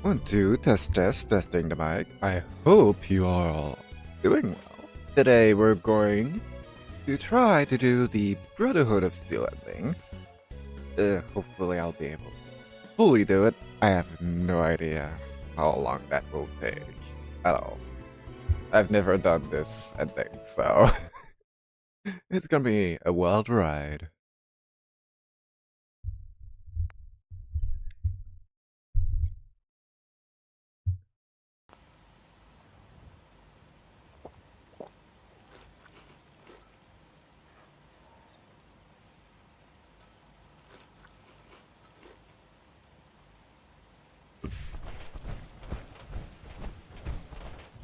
One, two, test, test, testing the mic. I hope you are all doing well. Today we're going to try to do the Brotherhood of Steel ending. Hopefully I'll be able to fully do it. I have no idea how long that will take at all. I've never done this ending, so it's gonna be a wild ride.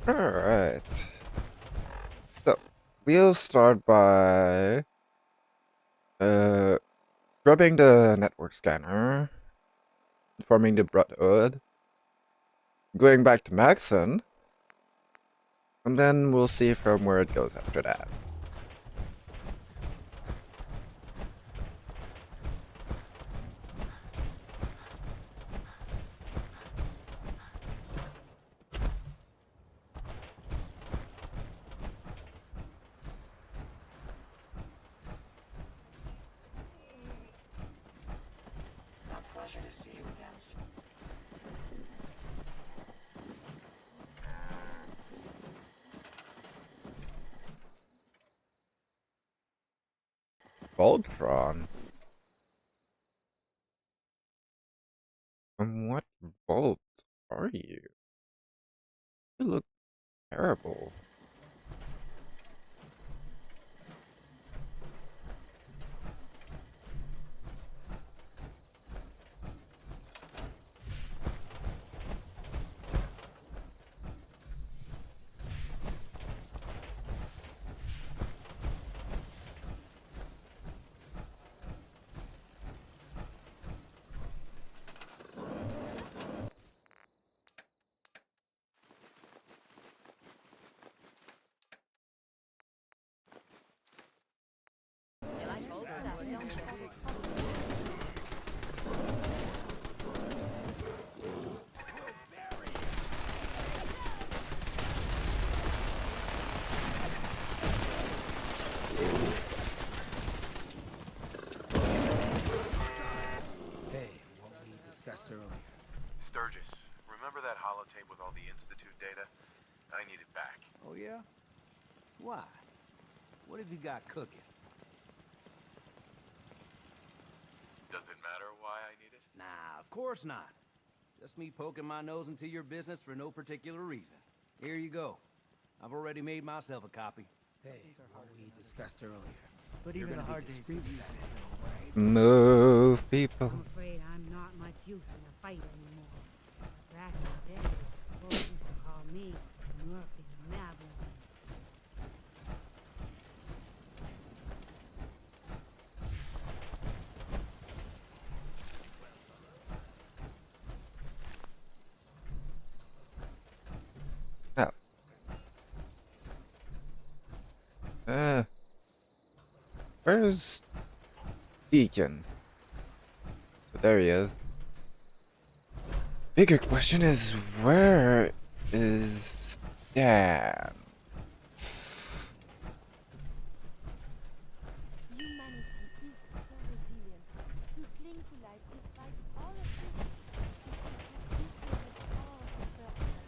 Alright. So, we'll start by grabbing the network scanner, informing the Brotherhood, going back to Maxon, and then we'll see from where it goes after that. A pleasure to see you again. Voltron? From what vault are you? You look terrible. Earlier. Sturgis, remember that holotape with all the Institute data? I need it back. Oh, yeah? Why? What have you got cooking? Does it matter why I need it? Nah, of course not. Just me poking my nose into your business for no particular reason. Here you go. I've already made myself a copy. Hey, what we discussed earlier. But even the hard days Move, people. I'm afraid I'm not much use in a fight anymore. Back in the day, folks used to call me Murphy Madeline. Oh. Where's Deacon? But there he is. Bigger question is, where is Dan? Humanity is so resilient to cling to life despite all of this. It is the future of all the purpose.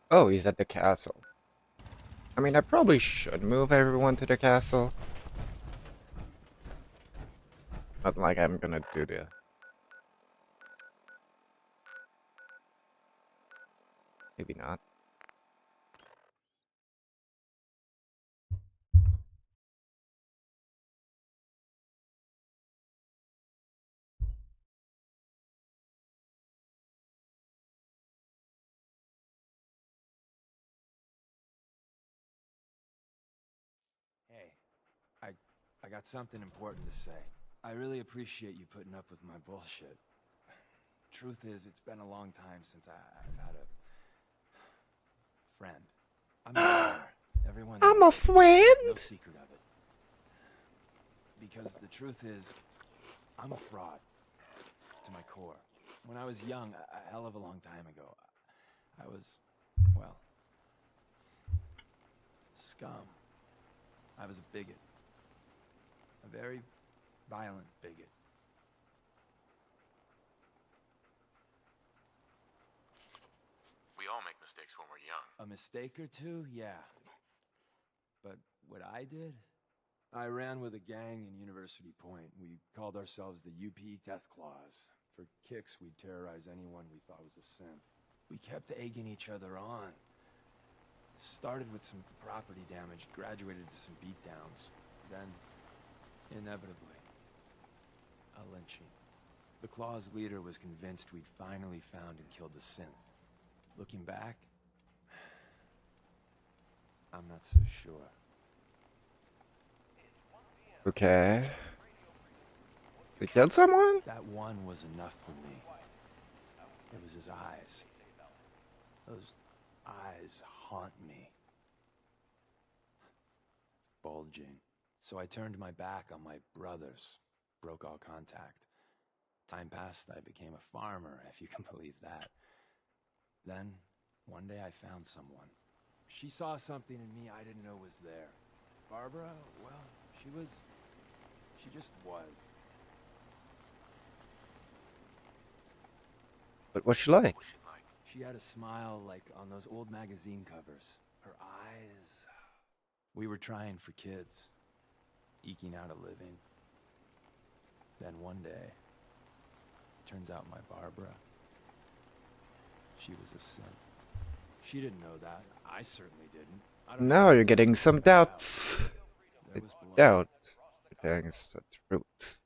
Oh, he's at the castle. I mean, I probably should move everyone to the castle. Not like I'm gonna do the... Maybe not. got something important to say. I really appreciate you putting up with my bullshit. Truth is, it's been a long time since I've had a friend. I'm a friend. Everyone I'm a knows it. friend. No secret of it. Because the truth is, I'm a fraud. To my core. When I was young, a hell of a long time ago, I was, well, scum. I was a bigot. A very violent bigot. We all make mistakes when we're young. A mistake or two, yeah. But what I did? I ran with a gang in University Point. We called ourselves the UP Death Claws. For kicks, we'd terrorize anyone we thought was a synth. We kept egging each other on. Started with some property damage, graduated to some beatdowns. Then, inevitably, a lynching. The Claws' leader was convinced we'd finally found and killed the synth. Looking back, I'm not so sure. Okay. We killed someone? That one was enough for me. It was his eyes. Those eyes haunt me. It's bulging. So I turned my back on my brothers, broke all contact. Time passed, I became a farmer, if you can believe that. Then, one day I found someone. She saw something in me I didn't know was there. Barbara, well, she just was. But what's she like? What was she like? She had a smile like on those old magazine covers. Her eyes. We were trying for kids. Eking out a living. Then one day, turns out my Barbara, she was a synth. She didn't know that. I certainly didn't. I don't Now know. you're getting some doubts. There was blood. Doubt. Things the truth.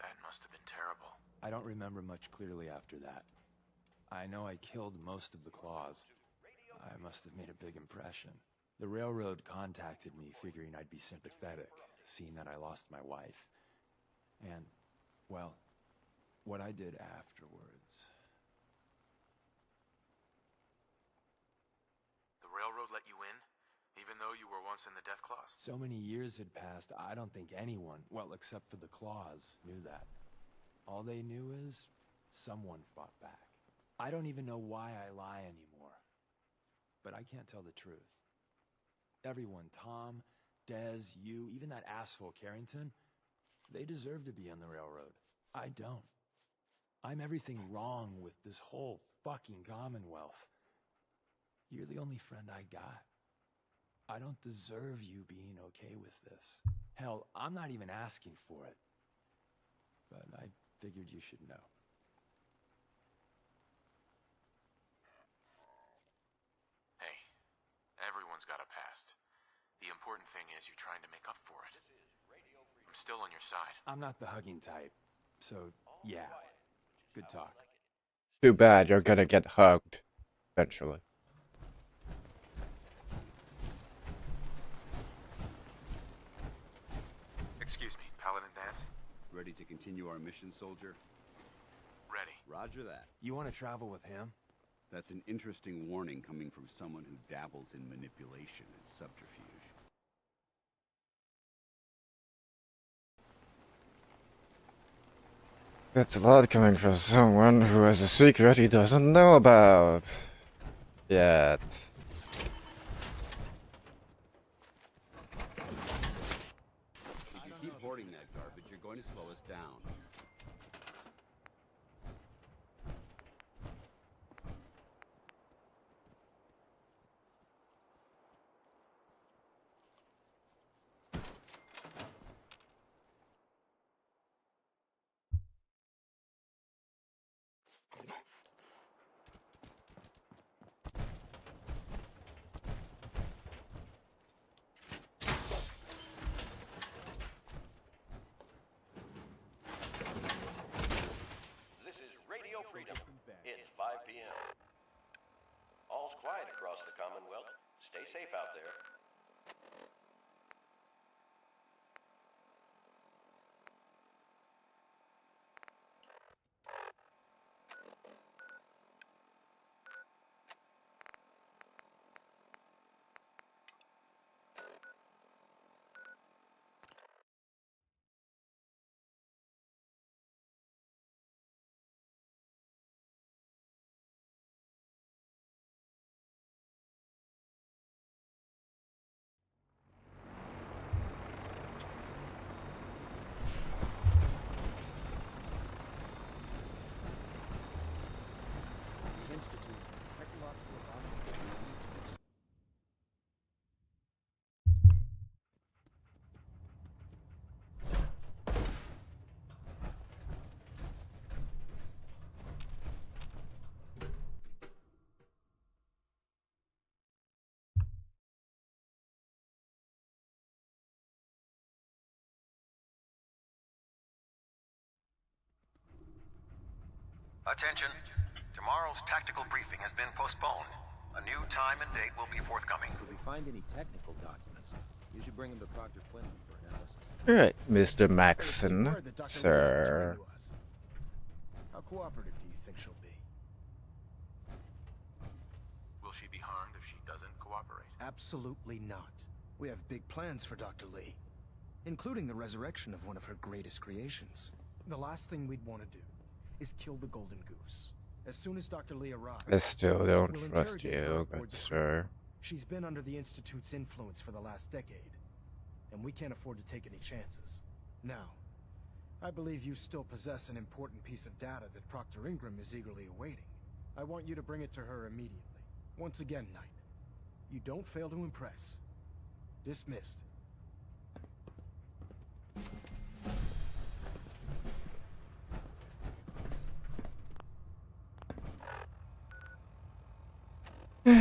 That must have been terrible. I don't remember much clearly after that. I know I killed most of the Claws. I must have made a big impression. The railroad contacted me figuring I'd be sympathetic, seeing that I lost my wife. And, well, what I did afterwards. The railroad let you in, even though you were once in the Death Claws? So many years had passed, I don't think anyone, well, except for the Claws, knew that. All they knew is someone fought back. I don't even know why I lie anymore. But I can't tell the truth. Everyone, Tom, Dez, you, even that asshole Carrington, they deserve to be on the railroad. I don't. I'm everything wrong with this whole fucking Commonwealth. You're the only friend I got. I don't deserve you being okay with this. Hell, I'm not even asking for it. But I figured you should know. Hey, everyone's got a past. The important thing is you're trying to make up for it. I'm still on your side. I'm not the hugging type. So, yeah. Good talk. Too bad you're gonna get hugged eventually. Excuse me, Paladin Dance? Ready to continue our mission, soldier? Ready. Roger that. You want to travel with him? That's an interesting warning coming from someone who dabbles in manipulation and subterfuge. That's a lot coming from someone who has a secret he doesn't know about. Yet. If you keep hoarding that garbage, you're going to slow us down. This is Radio Freedom. It's 5 p.m. All's quiet across the Commonwealth. Stay safe out there. Institute Technological Evaluation. Attention. Tomorrow's tactical briefing has been postponed. A new time and date will be forthcoming. If we find any technical documents, you should bring them to Proctor Quinlan for analysis. Alright, Mr. Hey, Maxon, word that Dr. Lee sir. is returning to us. How cooperative do you think she'll be? Will she be harmed if she doesn't cooperate? Absolutely not. We have big plans for Dr. Lee, including the resurrection of one of her greatest creations. The last thing we'd want to do is kill the Golden Goose. As soon as Dr. Lee arrives, I still don't we'll trust interrogate her you, aboard but the sir. She's been under the Institute's influence for the last decade, and we can't afford to take any chances. Now, I believe you still possess an important piece of data that Proctor Ingram is eagerly awaiting. I want you to bring it to her immediately. Once again, Knight, you don't fail to impress. Dismissed. The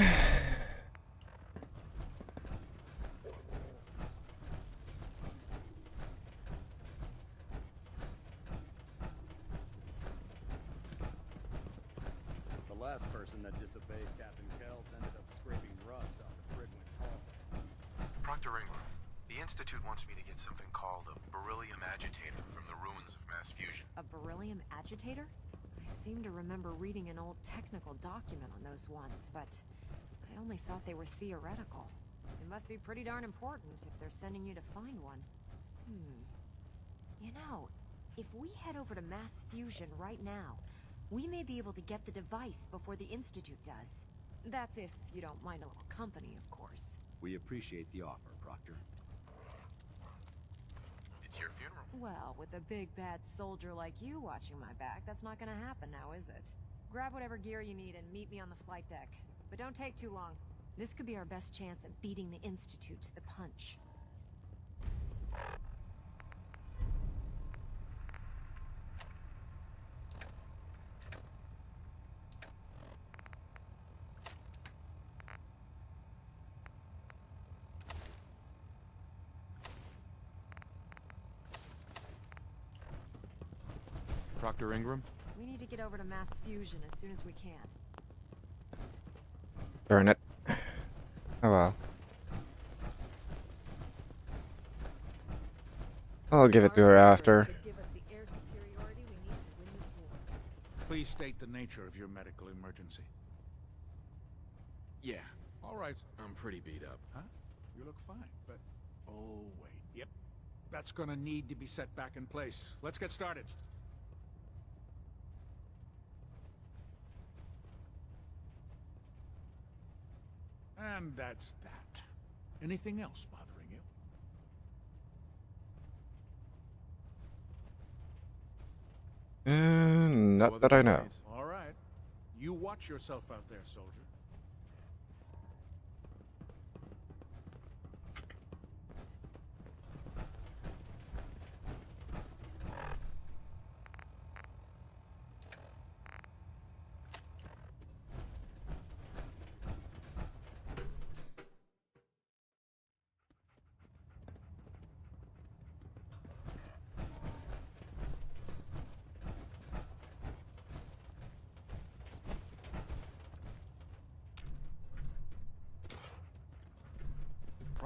last person that disobeyed Captain Kells ended up scraping rust off of Bridwin's hull. Proctor Ingram, the Institute wants me to get something called a beryllium agitator from the ruins of mass fusion. A beryllium agitator? I seem to remember reading an old technical document on those ones, but I only thought they were theoretical. It must be pretty darn important if they're sending you to find one. You know, if we head over to mass fusion right now, we may be able to get the device before the Institute does. That's if you don't mind a little company, of course. We appreciate the offer, Proctor. It's your funeral. Well, with a big bad soldier like you watching my back, that's not gonna happen now, is it? Grab whatever gear you need and meet me on the flight deck. But don't take too long. This could be our best chance at beating the Institute to the punch. Proctor Ingram? We need to get over to mass fusion as soon as we can. Burn it. Oh well. I'll give it to her after. Please state the nature of your medical emergency. Yeah, All right. I'm pretty beat up. Huh? You look fine, but... Oh, wait. Yep. That's gonna need to be set back in place. Let's get started. And that's that. Anything else bothering you? Not that I know. All right. You watch yourself out there, soldier.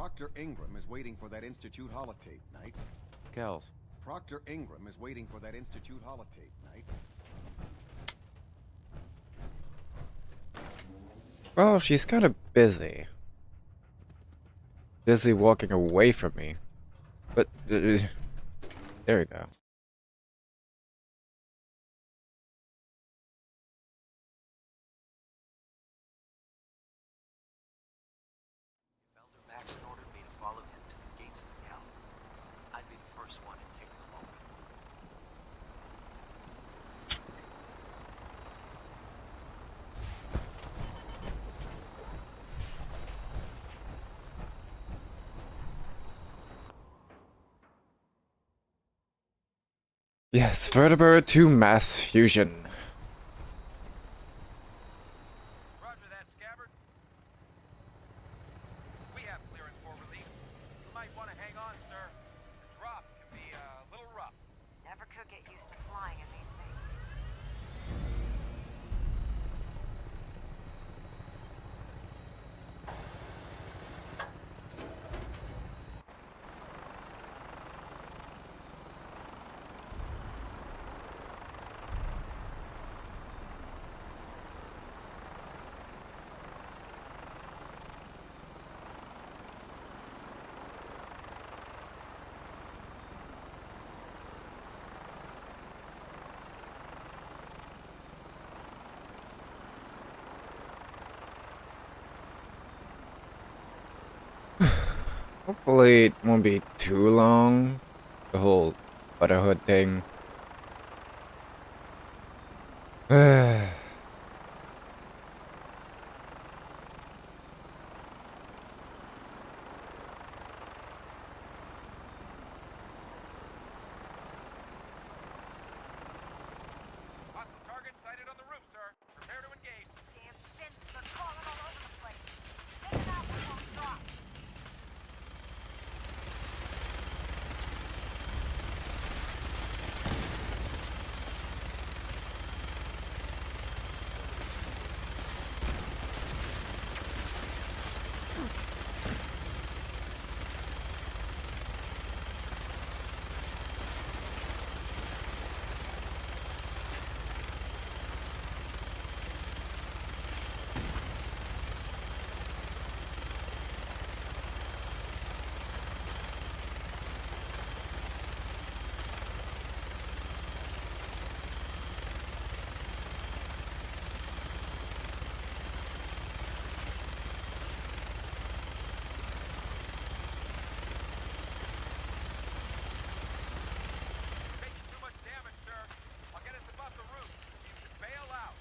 Proctor Ingram is waiting for that Institute holotape, Knight. Kells. Proctor Ingram is waiting for that Institute holotape, Knight. Well, she's kind of busy. Busy walking away from me. But, there we go. Elder Maxon ordered me to follow him to the gates of hell. I'd be the first one in kicking them open. Yes, vertebra to mass fusion. Roger that, Scabbard. We have clearance for release. You might want to hang on, sir. The drop can be a little rough. Never could get used to flying in these things. Hopefully it won't be too long. The whole Brotherhood thing. Hostile target sighted on the roof, sir. Prepare to engage. Damn fins are crawling all over the place. Take it out before we drop. Taking too much damage, sir. I'll get us above the roof. You should bail out.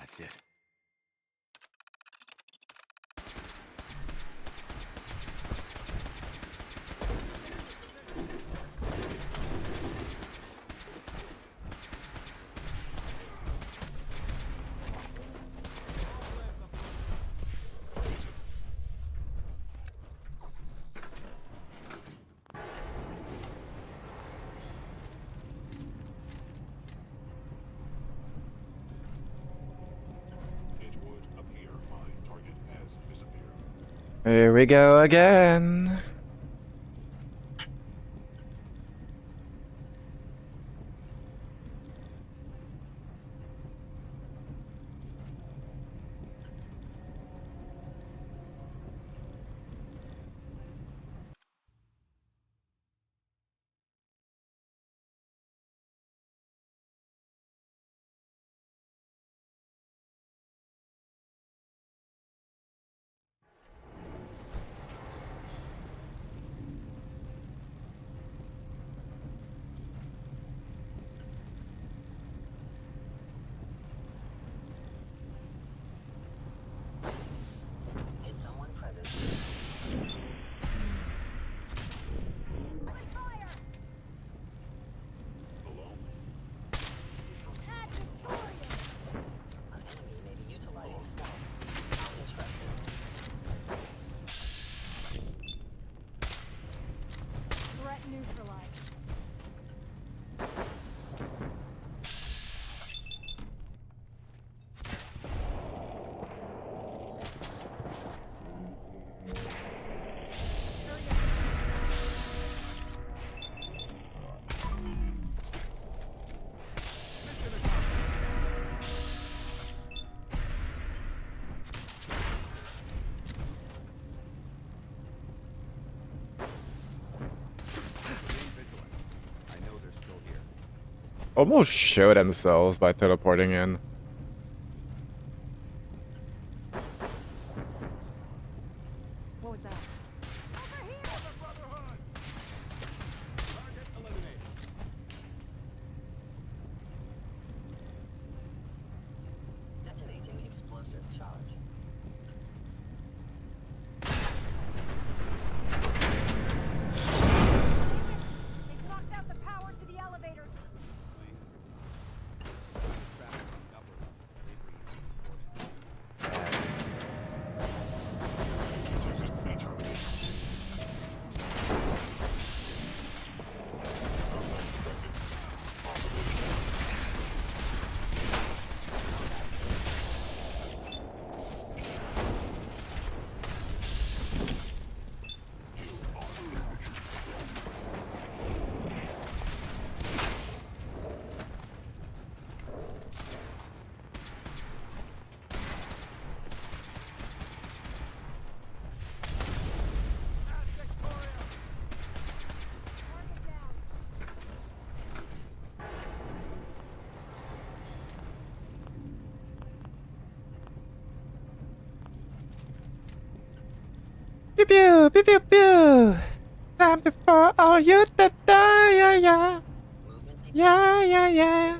That's it. Here we go again. Is someone present? An enemy may be utilizing stealth. Not interested. Threat neutralized. I know they're still here. Almost show themselves by teleporting in. What was that? Over here! Brotherhood! Target eliminated. Detonating explosive charge. They've knocked out the power to the elevators. Pew pew pew pew pew. Time before all you to die, yeah yeah. Yeah yeah yeah.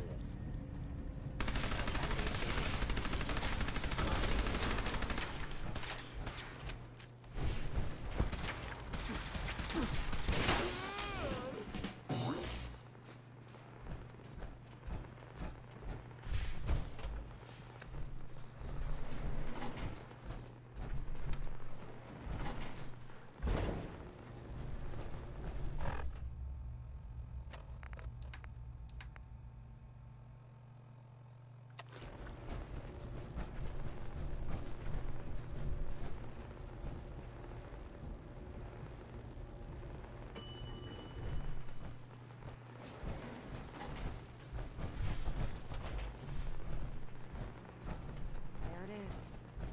There it is.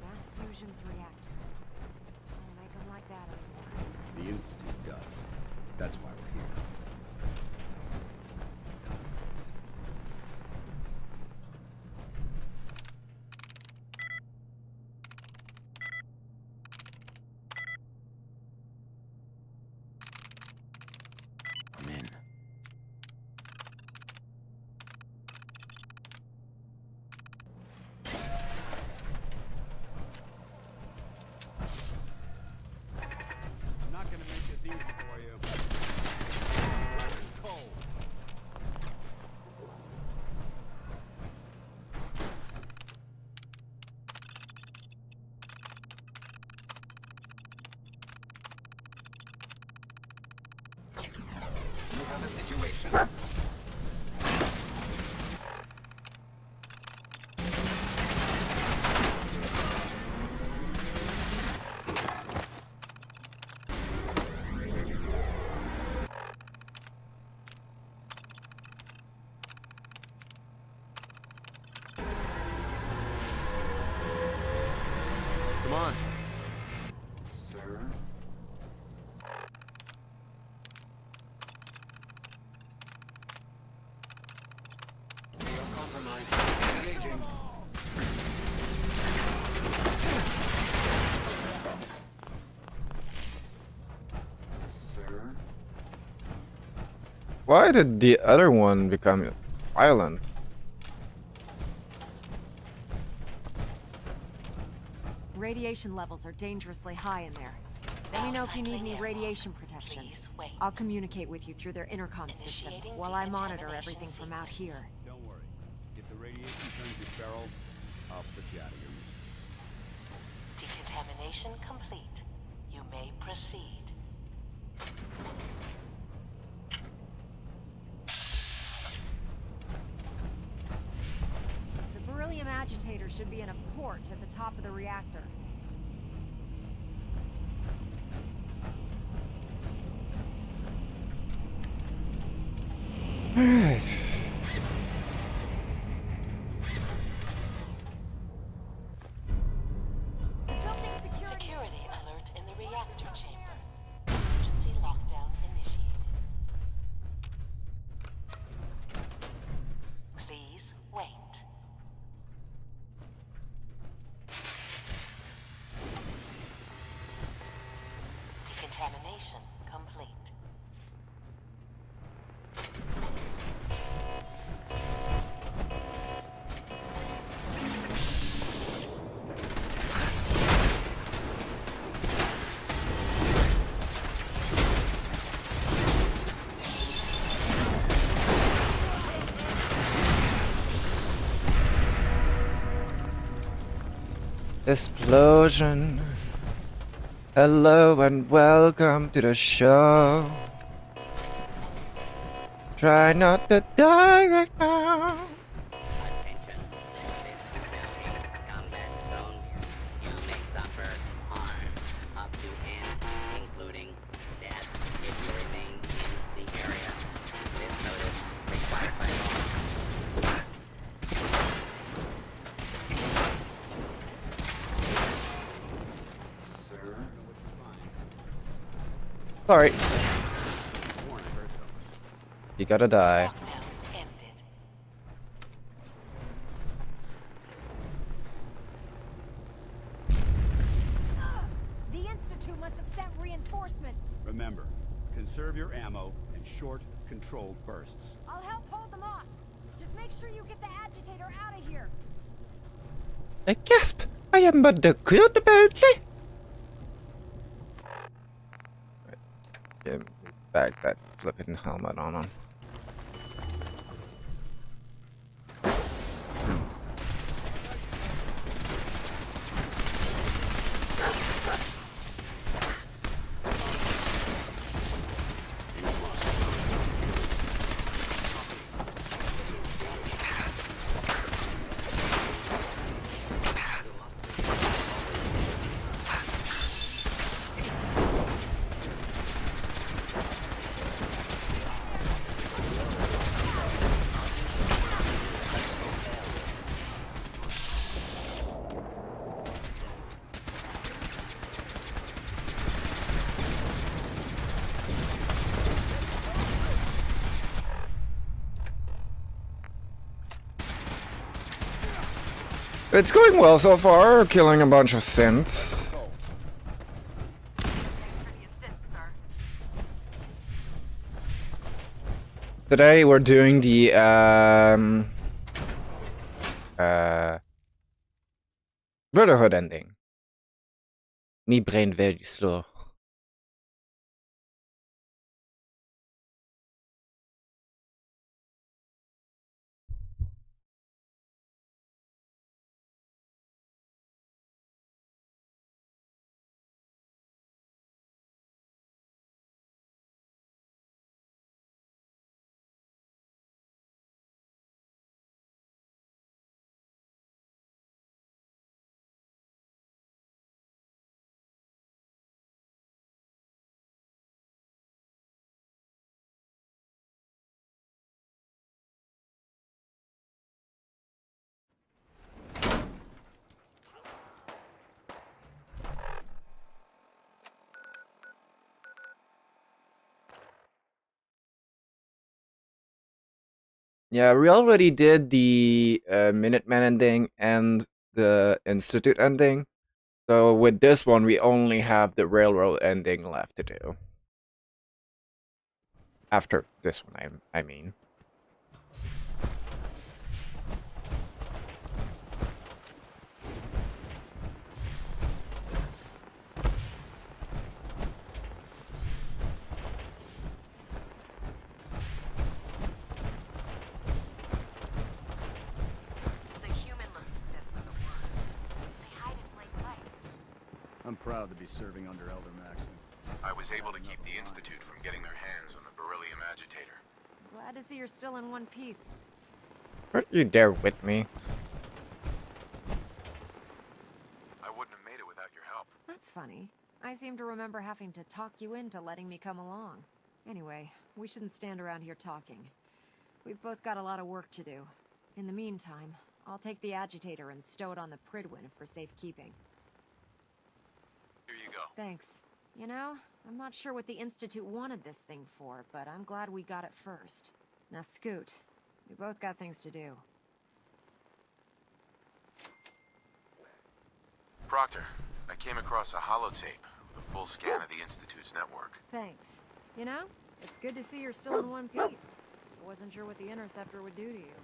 Mass fusion's reactor. Don't make them like that anymore. The Institute does. That's why we're here. I'm in. situation. Come on. Sir? We are compromised. Engaging. Sir? Why did the other one become violent? Radiation levels are dangerously high in there. Let me know if you need any radiation protection. I'll communicate with you through their intercom system while I monitor everything from out here. Don't worry. If the radiation turns you feral, I'll put you out of your misery. Decontamination complete. You may proceed. The beryllium agitator should be in a port at the top of the reactor. Alright. Security alert in the reactor chamber. Emergency lockdown initiated. Please wait. Decontamination complete. Explosion. Hello and welcome to the show. Try not to die right now. Attention. This will be combat zone. You may suffer harm up to and including death if you remain in the area. This notice required by law. Sir? Sorry. You gotta die. The Institute must have sent reinforcements. Remember, conserve your ammo and short, controlled bursts. I'll help hold them off. Just make sure you get the agitator out of here. I gasp! I am but the good apparently. Get back that flipping helmet on him. It's going well so far, killing a bunch of synths. Today we're doing the Brotherhood ending. Me brain very slow. Yeah, we already did the Minuteman ending and the Institute ending. So with this one, we only have the Railroad ending left to do. After this one, I mean. The human-looking sets are the worst. They hide in plain sight. I'm proud to be serving under Elder Maxon. I was able to keep the Institute from getting their hands on the beryllium agitator. Glad to see you're still in one piece. Don't you dare with me. I wouldn't have made it without your help. That's funny. I seem to remember having to talk you into letting me come along. Anyway, we shouldn't stand around here talking. We've both got a lot of work to do. In the meantime, I'll take the agitator and stow it on the Pridwin for safekeeping. Here you go. Thanks. You know, I'm not sure what the Institute wanted this thing for, but I'm glad we got it first. Now scoot. We both got things to do. Proctor, I came across a holotape with a full scan of the Institute's network. Thanks. You know, it's good to see you're still in one piece. I wasn't sure what the Interceptor would do to you.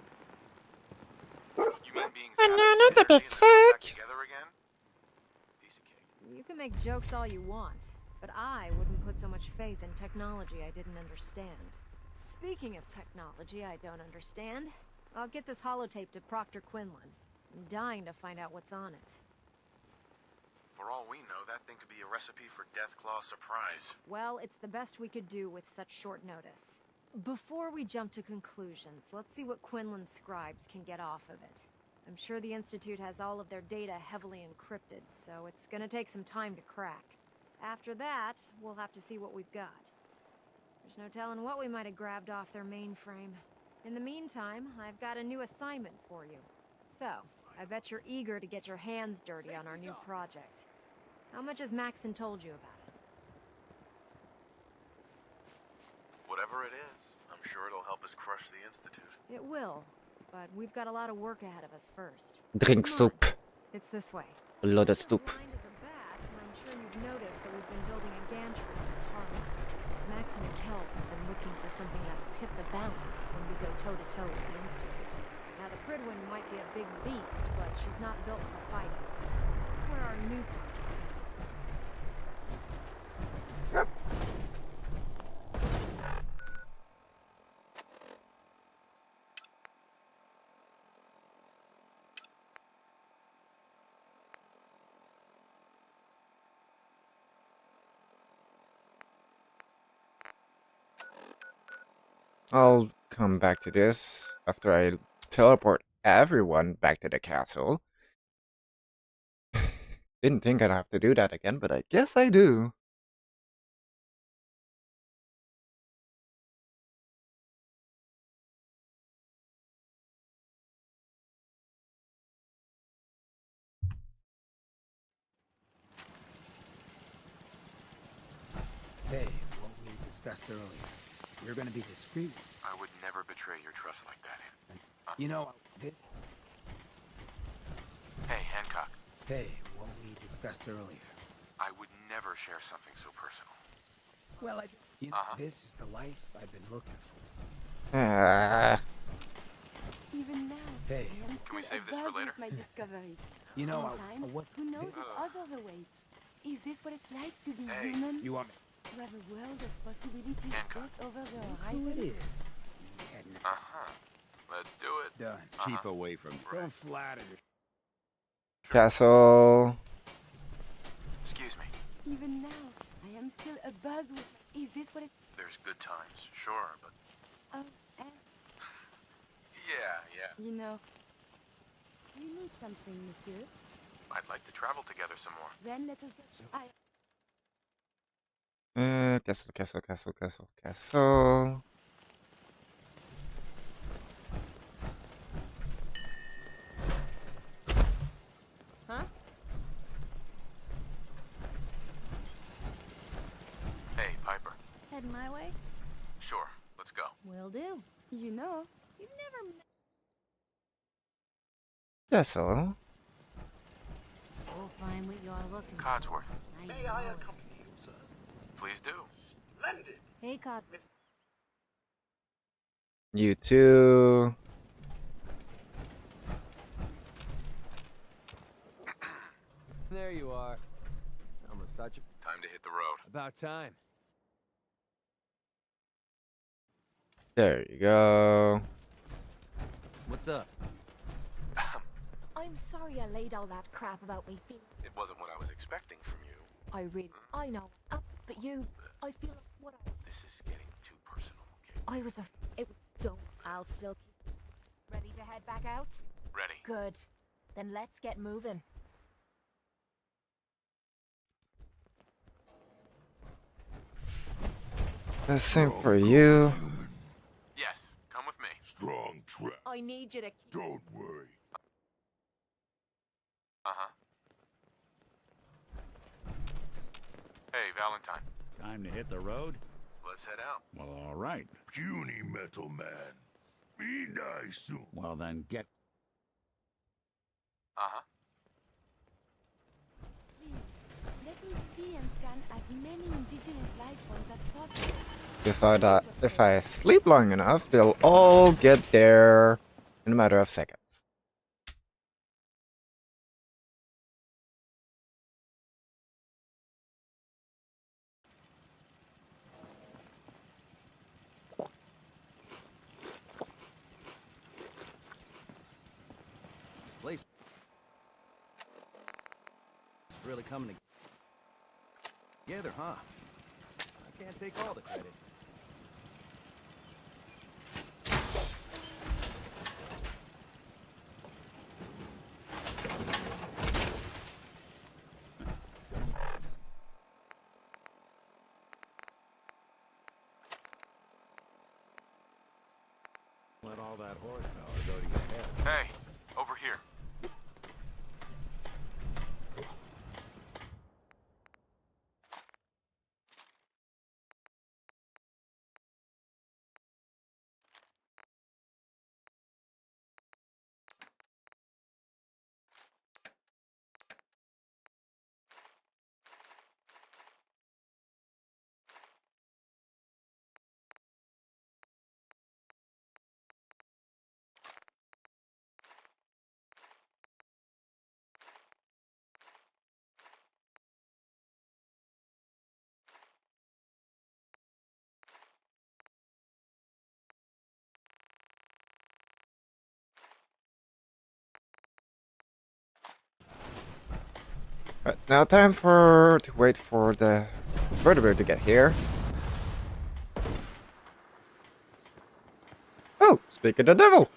You mean being Banana the big sick. together again? Piece of cake. You can make jokes all you want, but I wouldn't put so much faith in technology I didn't understand. Speaking of technology I don't understand, I'll get this holotape to Proctor Quinlan. I'm dying to find out what's on it. For all we know, that thing could be a recipe for Deathclaw surprise. Well, it's the best we could do with such short notice. Before we jump to conclusions, let's see what Quinlan's scribes can get off of it. I'm sure the Institute has all of their data heavily encrypted, so it's gonna take some time to crack. After that, we'll have to see what we've got. There's no telling what we might have grabbed off their mainframe. In the meantime, I've got a new assignment for you. So, I bet you're eager to get your hands dirty on our new project. How much has Maxon told you about it? Whatever it is, I'm sure it'll help us crush the Institute. It will, but we've got a lot of work ahead of us first. Drink soup. It's this way. A lot of soup. Blind as a bat, and I'm sure you've noticed that we've been building a gantry on the tarmac. Maxon and Kells have been looking for something that'll tip the balance when we go toe-to-toe with the Institute. Now, the Pridwin might be a big beast, but she's not built for fighting. That's where our new project comes in. I'll come back to this after I teleport everyone back to the castle. Didn't think I'd have to do that again, but I guess I do. Hey, what we discussed earlier. You're gonna be discreet. I would never betray your trust like that. You know, this... Hey, Hancock. Hey, what we discussed earlier. I would never share something so personal. Well, you know, this is the life I've been looking for. Even now, Hey. I am Can we still save this for abuzz later? with my discovery. You know, Sometime, I was... who knows if others await? Is this what it's like to be Hey. human? You want me... To have a world of possibilities Hancock. just over the Who it horizon? is? Let's do it. Done. Keep away from... Don't flatter your... Castle. Excuse me. Even now, I am still abuzz with... Is this what it's... There's good times, sure, but Oh, and... yeah. You know... You need something, monsieur? I'd like to travel together some more. Then let us get... Castle. Huh? Hey, Piper. Head my way? Sure, let's go. Will do. You know, You've never met. Yes, hello. We'll find what you're looking for. Codsworth. May I accompany you, sir? Please do. Splendid. Hey, Cod. You too. There you are. Almost such a... Time to hit the road. About time. There you go. What's up? I'm sorry I laid all that crap about me feeling. It wasn't what I was expecting from you. I know. But you, I feel like what This is getting too personal, okay? it was so. I'll still keep. Ready to head back out? Ready. Good. Then let's get moving. The same for you. Yes, come with me. Strong trap. I need you to. Don't worry. Uh-huh. Hey, Valentine. Time to hit the road? Let's head out. Well, all right. Puny metal man. He dies soon. Well, then get... Uh-huh. Please, let me see and scan as many indigenous life forms as possible. If I sleep long enough, they'll all get there in a matter of seconds. This place is really coming together, huh? I can't take all the credit. Let all that horsepower go to your head. Hey, over here. Right, now time to wait for the Brotherhood to get here. Oh, speak of the devil!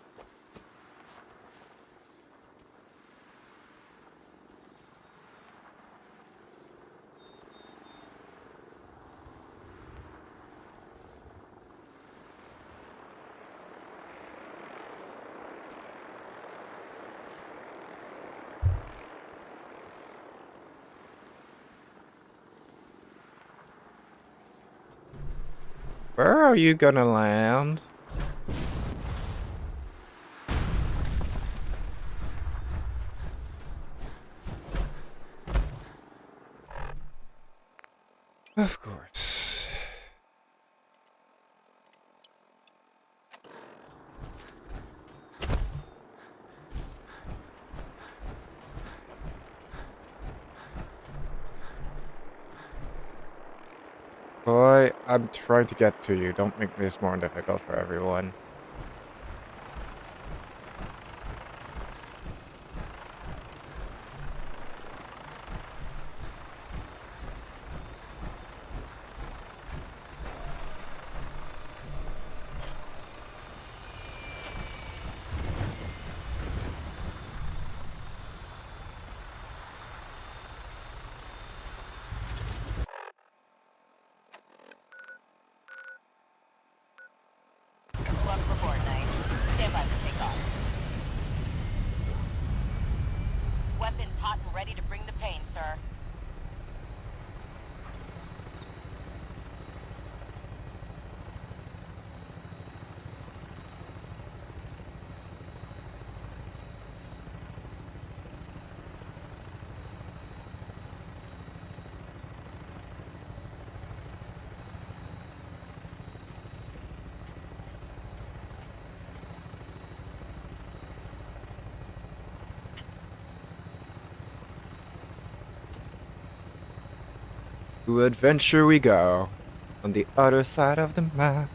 Where are you gonna land? Of course. Boy, I'm trying to get to you. Don't make this more difficult for everyone. Club for Fortnite. Stand by for takeoff. Weapons hot and ready to bring the pain, sir. To adventure we go. On the other side of the map.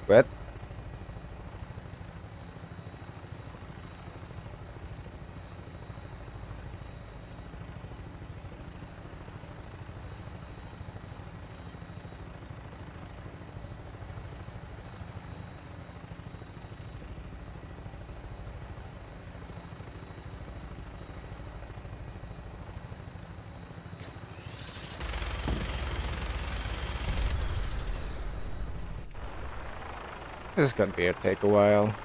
What? This is gonna take a while.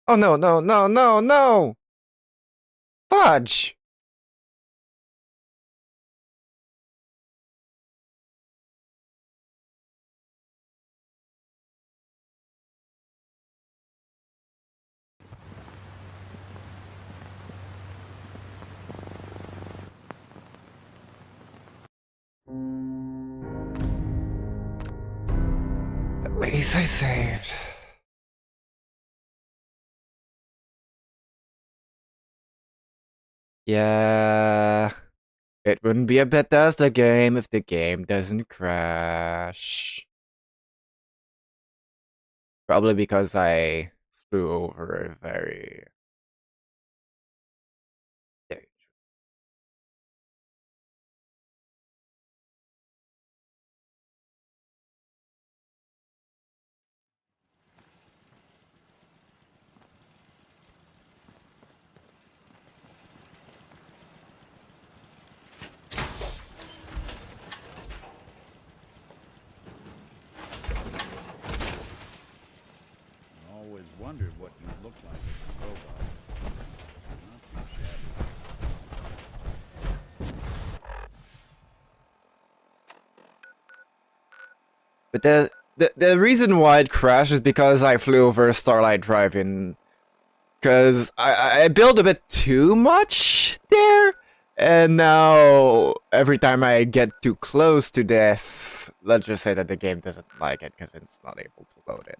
Oh no, no, no, no, no! Fudge! At least I saved. Yeah. It wouldn't be a Bethesda game if the game doesn't crash. Probably because I flew over a very... Always wondered what you look like as a robot. Not too shabby. But the reason why it crashed is because I flew over Starlight Drive in... Because I built a bit too much there, and now every time I get too close to this, let's just say that the game doesn't like it because it's not able to load it.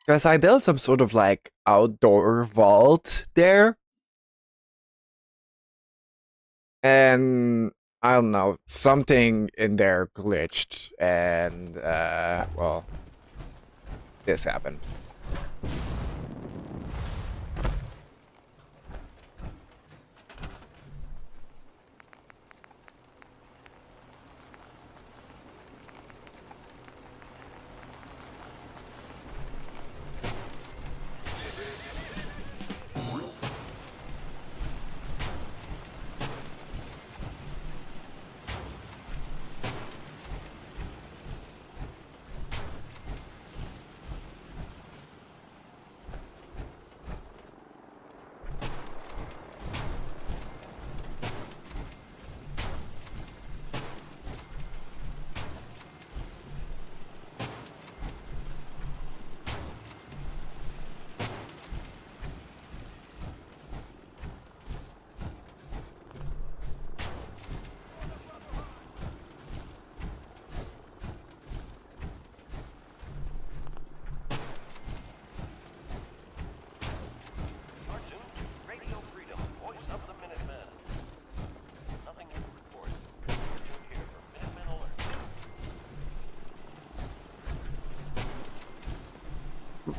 Because I built some sort of like outdoor vault there. And I don't know, something in there glitched and well, this happened.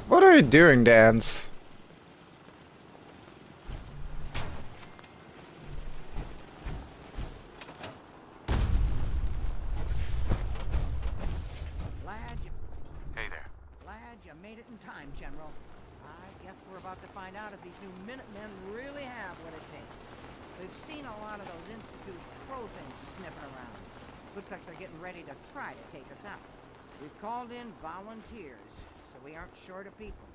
What are you doing, Dance? Glad you made it in time, General. I guess we're about to find out if these new Minutemen really have what it takes. We've seen a lot of those Institute Pro things sniffing around. Looks like they're getting ready to try to take us out. We've called in volunteers, so we aren't short of people.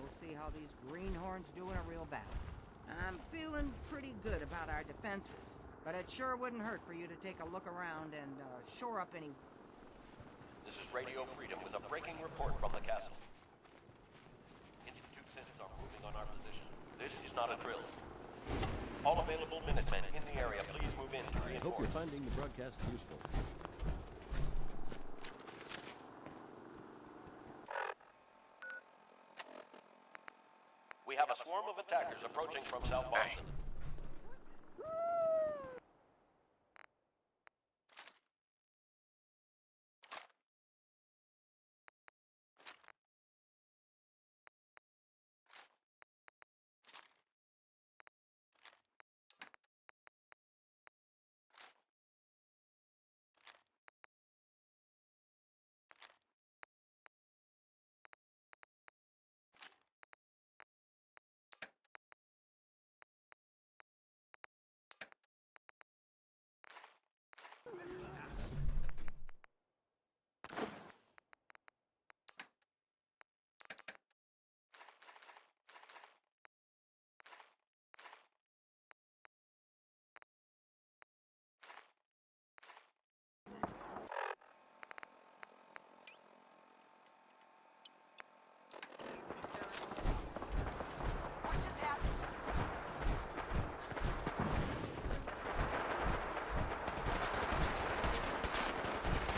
We'll see how these greenhorns do in a real battle. I'm feeling pretty good about our defenses, but it sure wouldn't hurt for you to take a look around and shore up any... This is Radio Freedom with a breaking report from the castle. Institute citizens are moving on our position. This is not a drill. All available Minutemen in the area, please move in to reinforce. I hope you're finding the broadcast useful. We have a swarm of attackers approaching from South Boston.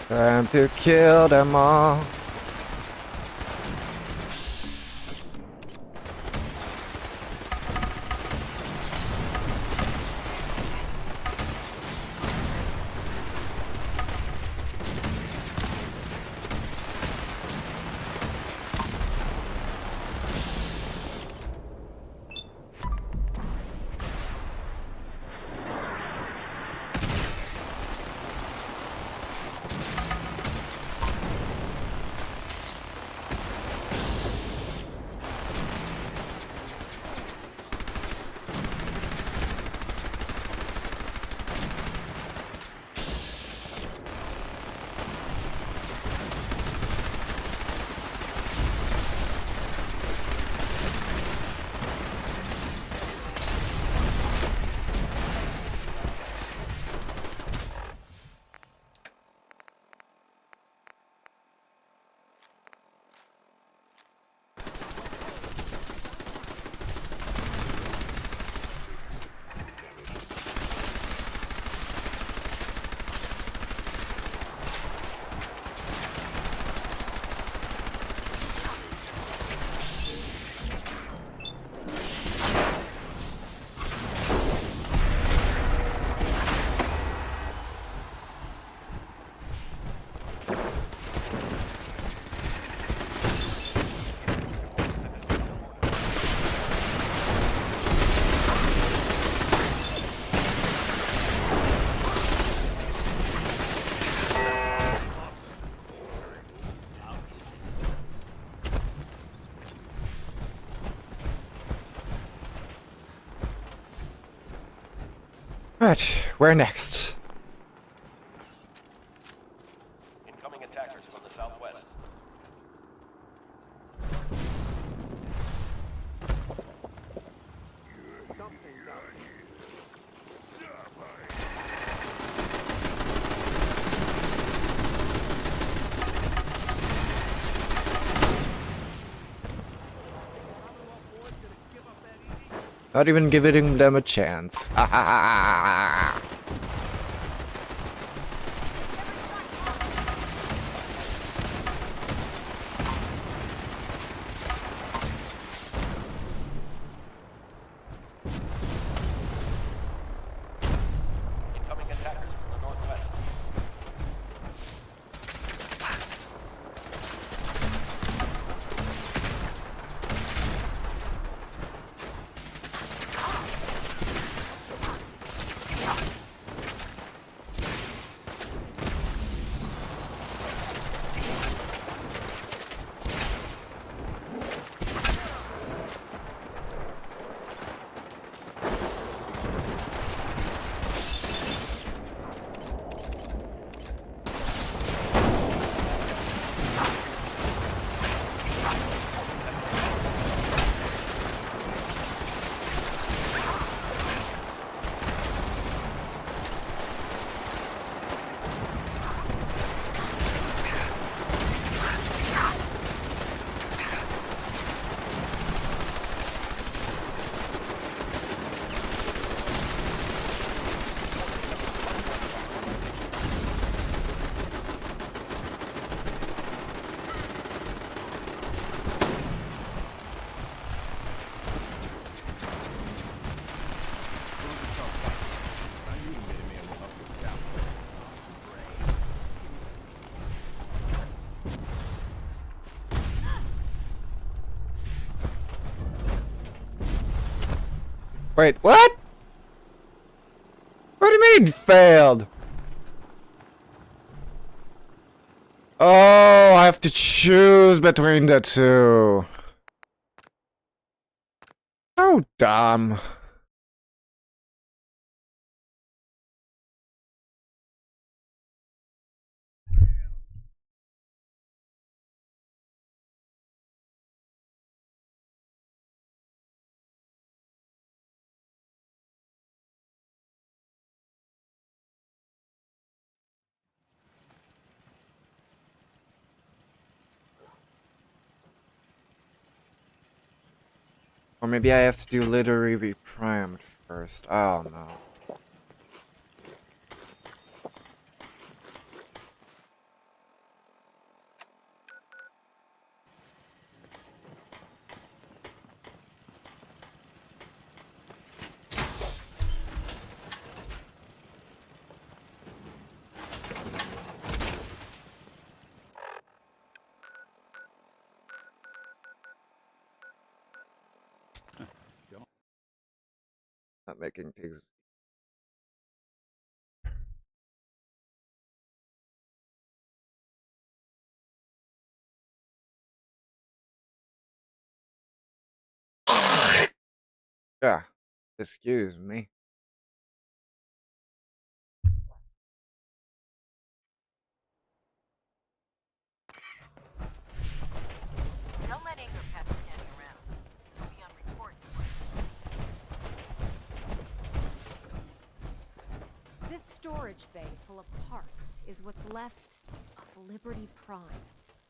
Time to kill them all. Right, where next? Incoming attackers from the southwest. Something's up. Not even giving them a chance. Ha ha ha ha. Incoming attackers from the northwest. Wait, what? What do you mean, failed? Oh, I have to choose between the two. How dumb. Or maybe I have to do literally reprimed first. Oh no. Not making things. Yeah. Excuse me. Don't let anger catch you standing around. You'll be on report. This storage bay full of parts is what's left of Liberty Prime.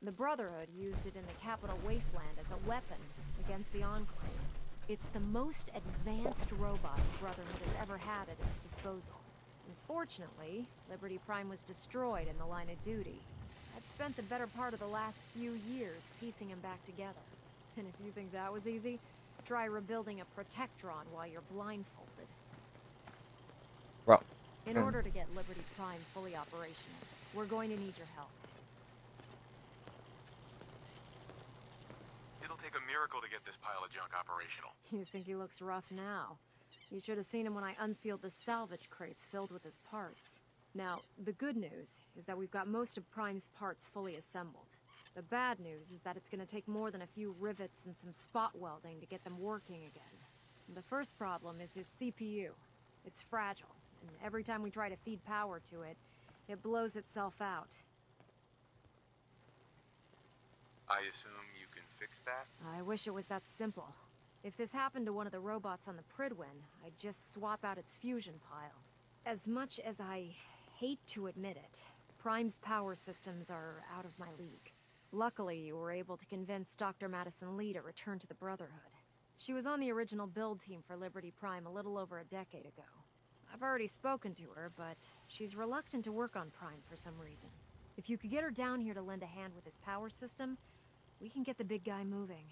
The Brotherhood used it in the Capital Wasteland as a weapon against the Enclave. It's the most advanced robot the Brotherhood has ever had at its disposal. Unfortunately, Liberty Prime was destroyed in the line of duty. I've spent the better part of the last few years piecing him back together. And if you think that was easy, try rebuilding a Protectron while you're blindfolded. Well. In order to get Liberty Prime fully operational, we're going to need your help. It'll take a miracle to get this pile of junk operational. You think he looks rough now? You should have seen him when I unsealed the salvage crates filled with his parts. Now, the good news is that we've got most of Prime's parts fully assembled. The bad news is that it's going to take more than a few rivets and some spot welding to get them working again. The first problem is his CPU. It's fragile, and every time we try to feed power to it, it blows itself out. I assume you can fix that? I wish it was that simple. If this happened to one of the robots on the Pridwin, I'd just swap out its fusion pile. As much as I hate to admit it, Prime's power systems are out of my league. Luckily, you were able to convince Dr. Madison Lee to return to the Brotherhood. She was on the original build team for Liberty Prime a little over a decade ago. I've already spoken to her, but she's reluctant to work on Prime for some reason. If you could get her down here to lend a hand with his power system, we can get the big guy moving.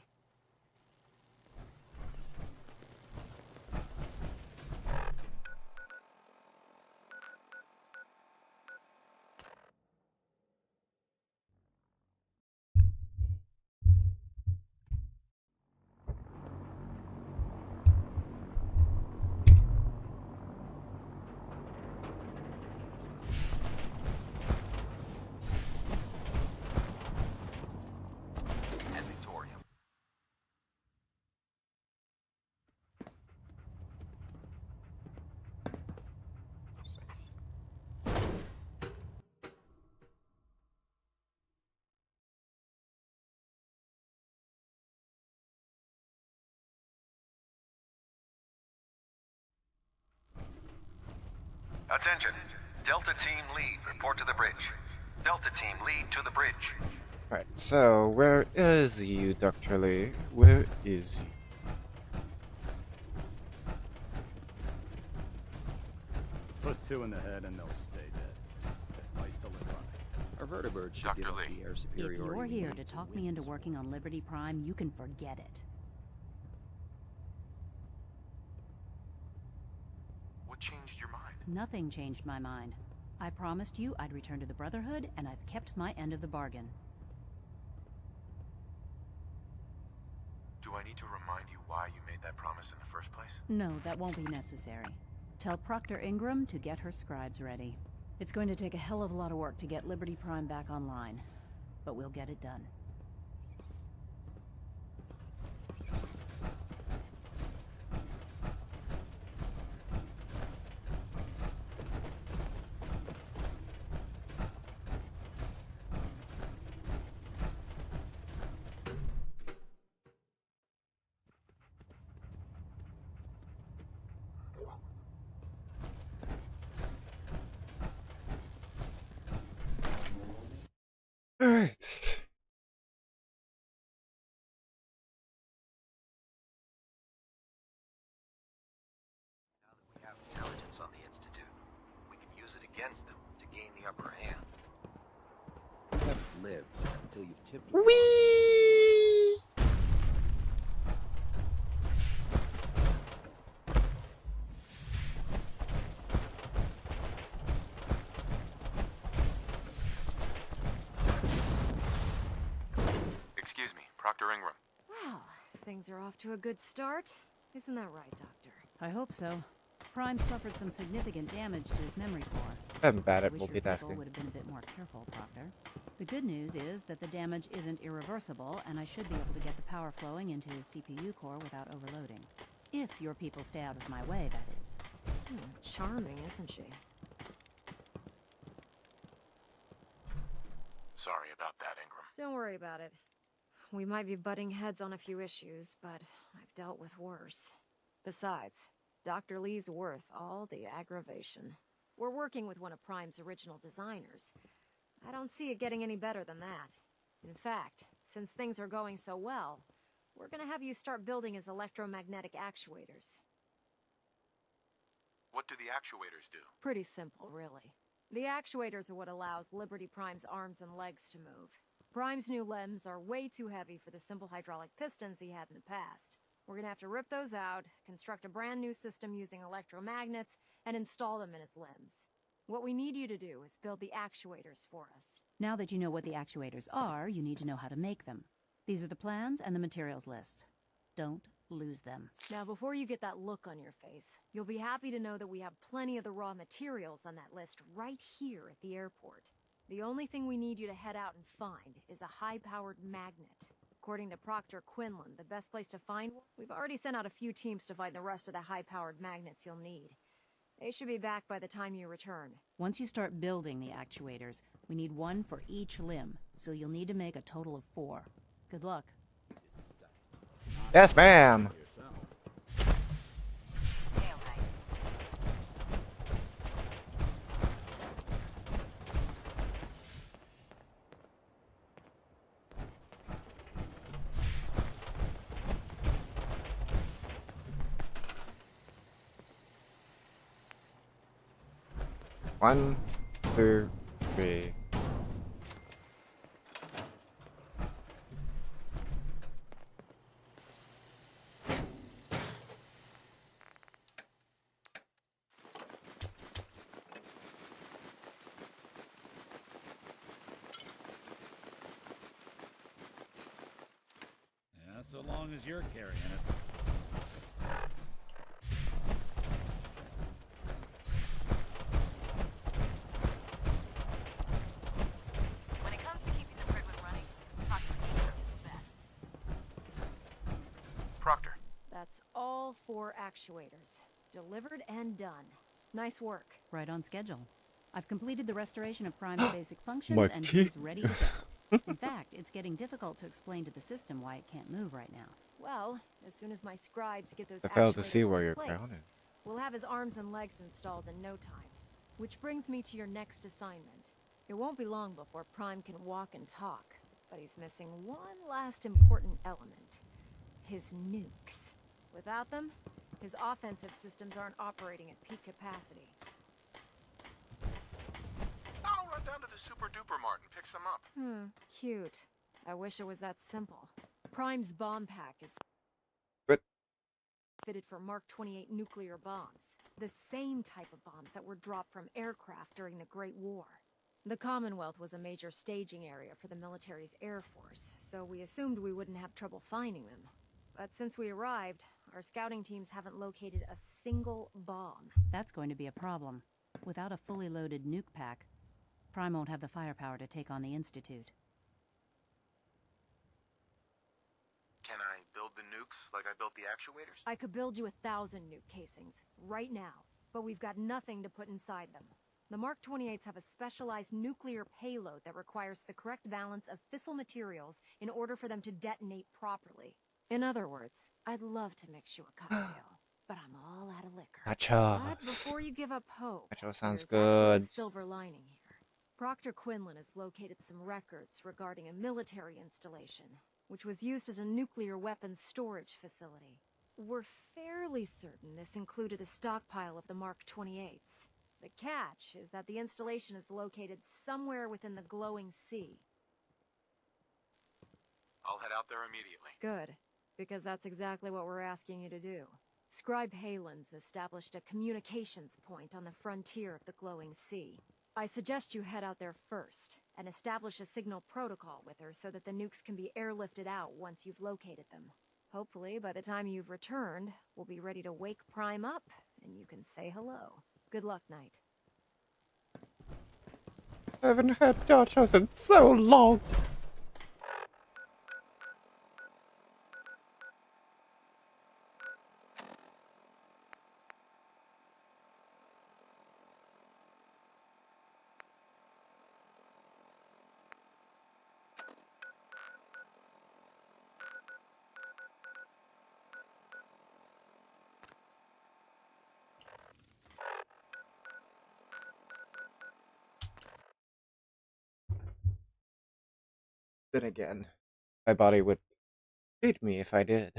Attention. Delta Team Lead, report to the bridge. Delta Team Lead to the bridge. Alright, so where is you, Dr. Lee? Where is you? Put two in the head and they'll stay dead. Advice to live by. Our vertibird should give us the air If superiority. you're we here need to talk me into working on Liberty Prime, you can forget it. What changed your mind? Nothing changed my mind. I promised you I'd return to the Brotherhood, and I've kept my end of the bargain. Do I need to remind you why why you made that promise in the first place? No, that won't be necessary. Tell Proctor Ingram to get her scribes ready. It's going to take a hell of a lot of work to get Liberty Prime back online, but we'll get it done. All right. We have intelligence on the Institute. We can use it against them to gain the upper hand. You haven't lived until you've tipped. Whee! Excuse me, Proctor Ingram. Well, things are off to a good start. Isn't that right, Doctor? I hope so. Prime suffered some significant damage to his memory core. I'm bad at Wish your people multitasking. would have been a bit more careful, Proctor. The good news is that the damage isn't irreversible, and I should be able to get the power flowing into his CPU core without overloading. If your people stay out of my way, that is. Charming, isn't she? Sorry about that, Ingram. Don't worry about it. We might be butting heads on a few issues, but I've dealt with worse. Besides, Dr. Lee's worth all the aggravation. We're working with one of Prime's original designers. I don't see it getting any better than that. In fact, since things are going so well, we're gonna have you start building his electromagnetic actuators. What do the actuators do? Pretty simple, really. The actuators are what allows Liberty Prime's arms and legs to move. Prime's new limbs are way too heavy for the simple hydraulic pistons he had in the past. We're gonna have to rip those out, construct a brand new system using electromagnets, and install them in his limbs. What we need you to do is build the actuators for us. Now that you know what the actuators are, you need to know how to make them. These are the plans and the materials list. Don't lose them. Now, before you get that look on your face, you'll be happy to know that we have plenty of the raw materials on that list right here at the airport. The only thing we need you to head out and find is a high-powered magnet. According to Proctor Quinlan, the best place to find one, we've already sent out a few teams to find the rest of the high-powered magnets you'll need. They should be back by the time you return. Once you start building the actuators, we need one for each limb, so you'll need to make a total of 4. Good luck. Yes, ma'am. One, two, three. Yeah, so long as you're carrying it. When it comes to keeping the Brotherhood running, Proctor is the best. Proctor. That's all 4 actuators. Delivered and done. Nice work. Right on schedule. I've completed the restoration of Prime's basic functions, My and key. he's ready to go. In fact, it's getting difficult to explain to the system why it can't move right now. Well, as soon as my scribes get those I failed to actuators see where in you're place, grounded. we'll have his arms and legs installed in no time. Which brings me to your next assignment. It won't be long before Prime can walk and talk, but he's missing one last important element. His nukes. Without them, his offensive systems aren't operating at peak capacity. I'll run down to the Super Duper Mart and pick some up. Cute. I wish it was that simple. Prime's bomb pack is But fitted for Mark 28 nuclear bombs. The same type of bombs that were dropped from aircraft during the Great War. The Commonwealth was a major staging area for the military's Air Force, so we assumed we wouldn't have trouble finding them. But since we arrived, our scouting teams haven't located a single bomb. That's going to be a problem. Without a fully loaded nuke pack, Prime won't have the firepower to take on the Institute. Can I build the nukes like I built the actuators? I could build you 1,000 nuke casings, right now, but we've got nothing to put inside them. The Mark 28s have a specialized nuclear payload that requires the correct balance of fissile materials in order for them to detonate properly. In other words, I'd love to mix you a cocktail, but I'm all out of liquor. Nachos. But before you give up hope, Nachos sounds there's actually good. a silver lining here. Proctor Quinlan has located some records regarding a military installation, which was used as a nuclear weapons storage facility. We're fairly certain this included a stockpile of the Mark 28s. The catch is that the installation is located somewhere within the glowing sea. I'll head out there immediately. Good, because that's exactly what we're asking you to do. Scribe Halen's established a communications point on the frontier of the glowing sea. I suggest you head out there first, and establish a signal protocol with her so that the nukes can be airlifted out once you've located them. Hopefully, by the time you've returned, we'll be ready to wake Prime up, and you can say hello. Good luck, Knight. I haven't had nachos in so long. Then again, my body would hate me if I did.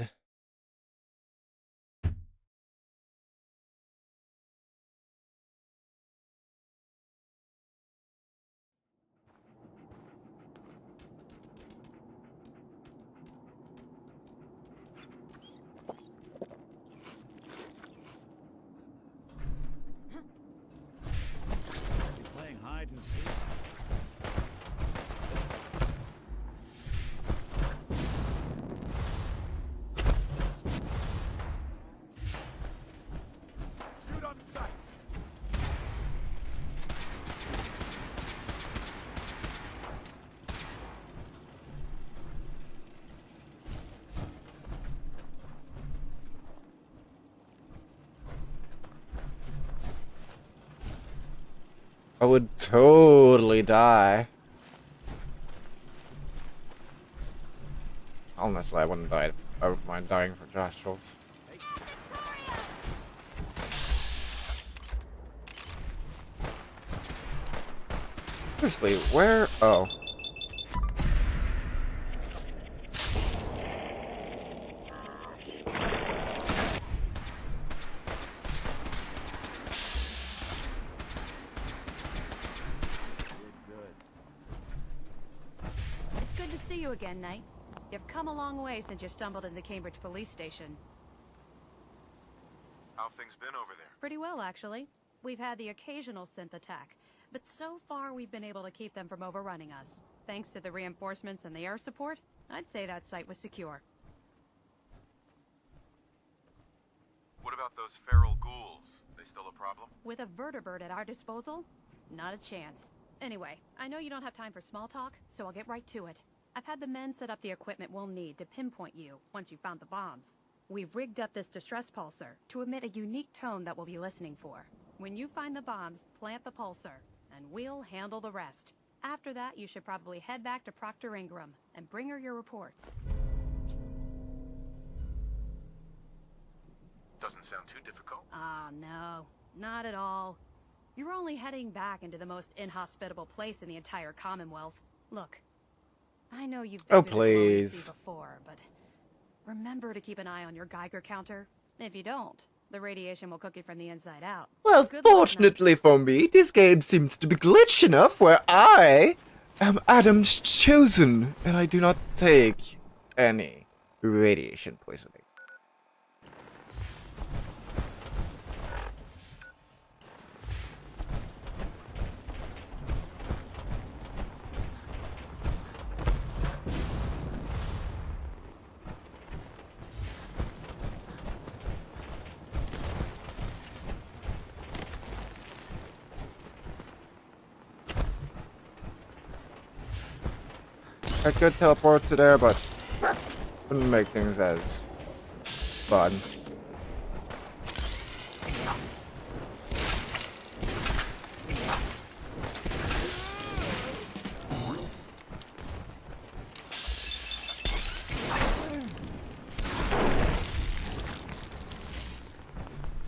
You're playing hide and seek. Shoot on sight. I would totally die. Honestly, I wouldn't die. I wouldn't mind dying for Josh Schultz. Seriously, where? Oh. It's good to see you again, Knight. You've come a long way since you stumbled in the Cambridge police station. How've things been over there? Pretty well, actually. We've had the occasional synth attack, but so far we've been able to keep them from overrunning us. Thanks to the reinforcements and the air support, I'd say that site was secure. What about those feral ghouls? They still a problem? With a vertibird at our disposal? Not a chance. Anyway, I know you don't have time for small talk, so I'll get right to it. I've had the men set up the equipment we'll need to pinpoint you once you've found the bombs. We've rigged up this distress pulsar to emit a unique tone that we'll be listening for. When you find the bombs, plant the pulsar, and we'll handle the rest. After that, you should probably head back to Proctor Ingram and bring her your report. Doesn't sound too difficult. Ah, no. Not at all. You're only heading back into the most inhospitable place in the entire Commonwealth. Look, I know you've been to the glowing sea before, but remember to keep an eye on your Geiger counter. If you don't, the radiation will cook you from the inside out. Well, fortunately for me, this game seems to be glitch enough where I am Adam's chosen, and I do not take any radiation poisoning. I could teleport to there, but wouldn't make things as fun.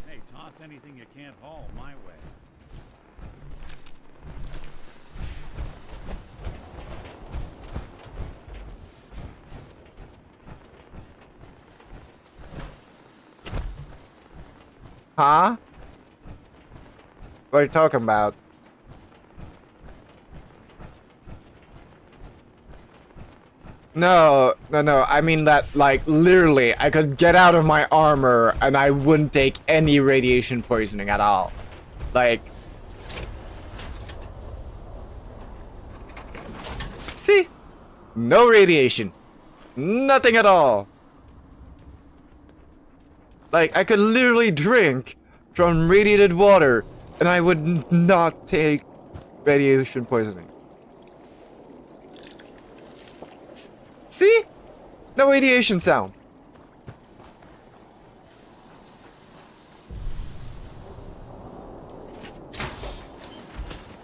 Hey, toss anything you can't haul my way. Huh? What are you talking about? No. I mean that, like, literally, I could get out of my armor and I wouldn't take any radiation poisoning at all. Like... See? No radiation. Nothing at all. Like, I could literally drink from radiated water and I would not take radiation poisoning. See? No radiation sound.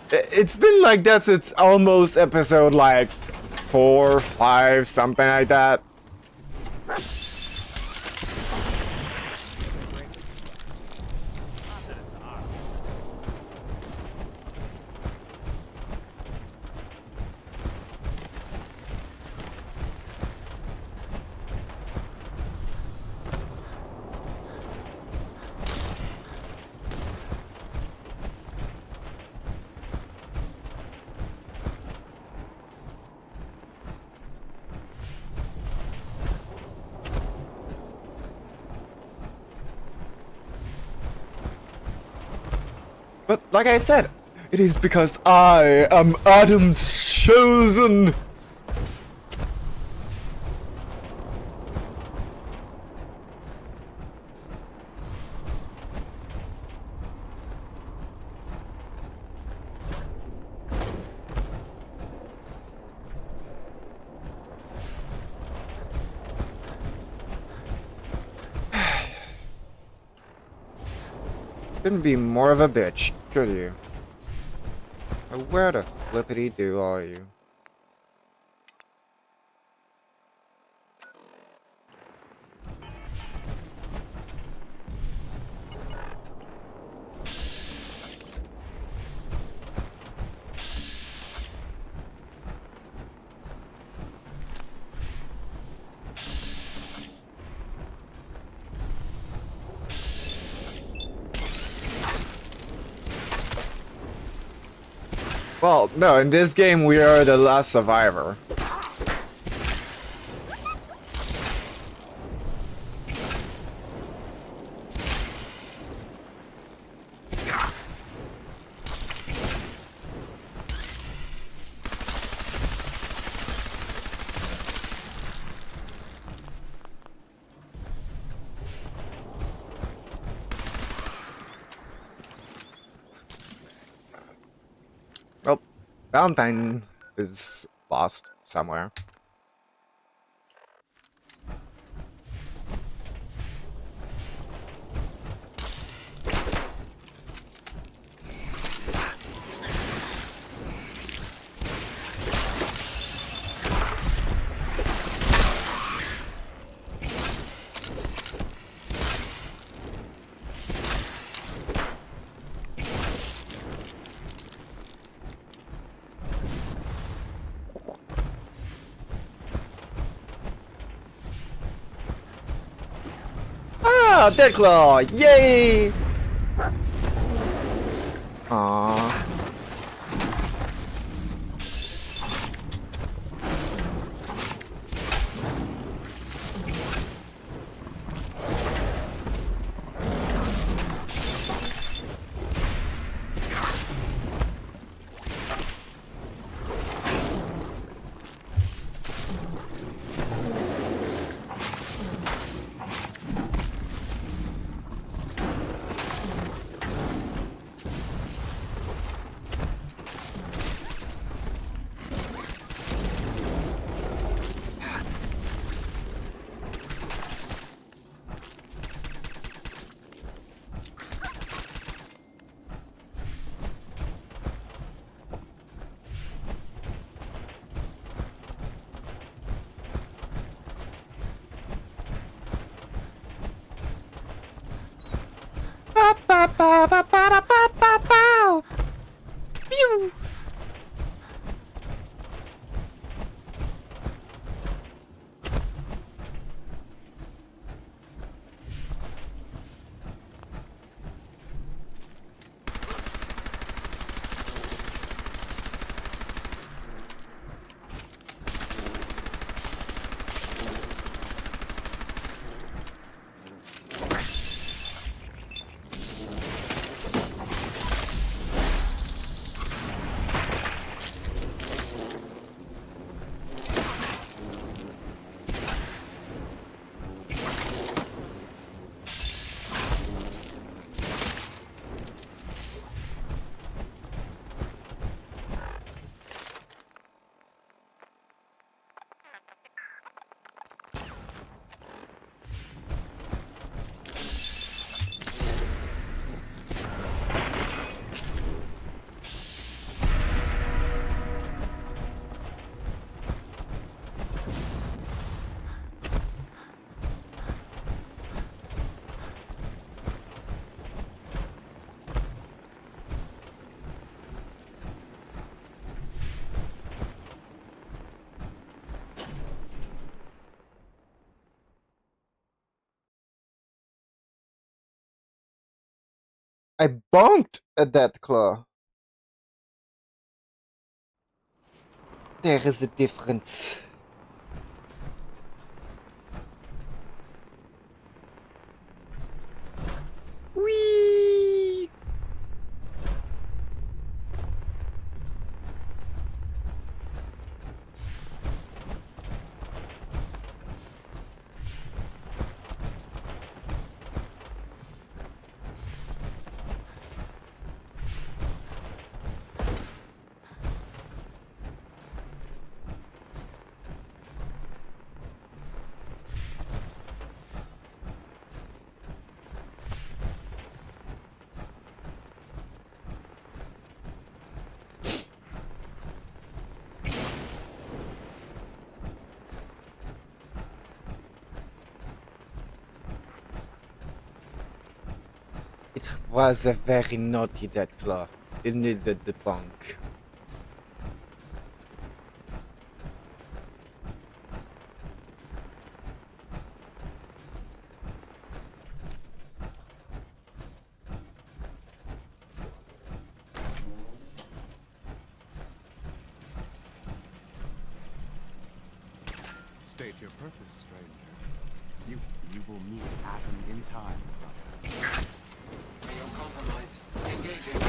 It's been like that since almost episode like 4, 5, something like that. But like I said, it is because I am Adam's chosen. Couldn't be more of a bitch, could you? Where the flippity do are you? Well, no, in this game we are the last survivor. Well, Valentine is lost somewhere. Ah, Deadclaw! Yay! Aww. Ba ba ba da ba ba ba. Pew. I bonked at that claw. There is a difference. Whee! It was a very naughty that claw. It needed the bonk. State your purpose, stranger. You will meet Atom in time. Radio compromised. Engaging.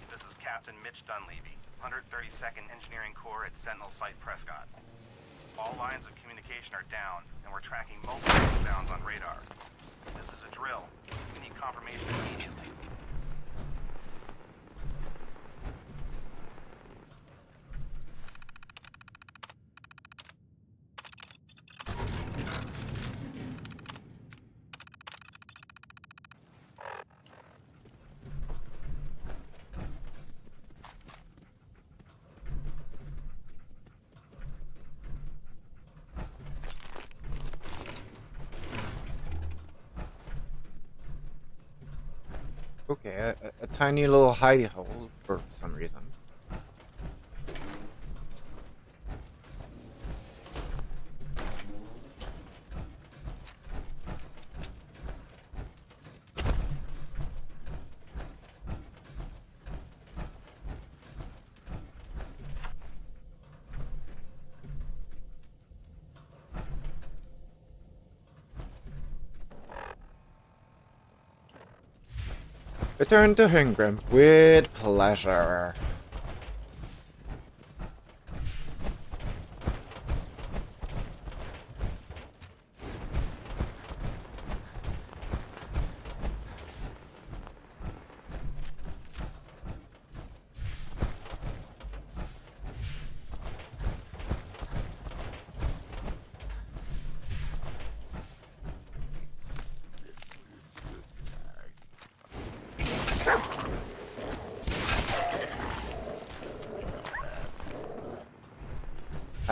This is Captain Mitch Dunleavy, 132nd Engineering Corps at Sentinel Site Prescott. All lines of communication are down, and we're tracking multiple inbounds on radar. This is a drill. We need confirmation immediately. Okay, a tiny little hidey hole for some reason. Return to Hingram with pleasure.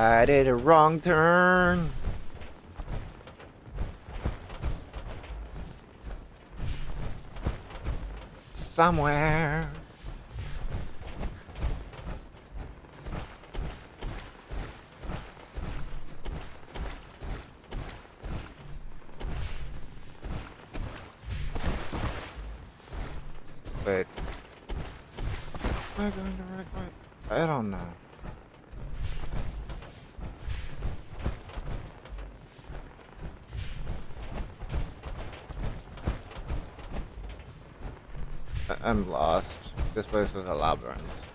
I did a wrong turn. Somewhere. Wait. Am I going the right way? I don't know. I'm lost. This place is a labyrinth.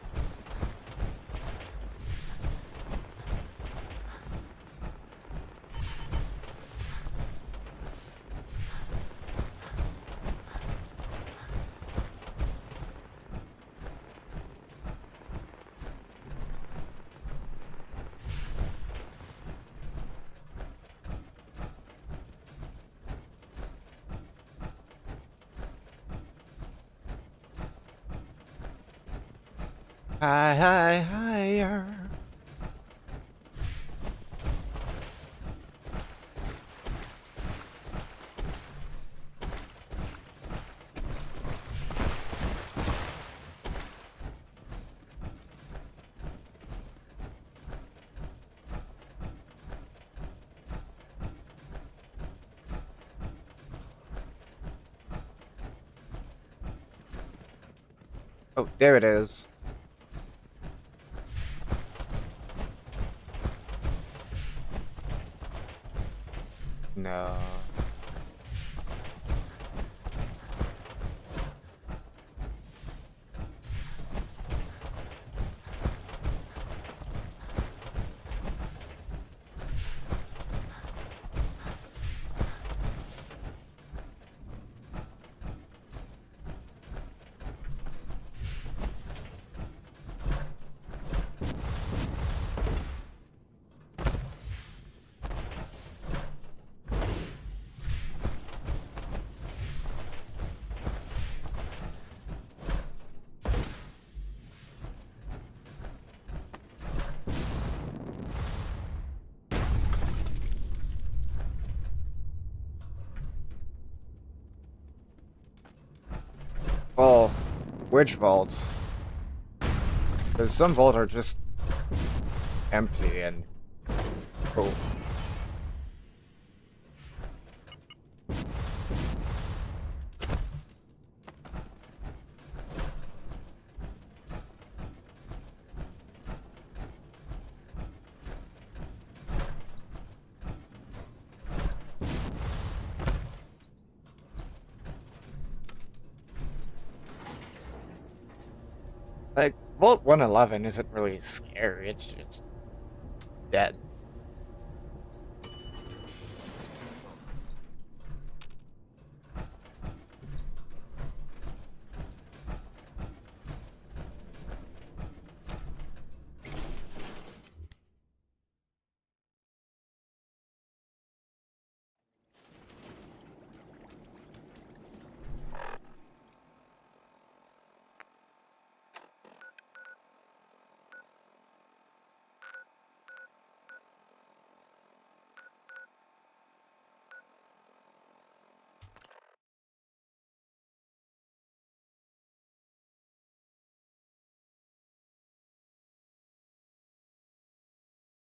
Higher. Oh, there it is. No. Well, which vaults? Because some vaults are just empty and cool. Like, Vault 111 isn't really scary, it's just dead.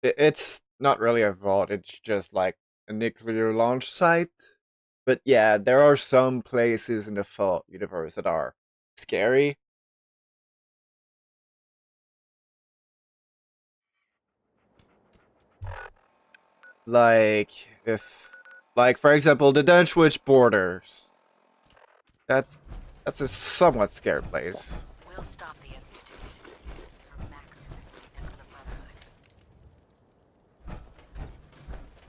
It's not really a vault, it's just like a nuclear launch site. But yeah, there are some places in the Fallout universe that are scary. Like, for example, the Dunwich borders. That's a somewhat scary place. We'll stop the Institute. For Maxon and for the Brotherhood.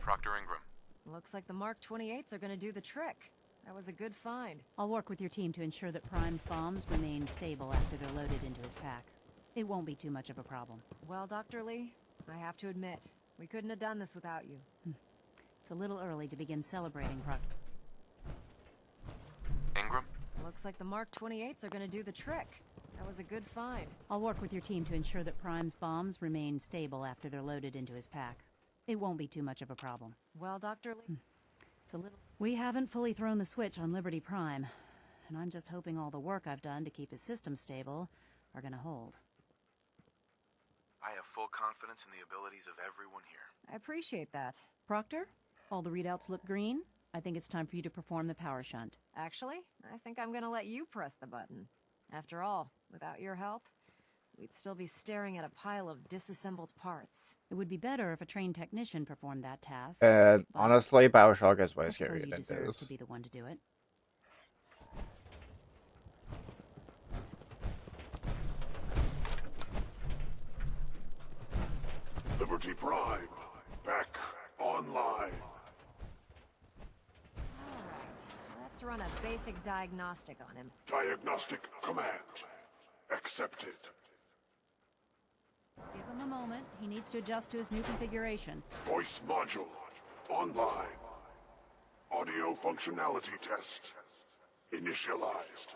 Proctor Ingram. Looks like the Mark 28s are gonna do the trick. That was a good find. I'll work with your team to ensure that Prime's bombs remain stable after they're loaded into his pack. It won't be too much of a problem. Well, Dr. Lee, I have to admit, we couldn't have done this without you. It's a little early to begin celebrating, Proctor. Ingram? Looks like the Mark 28s are gonna do the trick. That was a good find. I'll work with your team to ensure that Prime's bombs remain stable after they're loaded into his pack. It won't be too much of a problem. Well, Dr. Lee... It's a little... We haven't fully thrown the switch on Liberty Prime, and I'm just hoping all the work I've done to keep his system stable are gonna hold. I have full confidence in the abilities of everyone here. I appreciate that. Proctor, all the readouts look green. I think it's time for you to perform the power shunt. Actually, I think I'm gonna let you press the button. After all, without your help, we'd still be staring at a pile of disassembled parts. It would be better if a trained technician performed that task. And honestly, Bioshock is way I suppose scarier you than deserve this. to be the one to do it. Liberty Prime, back online. Alright, let's run a basic diagnostic on him. Diagnostic command accepted. Give him a moment. He needs to adjust to his new configuration. Voice module online. Audio functionality test initialized.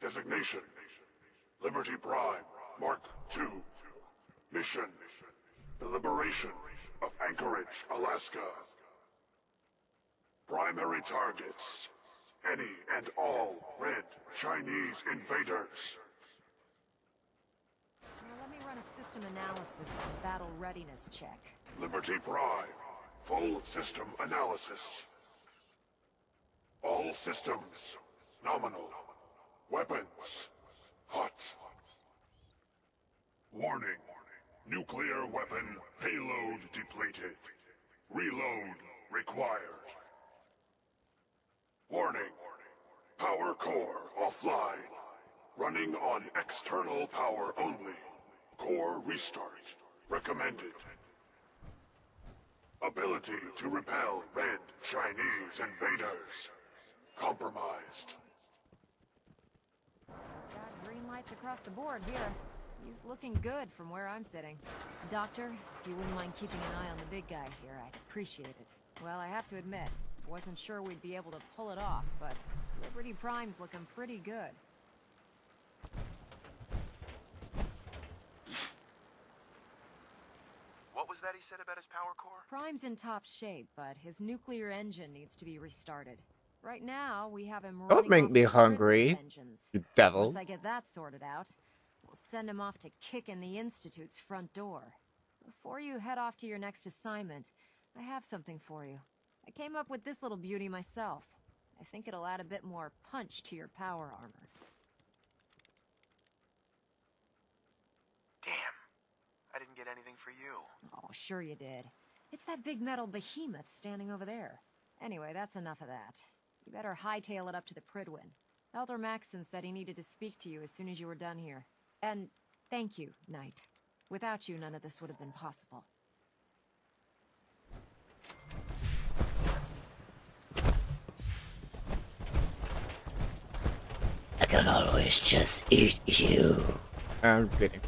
Designation: Liberty Prime Mark II. Mission: the liberation of Anchorage, Alaska. Primary targets: any and all red Chinese invaders. Now let me run a system analysis and battle readiness check. Liberty Prime, full system analysis. All systems nominal. Weapons hot. Warning: nuclear weapon payload depleted. Reload required. Warning: power core offline. Running on external power only. Core restart recommended. Ability to repel red Chinese invaders compromised. Got green lights across the board here. He's looking good from where I'm sitting. Doctor, if you wouldn't mind keeping an eye on the big guy here, I'd appreciate it. Well, I have to admit, wasn't sure we'd be able to pull it off, but Liberty Prime's looking pretty good. What was that he said about his power core? Prime's in top shape, but his nuclear engine needs to be restarted. Right now, we have him running Don't make off me his hungry, grid engines. you devil. Once I get that sorted out, we'll send him off to kick in the Institute's front door. Before you head off to your next assignment, I have something for you. I came up with this little beauty myself. I think it'll add a bit more punch to your power armor. Damn. I didn't get anything for you. Oh, sure you did. It's that big metal behemoth standing over there. Anyway, that's enough of that. You better hightail it up to the Pridwin. Elder Maxson said he needed to speak to you as soon as you were done here. And thank you, Knight. Without you, none of this would have been possible. I can always just eat you. I'm kidding.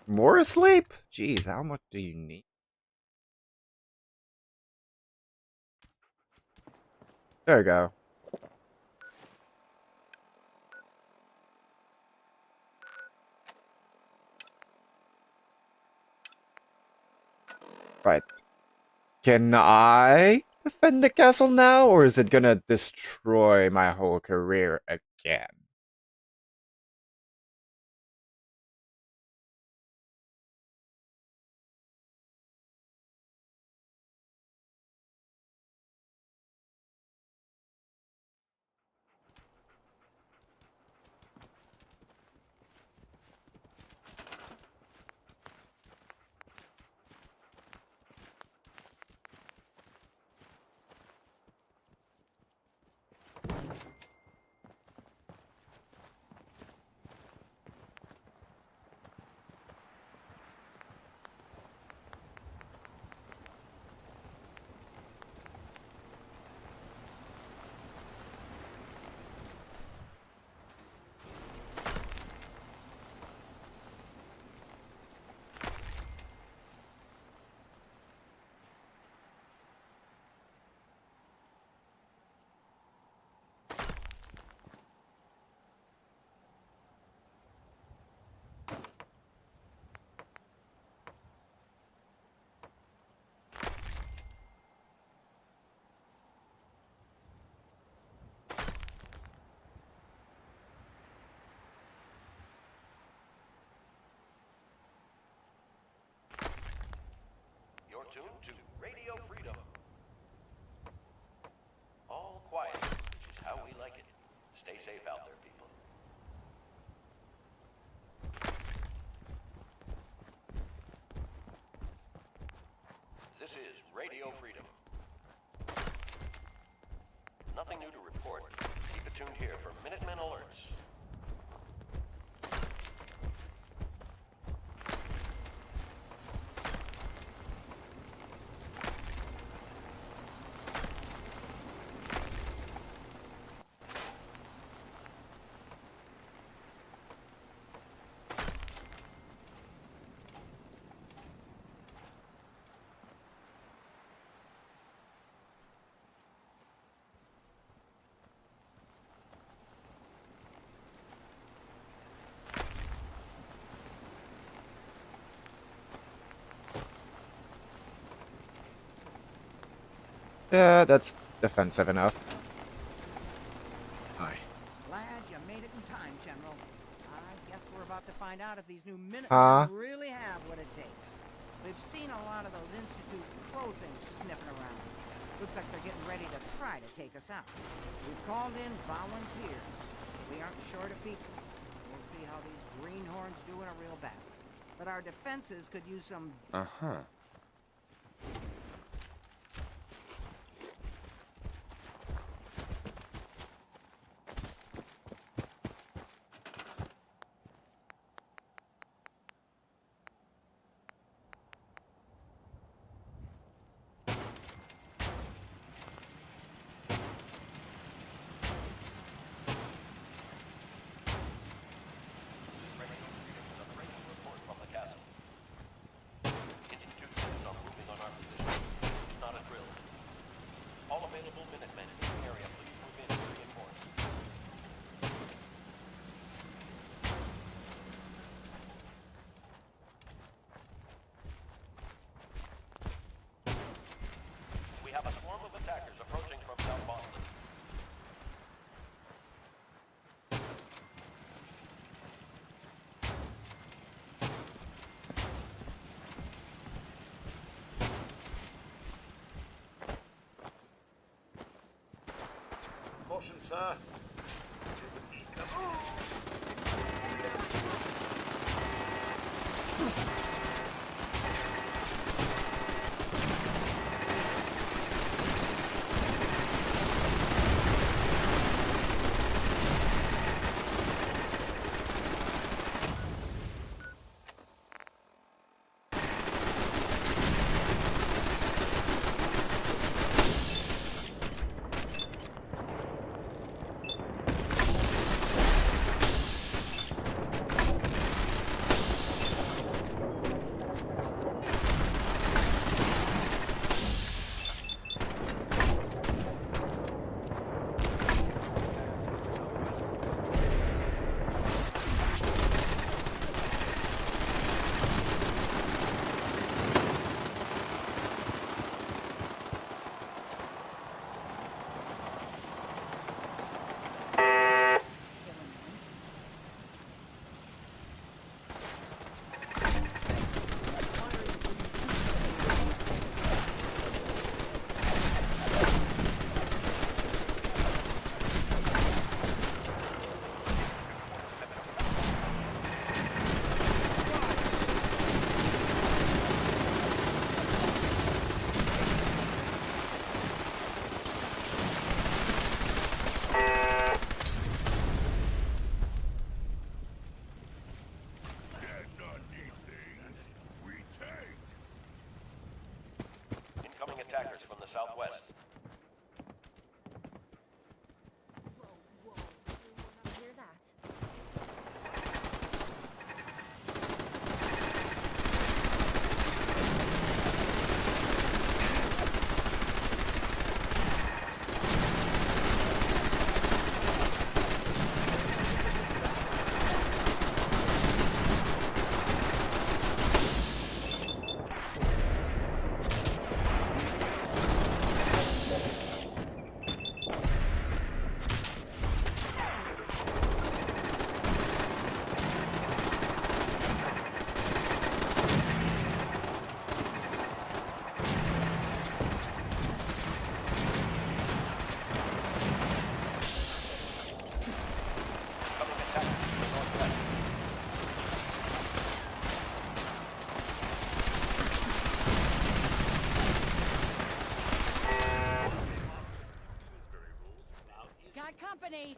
More asleep? Jeez, how much do you need? There we go. Right. Can I defend the castle now, or is it gonna destroy my whole career again? tuned to Radio Freedom. All quiet, which is how we like it. Stay safe out there, people. This is Radio Freedom. Nothing new to report. Keep it tuned here for Minutemen alerts. Yeah, that's defensive enough. Glad you made it in time, General. I guess we're about to find out if these new Minutemen really have what it takes. We've seen a lot of those Institute crow things sniffing around. Looks like they're getting ready to try to take us out. We've called in volunteers. We aren't short of people. We'll see how these greenhorns do in a real battle. But our defenses could use some... Caution, sir. got company.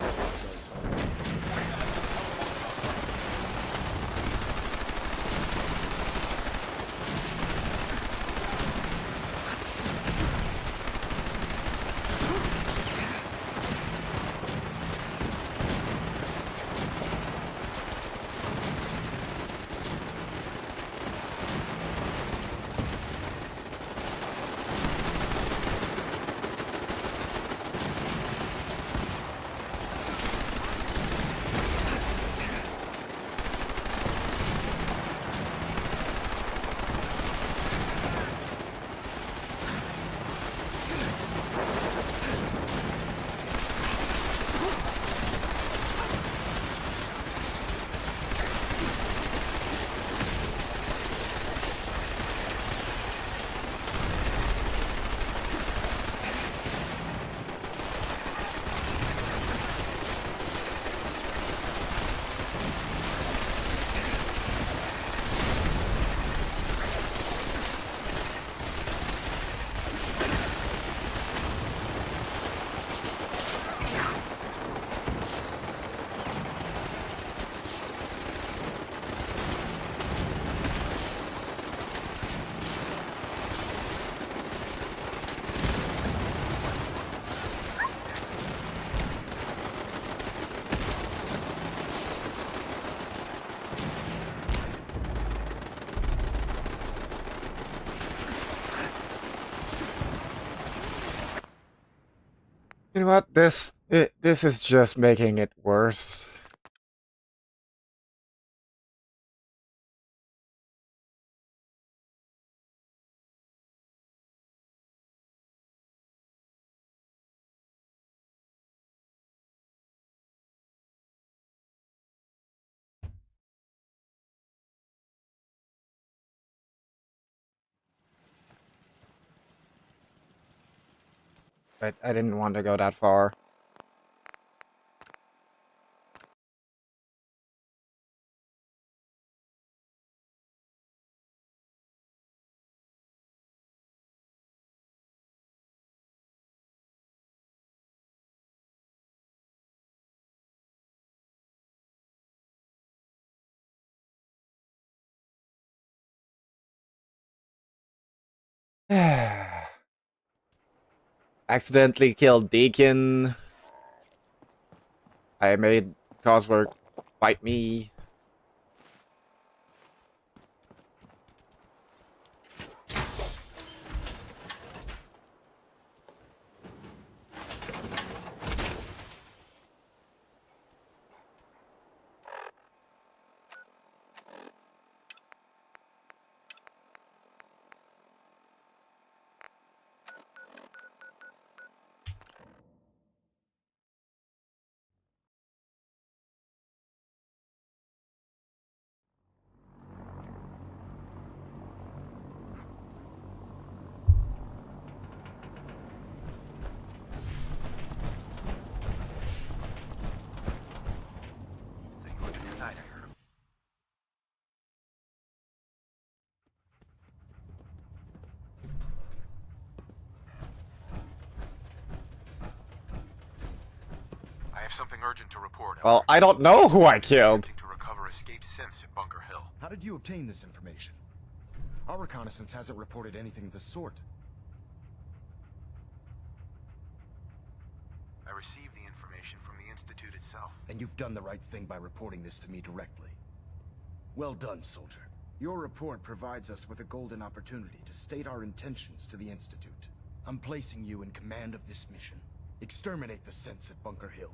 You know what? This is just making it worse. But I didn't want to go that far. Accidentally killed Deacon. I made Coswork fight me. I have something urgent to report. Well, I don't know who I killed. To recover escaped synths at Bunker Hill. How did you obtain this information? Our reconnaissance hasn't reported anything of the sort. I received the information from the Institute itself. And you've done the right thing by reporting this to me directly. Well done, soldier. Your report provides us with a golden opportunity to state our intentions to the Institute. I'm placing you in command of this mission. Exterminate the synths at Bunker Hill,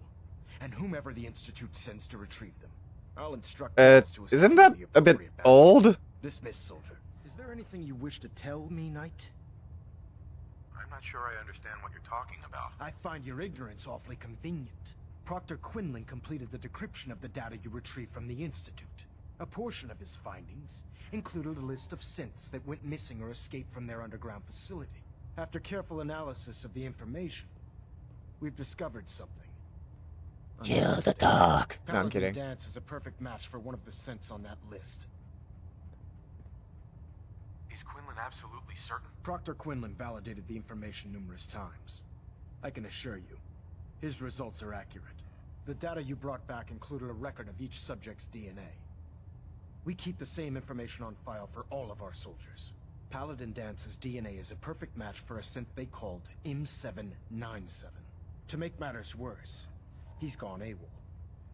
and whomever the Institute sends to retrieve them. I'll instruct you as to Isn't that the a bit appropriate battle. old? Dismissed, soldier. Is there anything you wish to tell me, Knight? I'm not sure I understand what you're talking about. I find your ignorance awfully convenient. Proctor Quinlan completed the decryption of the data you retrieved from the Institute. A portion of his findings included a list of synths that went missing or escaped from their underground facility. After careful analysis of the information, we've discovered something. Kill the dog. No, I'm kidding. Dance is a perfect match for one of the synths on that list. Is Quinlan absolutely certain? Proctor Quinlan validated the information numerous times. I can assure you, His results are accurate. The data you brought back included a record of each subject's DNA. We keep the same information on file for all of our soldiers. Paladin Dance's DNA is a perfect match for a synth they called M797. To make matters worse, he's gone AWOL.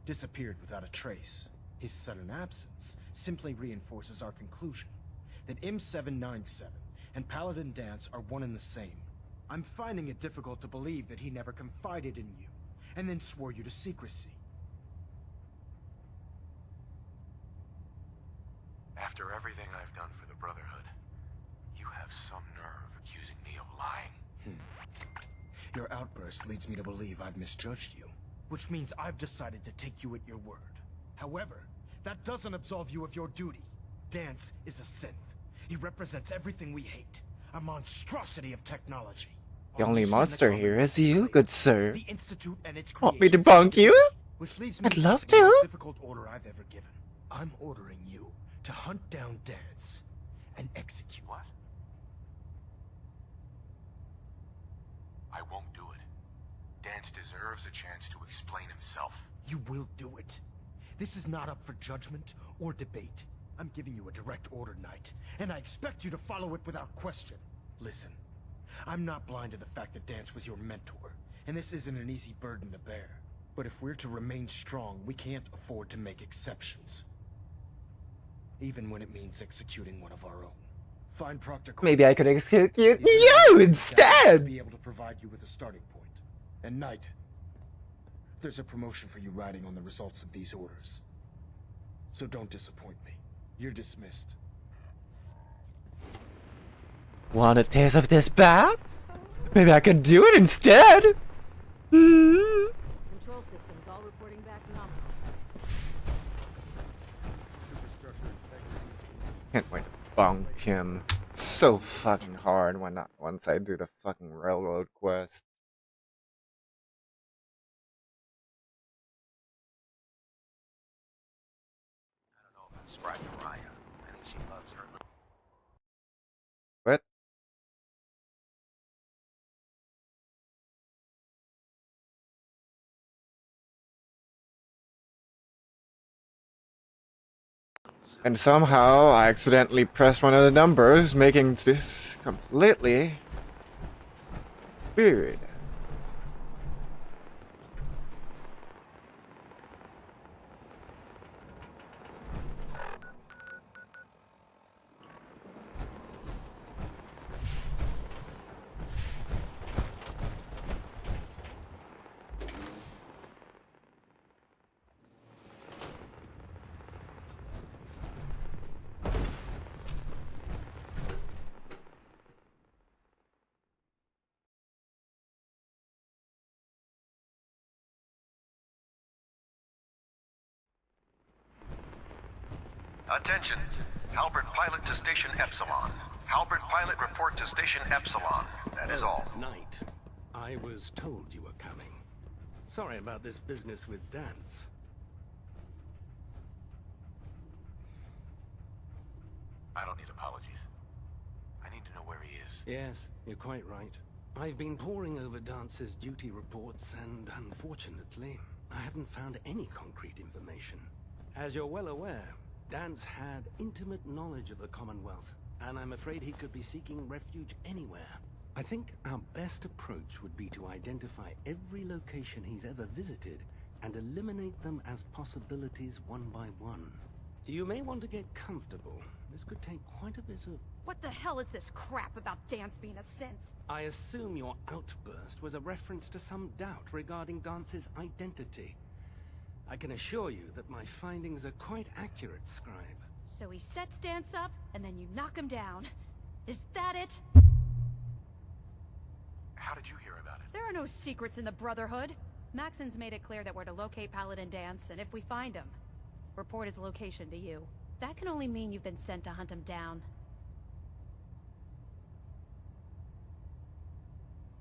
Disappeared without a trace. His sudden absence simply reinforces our conclusion that M797 and Paladin Dance are one and the same. I'm finding it difficult to believe that he never confided in you, and then swore you to secrecy. After everything I've done for the Brotherhood, you have some nerve accusing me of lying. Your outburst leads me to believe I've misjudged you, which means I've decided to take you at your word. However, that doesn't absolve you of your duty. Dance is a synth. He represents everything we hate. A monstrosity of technology. The only monster here is you, good sir. The Institute and its Want me to creations, bonk you? which leaves me I'd love with the most to. difficult order I've ever given. I'm ordering you to hunt down Dance and execute. What? I won't do it. Dance deserves a chance to explain himself. You will do it. This is not up for judgment or debate. I'm giving you a direct order, Knight, and I expect you to follow it without question. Listen, I'm not blind to the fact that Dance was your mentor, and this isn't an easy burden to bear. But if we're to remain strong, we can't afford to make exceptions. Even when it means executing one of our own. Find Proctor. Maybe I could execute you instead. Be able to provide you with a starting point. And Knight, there's a promotion for you riding on the results of these orders. So don't disappoint me. You're dismissed. Want a taste of this bath? Maybe I could do it instead. Control systems all reporting back nominal. Superstructure integrity. Can't wait to bonk him so fucking hard once I do the fucking railroad quest. I don't know about Scribe Mariah. I think she loves her. What? And somehow I accidentally pressed one of the numbers, making this completely weird. Attention. Halberd pilot to station Epsilon. Halberd pilot report to station Epsilon. That is all. Knight, I was told you were coming. Sorry about this business with Dance. I don't need apologies. I need to know where he is. Yes, you're quite right. I've been poring over Dance's duty reports, and unfortunately, I haven't found any concrete information. As you're well aware, Dance had intimate knowledge of the Commonwealth, and I'm afraid he could be seeking refuge anywhere. I think our best approach would be to identify every location he's ever visited and eliminate them as possibilities one by one. You may want to get comfortable. This could take quite a bit of... What the hell is this crap about Dance being a synth? I assume your outburst was a reference to some doubt regarding Dance's identity. I can assure you that my findings are quite accurate, Scribe. So he sets Dance up, and then you knock him down. Is that it? How did you hear about it? There are no secrets in the Brotherhood. Maxon's made it clear that we're to locate Paladin Dance, and if we find him, report his location to you. That can only mean you've been sent to hunt him down.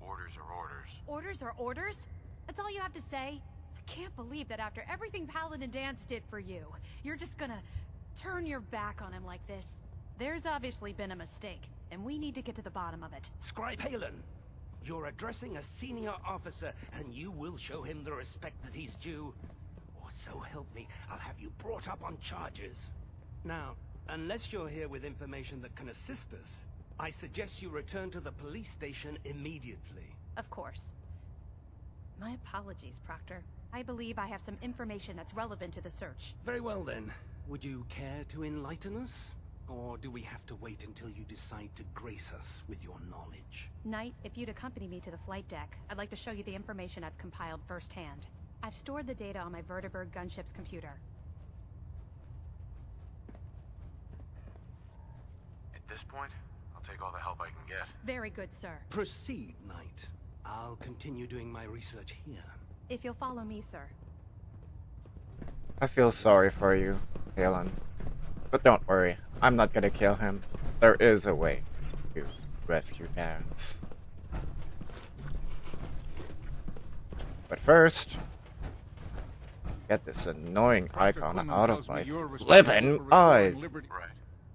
Orders are orders. Orders are orders? That's all you have to say? I can't believe that after everything Paladin Dance did for you, you're just gonna turn your back on him like this. There's obviously been a mistake, and we need to get to the bottom of it. Scribe Halen! You're addressing a senior officer, and you will show him the respect that he's due. Or so help me, I'll have you brought up on charges. Now, unless you're here with information that can assist us, I suggest you return to the police station immediately. Of course. My apologies, Proctor. I believe I have some information that's relevant to the search. Very well then. Would you care to enlighten us? Or do we have to wait until you decide to grace us with your knowledge? Knight, if you'd accompany me to the flight deck, I'd like to show you the information I've compiled firsthand. I've stored the data on my Vertibird gunship's computer. At this point, I'll take all the help I can get. Very good, sir. Proceed, Knight. I'll continue doing my research here. If you'll follow me, sir. I feel sorry for you, Halen. But don't worry, I'm not gonna kill him. There is a way to rescue Dance. But first, get this annoying icon out of my flippin' eyes. Right.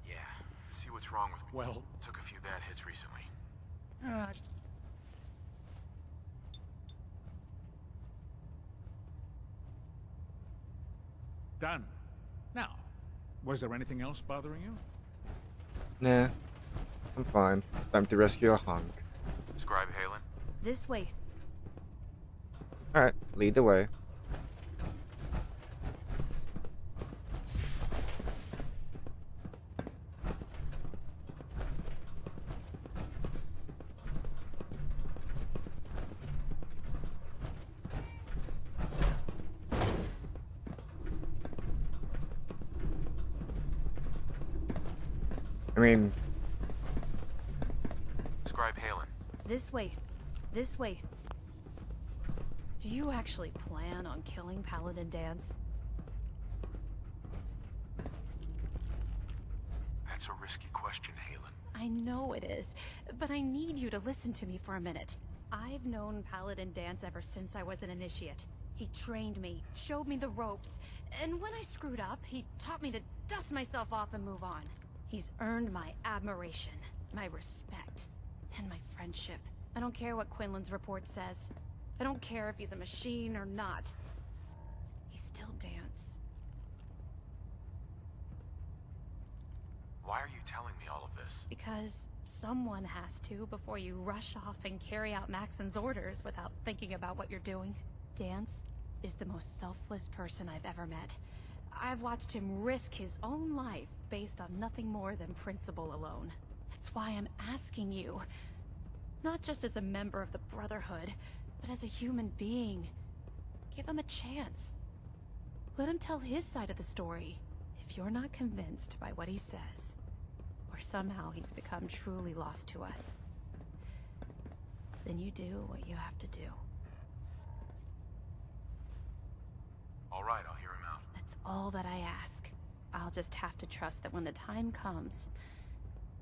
Yeah. See what's wrong with me. Well, took a few bad hits recently. Done. Now, was there anything else bothering you? Nah, I'm fine. Time to rescue a hunk. Scribe Halen. This way. Alright, lead the way. I mean... Scribe Halen. This way. This way. Do you actually plan on killing Paladin Dance? That's a risky question, Halen. I know it is, but I need you to listen to me for a minute. I've known Paladin Dance ever since I was an initiate. He trained me, showed me the ropes, and when I screwed up, he taught me to dust myself off and move on. He's earned my admiration, my respect, and my friendship. I don't care what Quinlan's report says. I don't care if he's a machine or not. He's still Dance. Why are you telling me all of this? Because someone has to before you rush off and carry out Maxon's orders without thinking about what you're doing. Dance is the most selfless person I've ever met. I've watched him risk his own life based on nothing more than principle alone. That's why I'm asking you. Not just as a member of the Brotherhood, but as a human being. Give him a chance. Let him tell his side of the story. If you're not convinced by what he says, or somehow he's become truly lost to us, then you do what you have to do. All right, I'll hear him out. That's all that I ask. I'll just have to trust that when the time comes,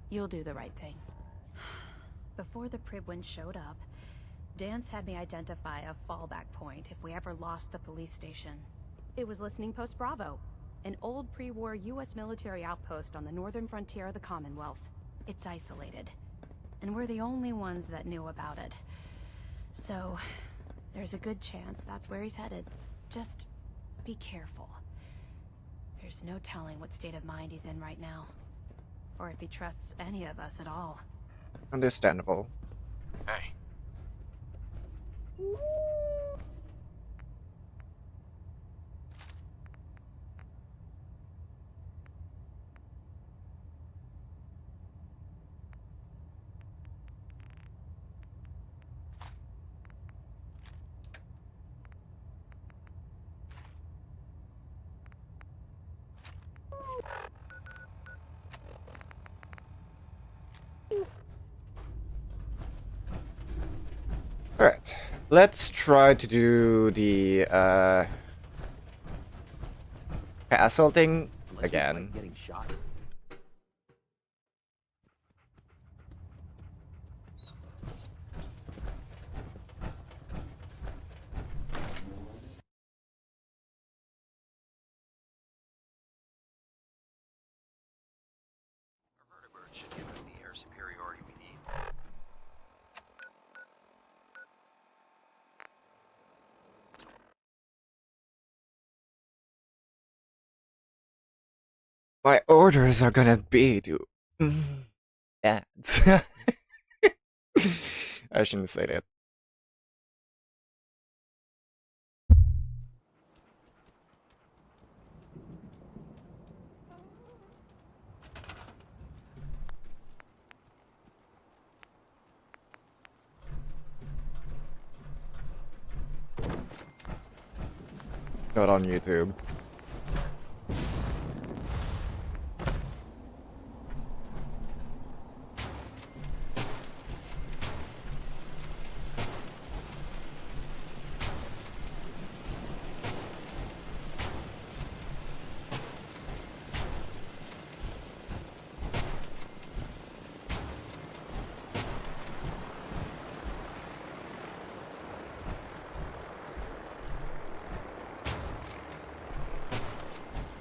you'll do the right thing. Before the Pribwin showed up, Dance had me identify a fallback point if we ever lost the police station. It was Listening Post Bravo, an old pre-war U.S. military outpost on the northern frontier of the Commonwealth. It's isolated, and we're the only ones that knew about it. So, there's a good chance that's where he's headed. Just be careful. There's no telling what state of mind he's in right now, or if he trusts any of us at all. Understandable. Hey. Alright, let's try to do the castle thing again. Getting shot. Our Vertibird should give us the air superiority we need. My orders are gonna be to ads. I shouldn't say that. Not on YouTube.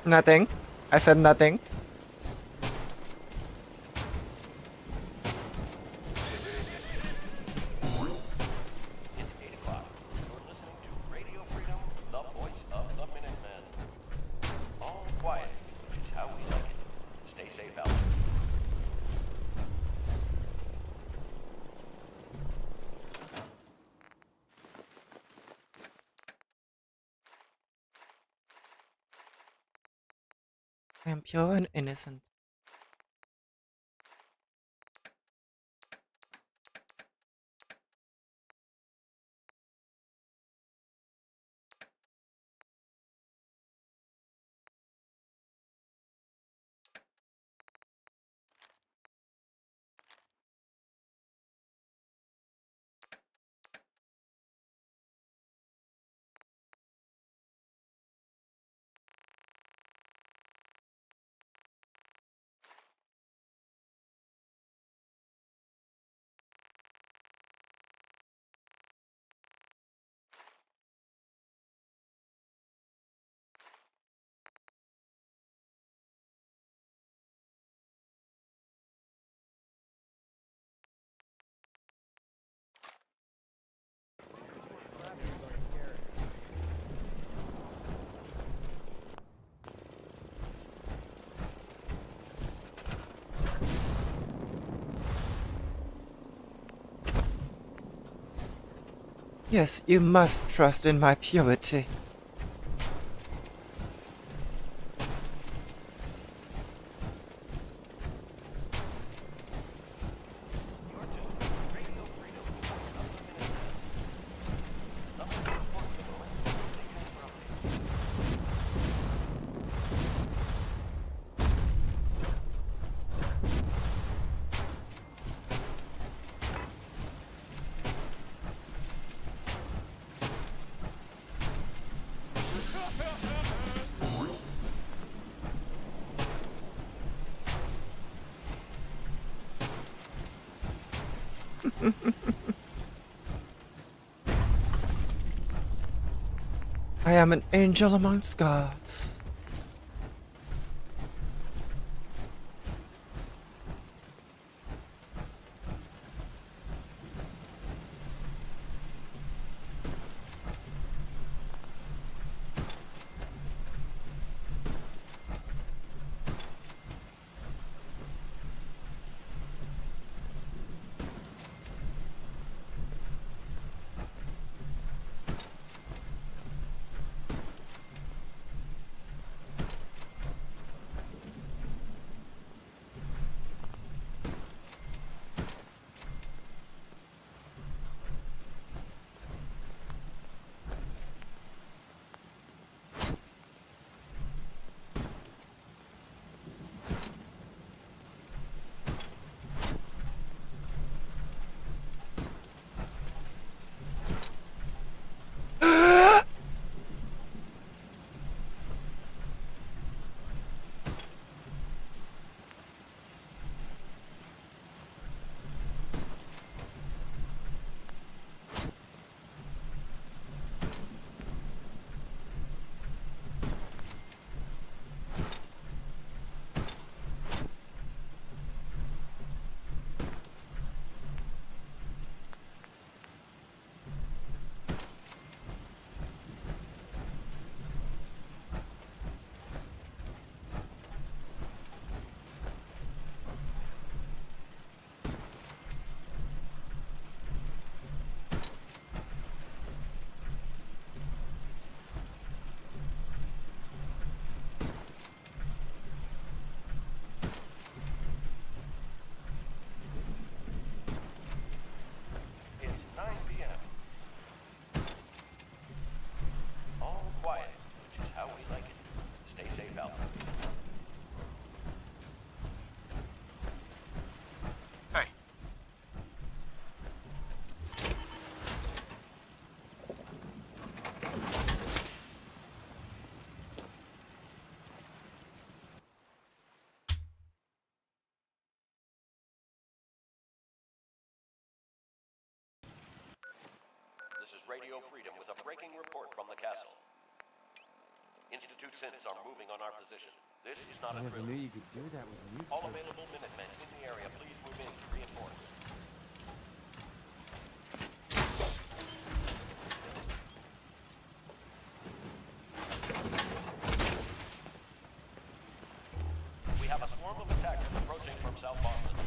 Nothing. I said nothing. I am pure and innocent. Yes, you must trust in my purity. I am an angel amongst gods. Radio Freedom with a breaking report from the castle. Institute synths are moving on our position. This is not a drill. I never knew you could do that with me. All available Minutemen in the area, please move in to reinforce. We have a swarm of attackers approaching from South Boston.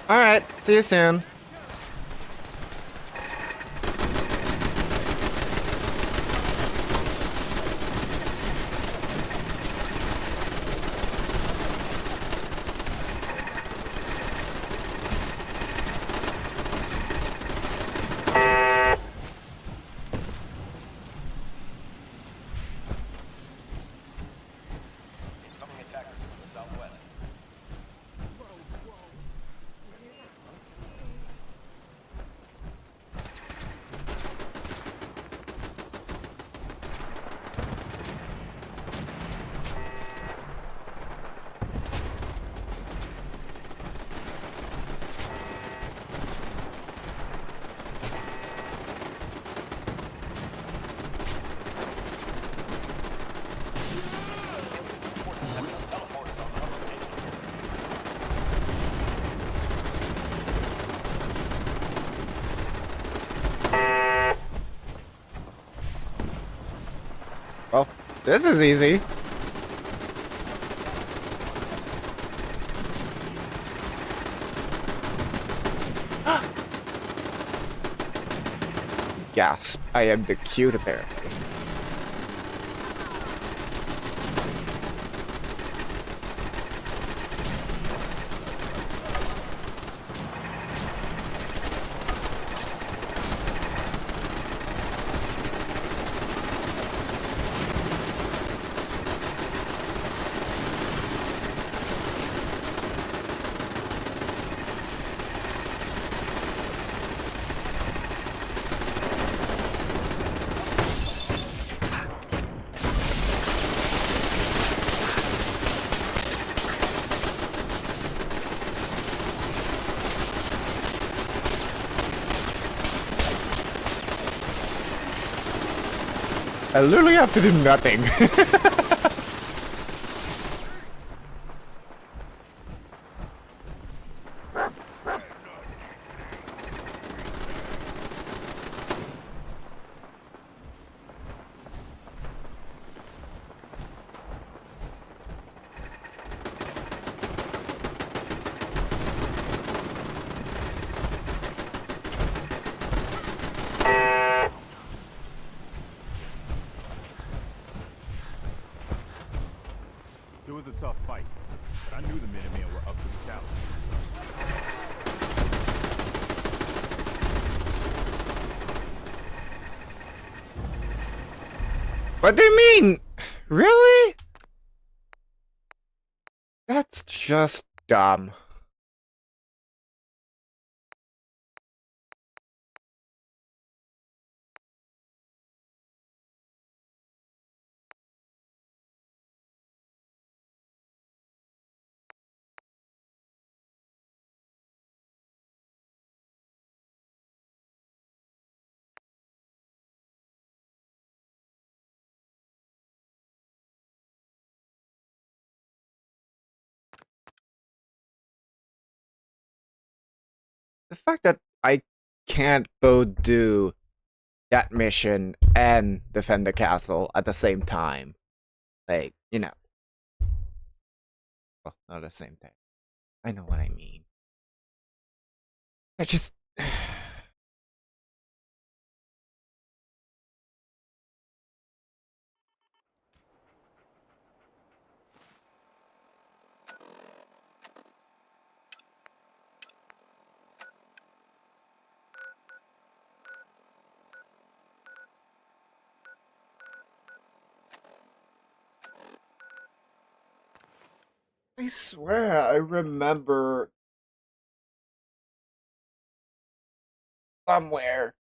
Alright, see you soon. Incoming attackers from the southwest. Well, this is easy. Gasp, I am the cute apparently. I literally have to do nothing. It was a tough fight, but I knew the Minutemen were up to the challenge. What do you mean? Really? That's just dumb. the fact that I can't both do that mission and defend the castle at the same time. Like, you know. Well, not the same thing. I know what I mean. I just... I swear I remember somewhere.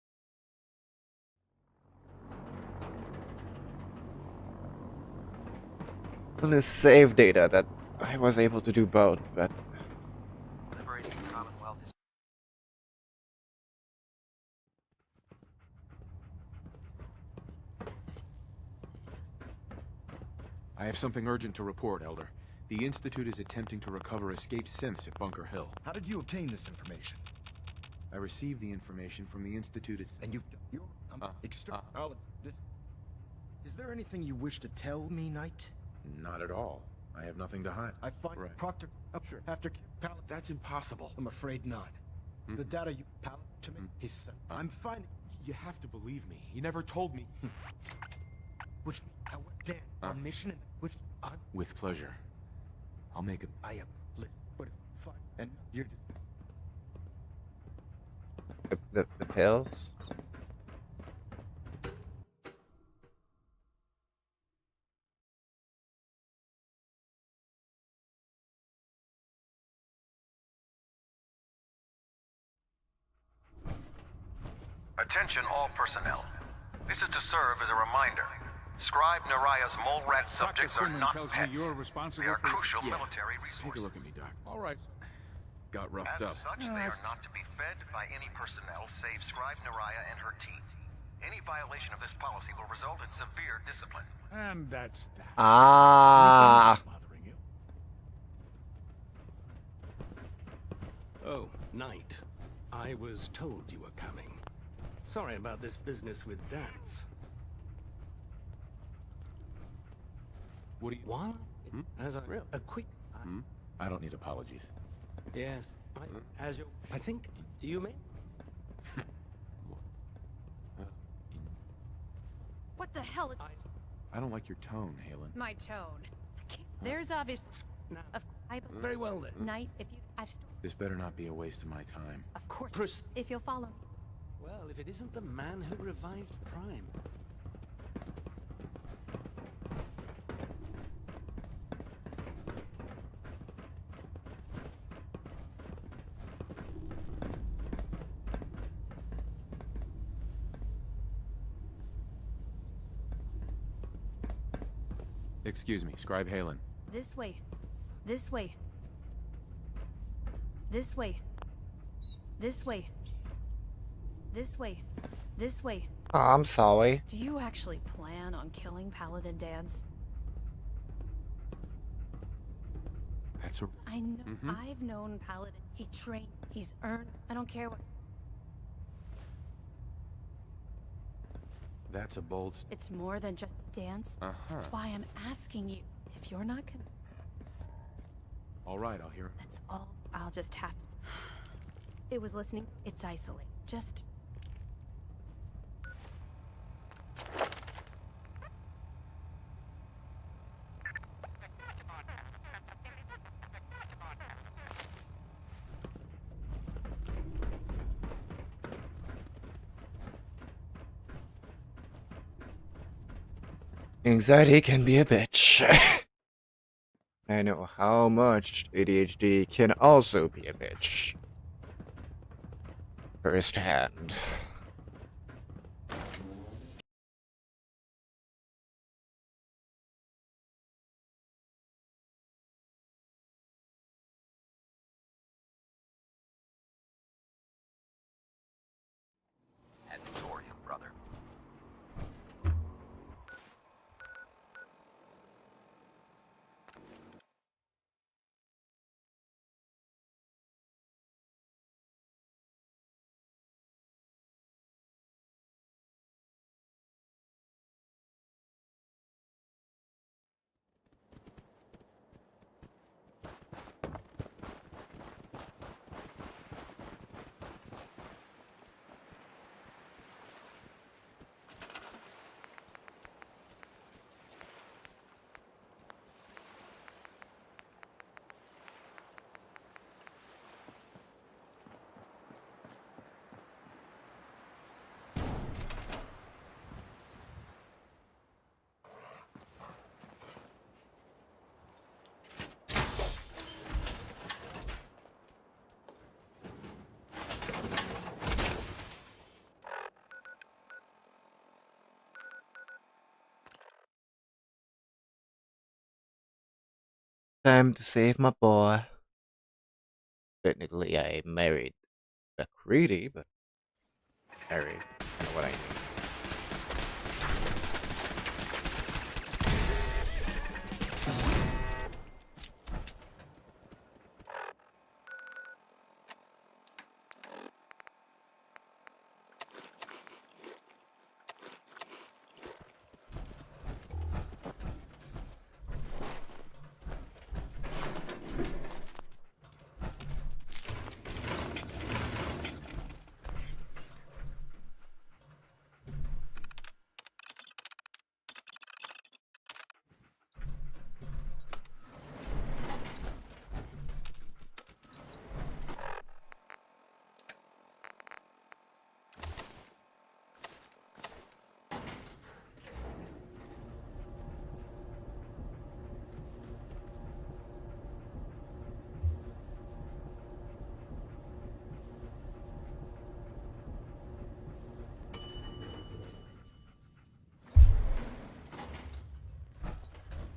On the save data that I was able to do both, but Liberating the Commonwealth is... I have something urgent to report, Elder. The Institute is attempting to recover escaped synths at Bunker Hill. How did you obtain this information? I received the information from the Institute itself. And you've... Is there anything you wish to tell me, Knight? Not at all. I have nothing to hide. I find Proctor Sure. after Pallet. That's impossible. I'm afraid not. The data you Pallet to me, he said. I'm finding... You have to believe me. He never told me. Which... Dan, our mission in which... With pleasure. I'll make it. I am... Listen, but fine. And you're just... the pills? Attention all personnel. This is to serve as a reminder. Scribe Naraya's mole rat subjects are not pets. They are crucial military resources. Take a look at me, Doc. All right. Got roughed As up. such, they are not to be fed by any personnel save Scribe Naraya and her team. Any violation of this policy will result in severe discipline. And that's that. Ah. Bothering you. Oh, Knight. I was told you were coming. Sorry about this business with Dance. What do you... What? As a quick... I don't need apologies. Yes. As you... I think you may... What the hell is... I don't like your tone, Halen. My tone. There's obvious... Very well then. Knight, if you... This better not be a waste of my time. Of course. If you'll follow me. Well, if it isn't the man who revived Prime. Excuse me, Scribe Halen. This way. This way. This way. This way. This way. This way. Oh, I'm sorry. Do you actually plan on killing Paladin Dance? That's a... I know. I've known Paladin. He trained. He's earned. I don't care what... That's a bold... It's more than just Dance. That's why I'm asking you. If you're not gonna... All right, I'll hear... That's all. I'll just have... It was listening. It's isolated. Just... Anxiety can be a bitch. I know how much ADHD can also be a bitch. Firsthand. time to save my boy. Technically, I married McCready, but married, you know what I mean.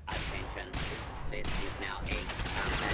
Attention. This is now a combat.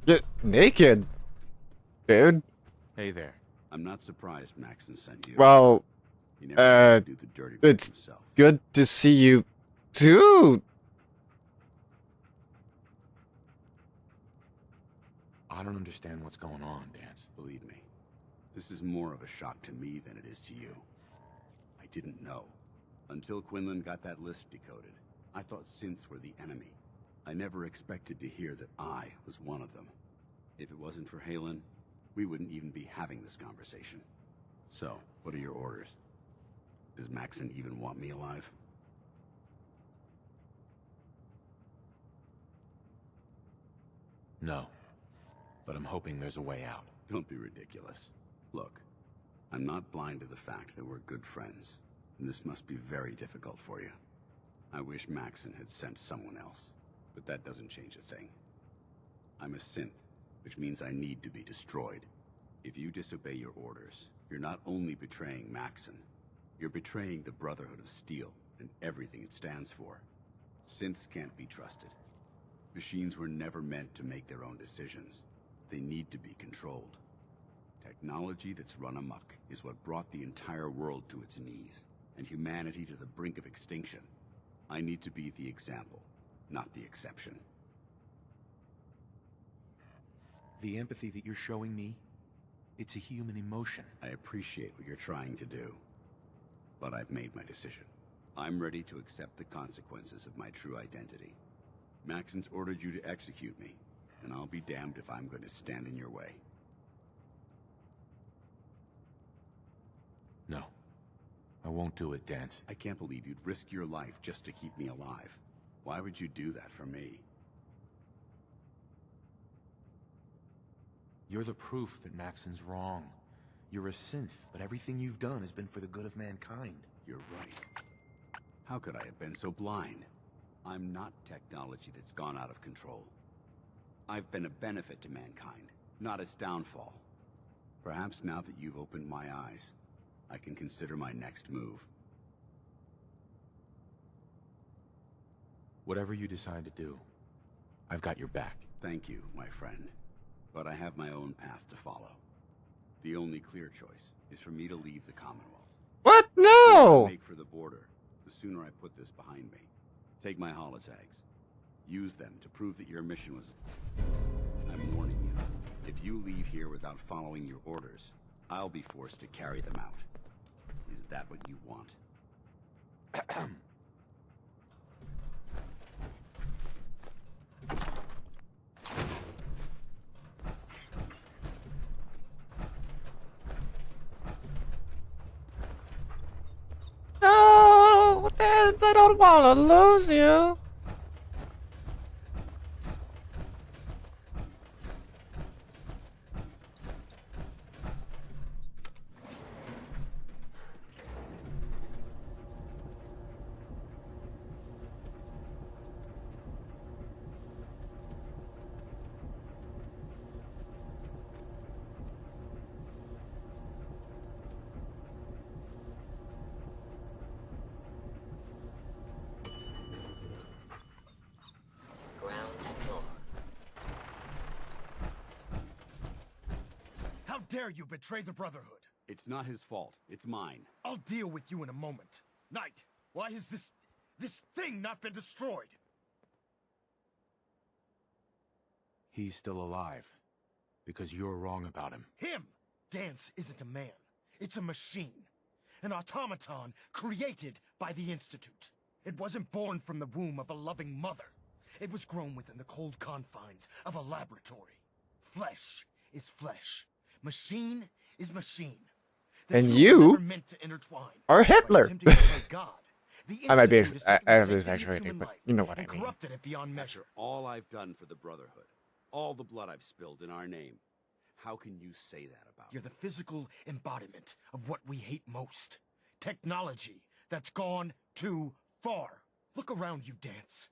Get naked, dude. Hey there. I'm not surprised Maxon sent you. Well, He never had to do the dirty work it's himself. good to see you, too. I don't understand what's going on, Dance. Believe me, this is more of a shock to me than it is to you. I didn't know. Until Quinlan got that list decoded, I thought synths were the enemy. I never expected to hear that I was one of them. If it wasn't for Halen, we wouldn't even be having this conversation. So, what are your orders? Does Maxon even want me alive? No. But I'm hoping there's a way out. Don't be ridiculous. Look, I'm not blind to the fact that we're good friends, and this must be very difficult for you. I wish Maxon had sent someone else, but that doesn't change a thing. I'm a synth, which means I need to be destroyed. If you disobey your orders, you're not only betraying Maxon, you're betraying the Brotherhood of Steel and everything it stands for. Synths can't be trusted. Machines were never meant to make their own decisions. They need to be controlled. Technology that's run amok is what brought the entire world to its knees, and humanity to the brink of extinction. I need to be the example, not the exception. The empathy that you're showing me, it's a human emotion. I appreciate what you're trying to do, but I've made my decision. I'm ready to accept the consequences of my true identity. Maxon's ordered you to execute me, and I'll be damned if I'm going to stand in your way. No. I won't do it, Dance. I can't believe you'd risk your life just to keep me alive. Why would you do that for me? You're the proof that Maxon's wrong. You're a synth, but everything you've done has been for the good of mankind. You're right. How could I have been so blind? I'm not technology that's gone out of control. I've been a benefit to mankind, not its downfall. Perhaps now that you've opened my eyes, I can consider my next move. Whatever you decide to do, I've got your back. Thank you, my friend. But I have my own path to follow. The only clear choice is for me to leave the Commonwealth. What? No! Make for the border. The sooner I put this behind me. Take my holotags. Use them to prove that your mission was... I'm warning you. If you leave here without following your orders, I'll be forced to carry them out. Is that what you want? No, Dance, I don't want to lose you. How dare you betray the Brotherhood? It's not his fault. It's mine. I'll deal with you in a moment. Knight, why has this thing not been destroyed? He's still alive. Because you're wrong about him. Him! Dance isn't a man. It's a machine. An automaton created by the Institute. It wasn't born from the womb of a loving mother. It was grown within the cold confines of a laboratory. Flesh is flesh. Machine is machine. The And two you were never meant to intertwine. are Hitler. By attempting to play God, the I might be Institute has taken the sacred exaggerating, human but life you know what I and mean. corrupted it beyond measure. All I've done for the Brotherhood, all the blood I've spilled in our name. How can you say that about You're the physical embodiment of what we hate most. Technology that's gone too far. Look around you, Dance.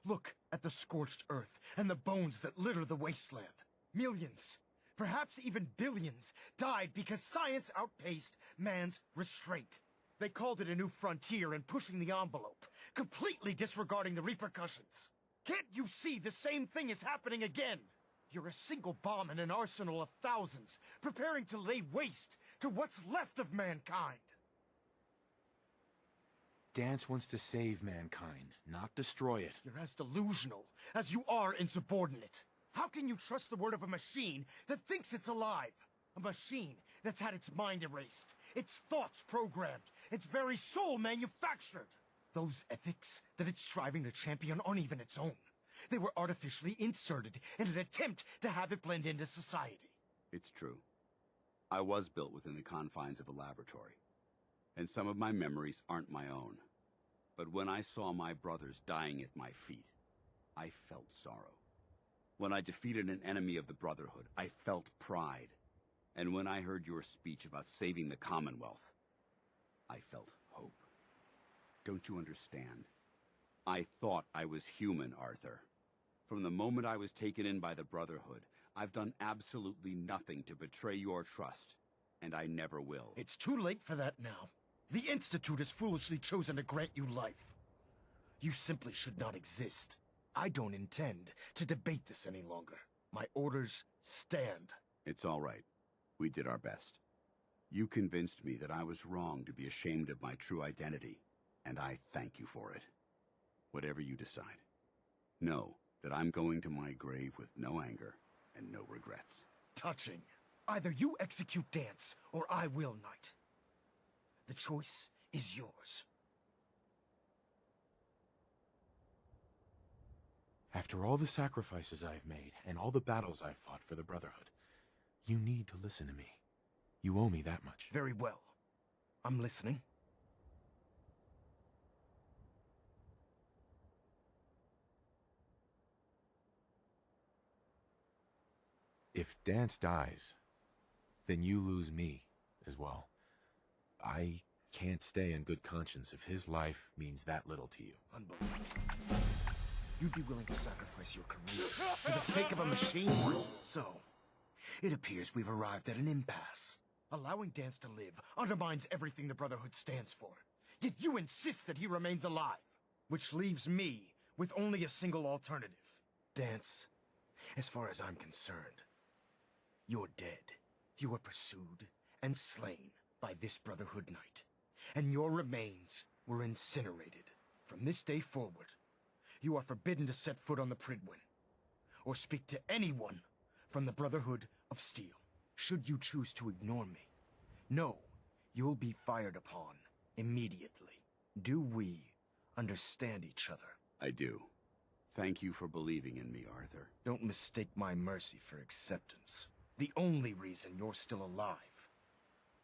Look at the scorched earth and the bones that litter the wasteland. Millions, perhaps even billions, died because science outpaced man's restraint. They called it a new frontier and pushing the envelope, completely disregarding the repercussions. Can't you see the same thing is happening again? You're a single bomb in an arsenal of thousands, preparing to lay waste to what's left of mankind. Dance wants to save mankind, not destroy it. You're as delusional as you are insubordinate. How can you trust the word of a machine that thinks it's alive? A machine that's had its mind erased, its thoughts programmed, its very soul manufactured. Those ethics that it's striving to champion aren't even its own. They were artificially inserted in an attempt to have it blend into society. It's true. I was built within the confines of a laboratory. And some of my memories aren't my own. But when I saw my brothers dying at my feet, I felt sorrow. When I defeated an enemy of the Brotherhood, I felt pride. And when I heard your speech about saving the Commonwealth, I felt hope. Don't you understand? I thought I was human, Arthur. From the moment I was taken in by the Brotherhood, I've done absolutely nothing to betray your trust, and I never will. It's too late for that now. The Institute has foolishly chosen to grant you life. You simply should not exist. I don't intend to debate this any longer. My orders stand. It's all right. We did our best. You convinced me that I was wrong to be ashamed of my true identity, and I thank you for it. Whatever you decide, know that I'm going to my grave with no anger and no regrets. Touching. Either you execute Dance, or I will, Knight. The choice is yours. After all the sacrifices I've made, and all the battles I've fought for the Brotherhood, you need to listen to me. You owe me that much. Very well. I'm listening. If Dance dies, then you lose me as well. I can't stay in good conscience if his life means that little to you. Unbelievable. You'd be willing to sacrifice your career for the sake of a machine? So, it appears we've arrived at an impasse. Allowing Dance to live undermines everything the Brotherhood stands for. Yet you insist that he remains alive, which leaves me with only a single alternative. Dance, as far as I'm concerned, you're dead. You were pursued and slain by this Brotherhood Knight, and your remains were incinerated. From this day forward, you are forbidden to set foot on the Pridwin, or speak to anyone from the Brotherhood of Steel. Should you choose to ignore me, know you'll be fired upon immediately. Do we understand each other? I do. Thank you for believing in me, Arthur. Don't mistake my mercy for acceptance. The only reason you're still alive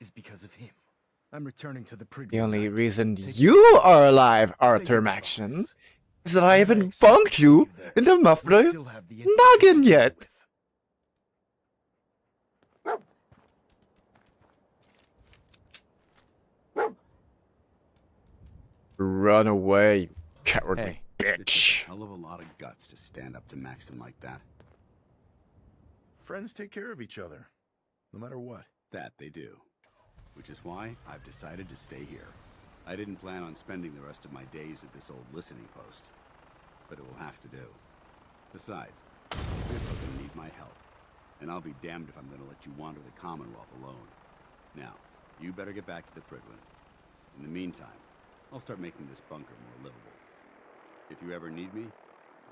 is because of him. I'm returning to the Pridwin. The only reason you are alive, Arthur Maxon, is that I haven't bonked you in the muffler noggin yet. Run away, you cowardly bitch. It's a hell of a lot of guts to stand up to Maxon like that. Friends take care of each other, no matter what. That they do. Which is why I've decided to stay here. I didn't plan on spending the rest of my days at this old listening post, but it will have to do. Besides, you're going to need my help. And I'll be damned if I'm gonna let you wander the Commonwealth alone. Now, you better get back to the Prydwen. In the meantime, I'll start making this bunker more livable. If you ever need me,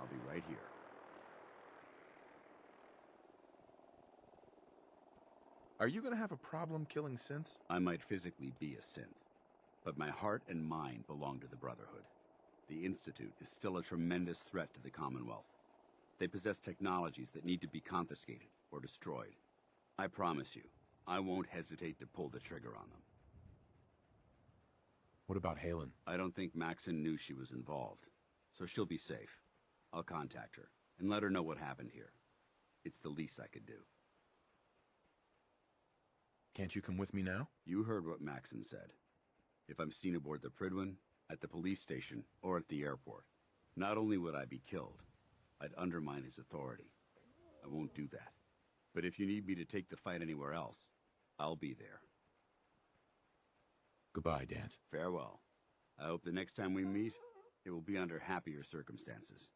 I'll be right here. Are you gonna have a problem killing synths? I might physically be a synth, but my heart and mind belong to the Brotherhood. The Institute is still a tremendous threat to the Commonwealth. They possess technologies that need to be confiscated or destroyed. I promise you, I won't hesitate to pull the trigger on them. What about Halen? I don't think Maxon knew she was involved, so she'll be safe. I'll contact her and let her know what happened here. It's the least I could do. Can't you come with me now? You heard what Maxon said. If I'm seen aboard the Prydwen, at the police station, or at the airport, not only would I be killed, I'd undermine his authority. I won't do that. But if you need me to take the fight anywhere else, I'll be there. Goodbye, Dance. Farewell. I hope the next time we meet, it will be under happier circumstances.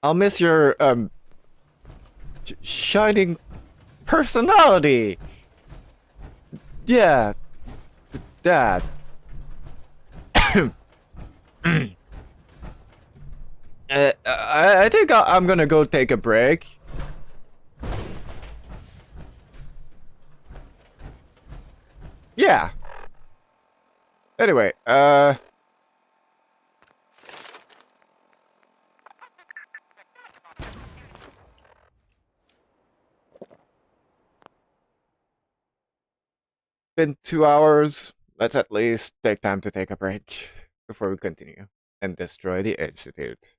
I'll miss your, shining personality! Yeah. That. I think I'm gonna go take a break. Yeah. Anyway, been 2 hours. Let's at least take time to take a break before we continue and destroy the Institute.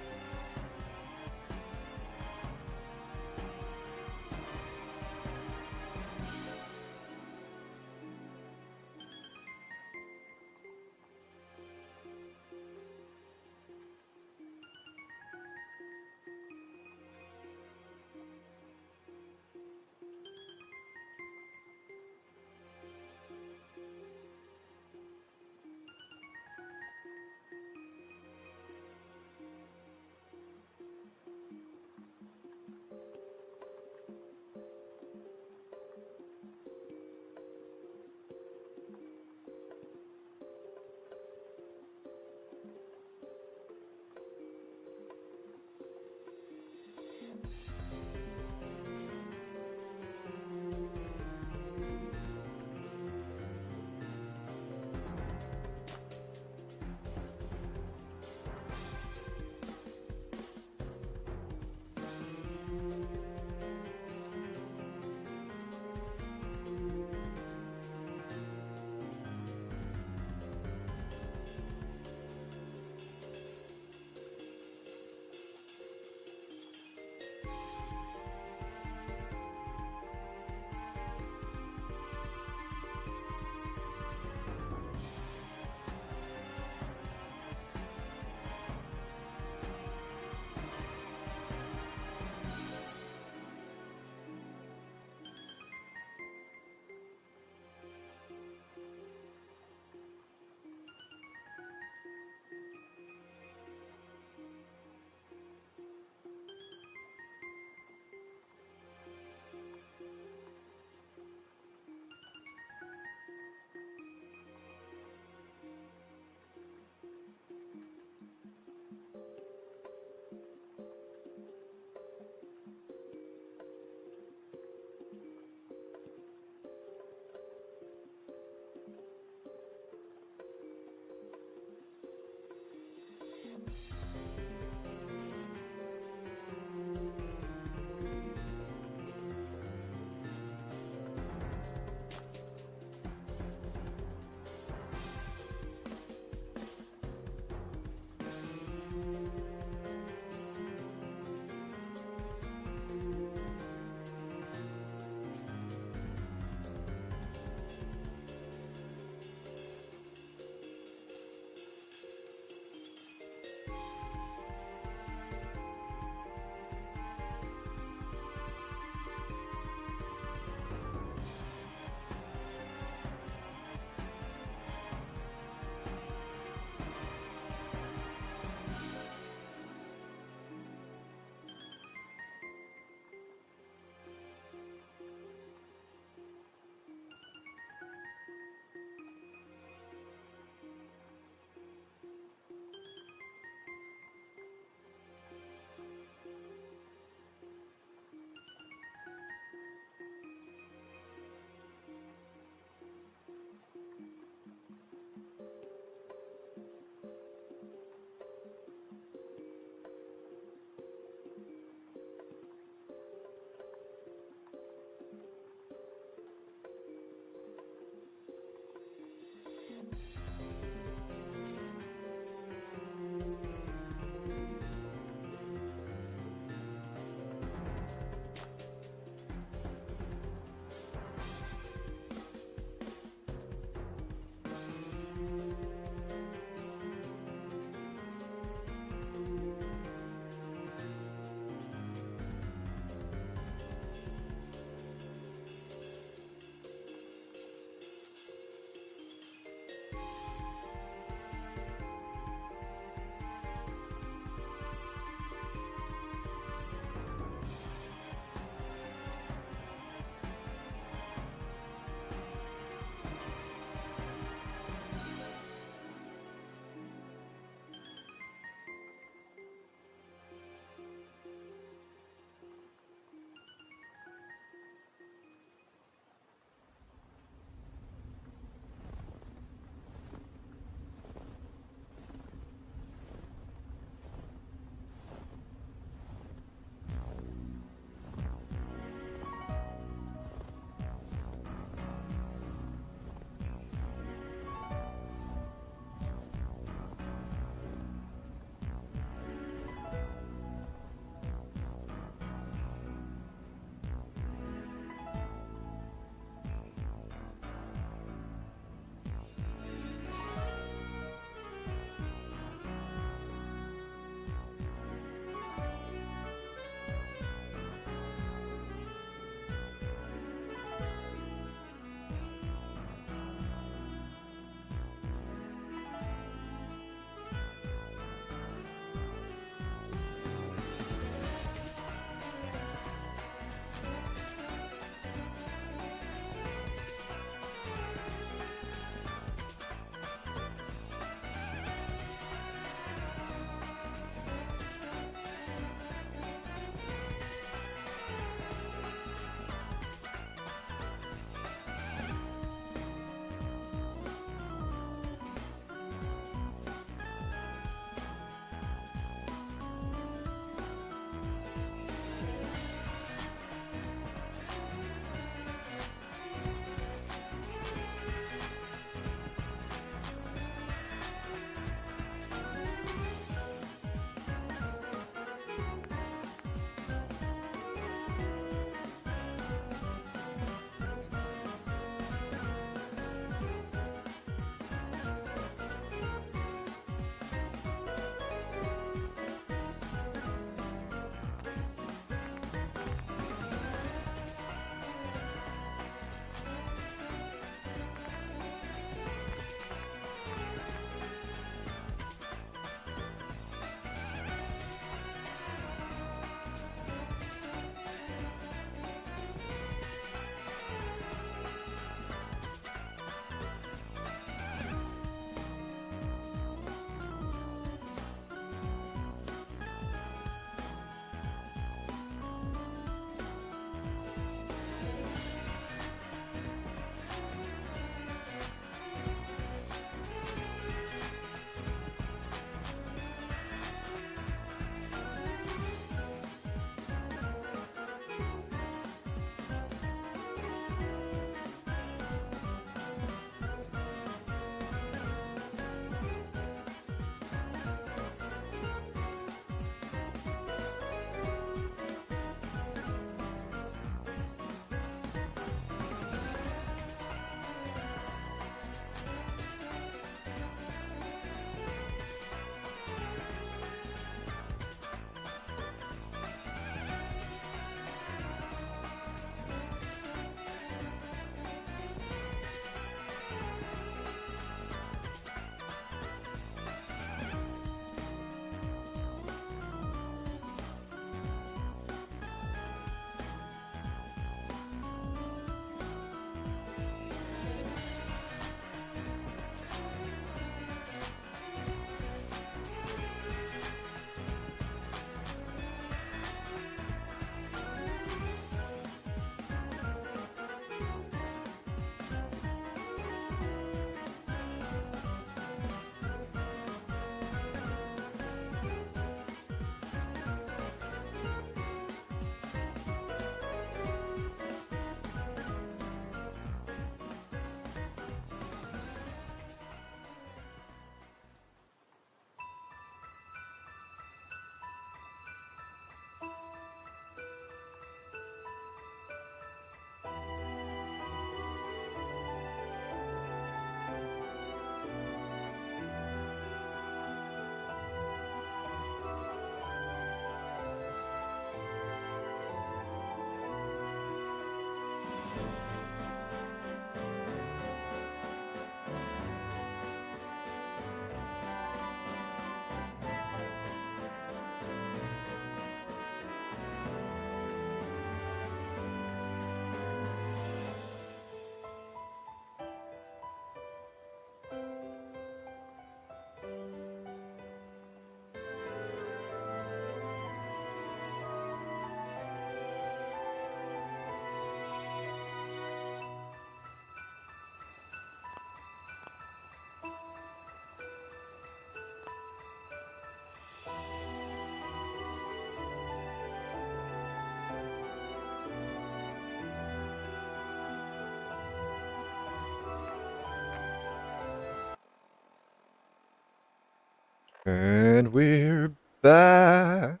And we're back.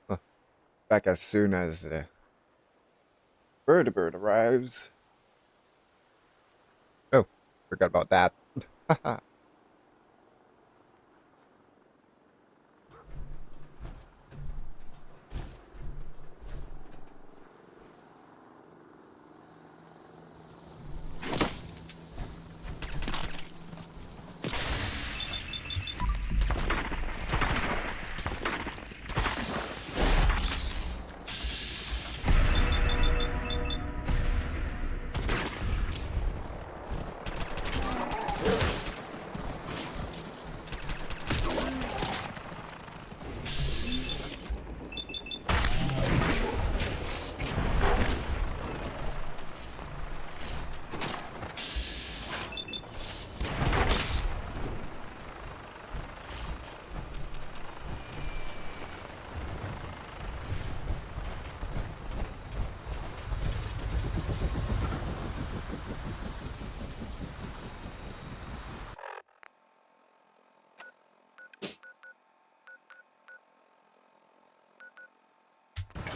Huh. Back as soon as the Brotherhood arrives. Oh, forgot about that.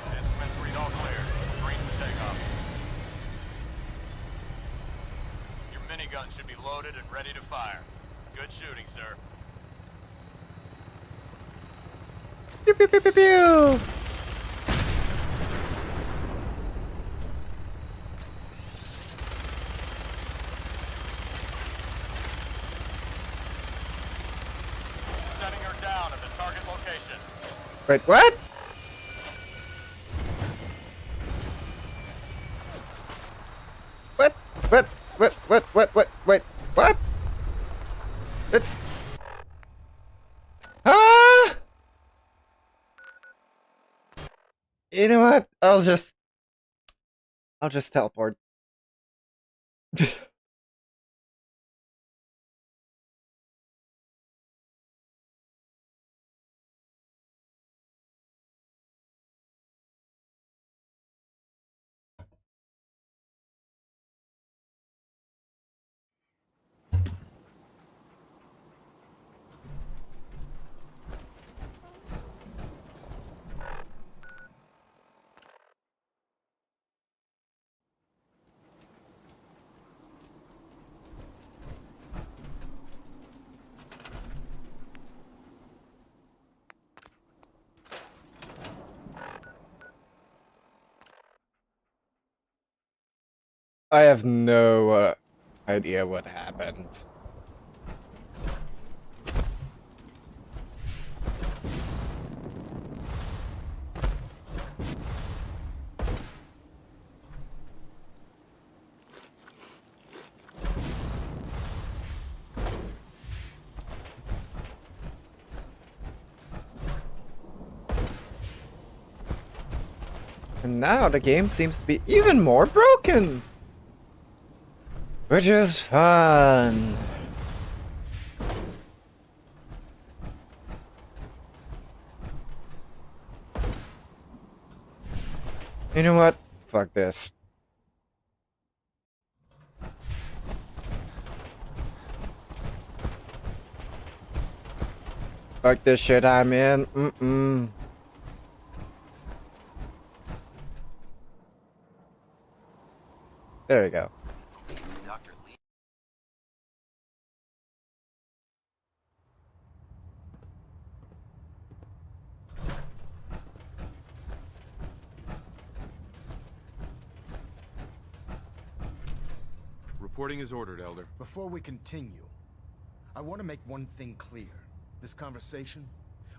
Instruments read all clear. Green to take off. Your minigun should be loaded and ready to fire. Good shooting, sir. Pew pew pew pew pew! Setting her down at the target location. Wait, what? Wait, what? It's... Ah! You know what? I'll just teleport. I have no idea what happened. And now the game seems to be even more broken! Which is fun. You know what? Fuck this. Fuck this shit I'm in. There we go. Reporting is ordered, Elder. Before we continue, I want to make one thing clear. This conversation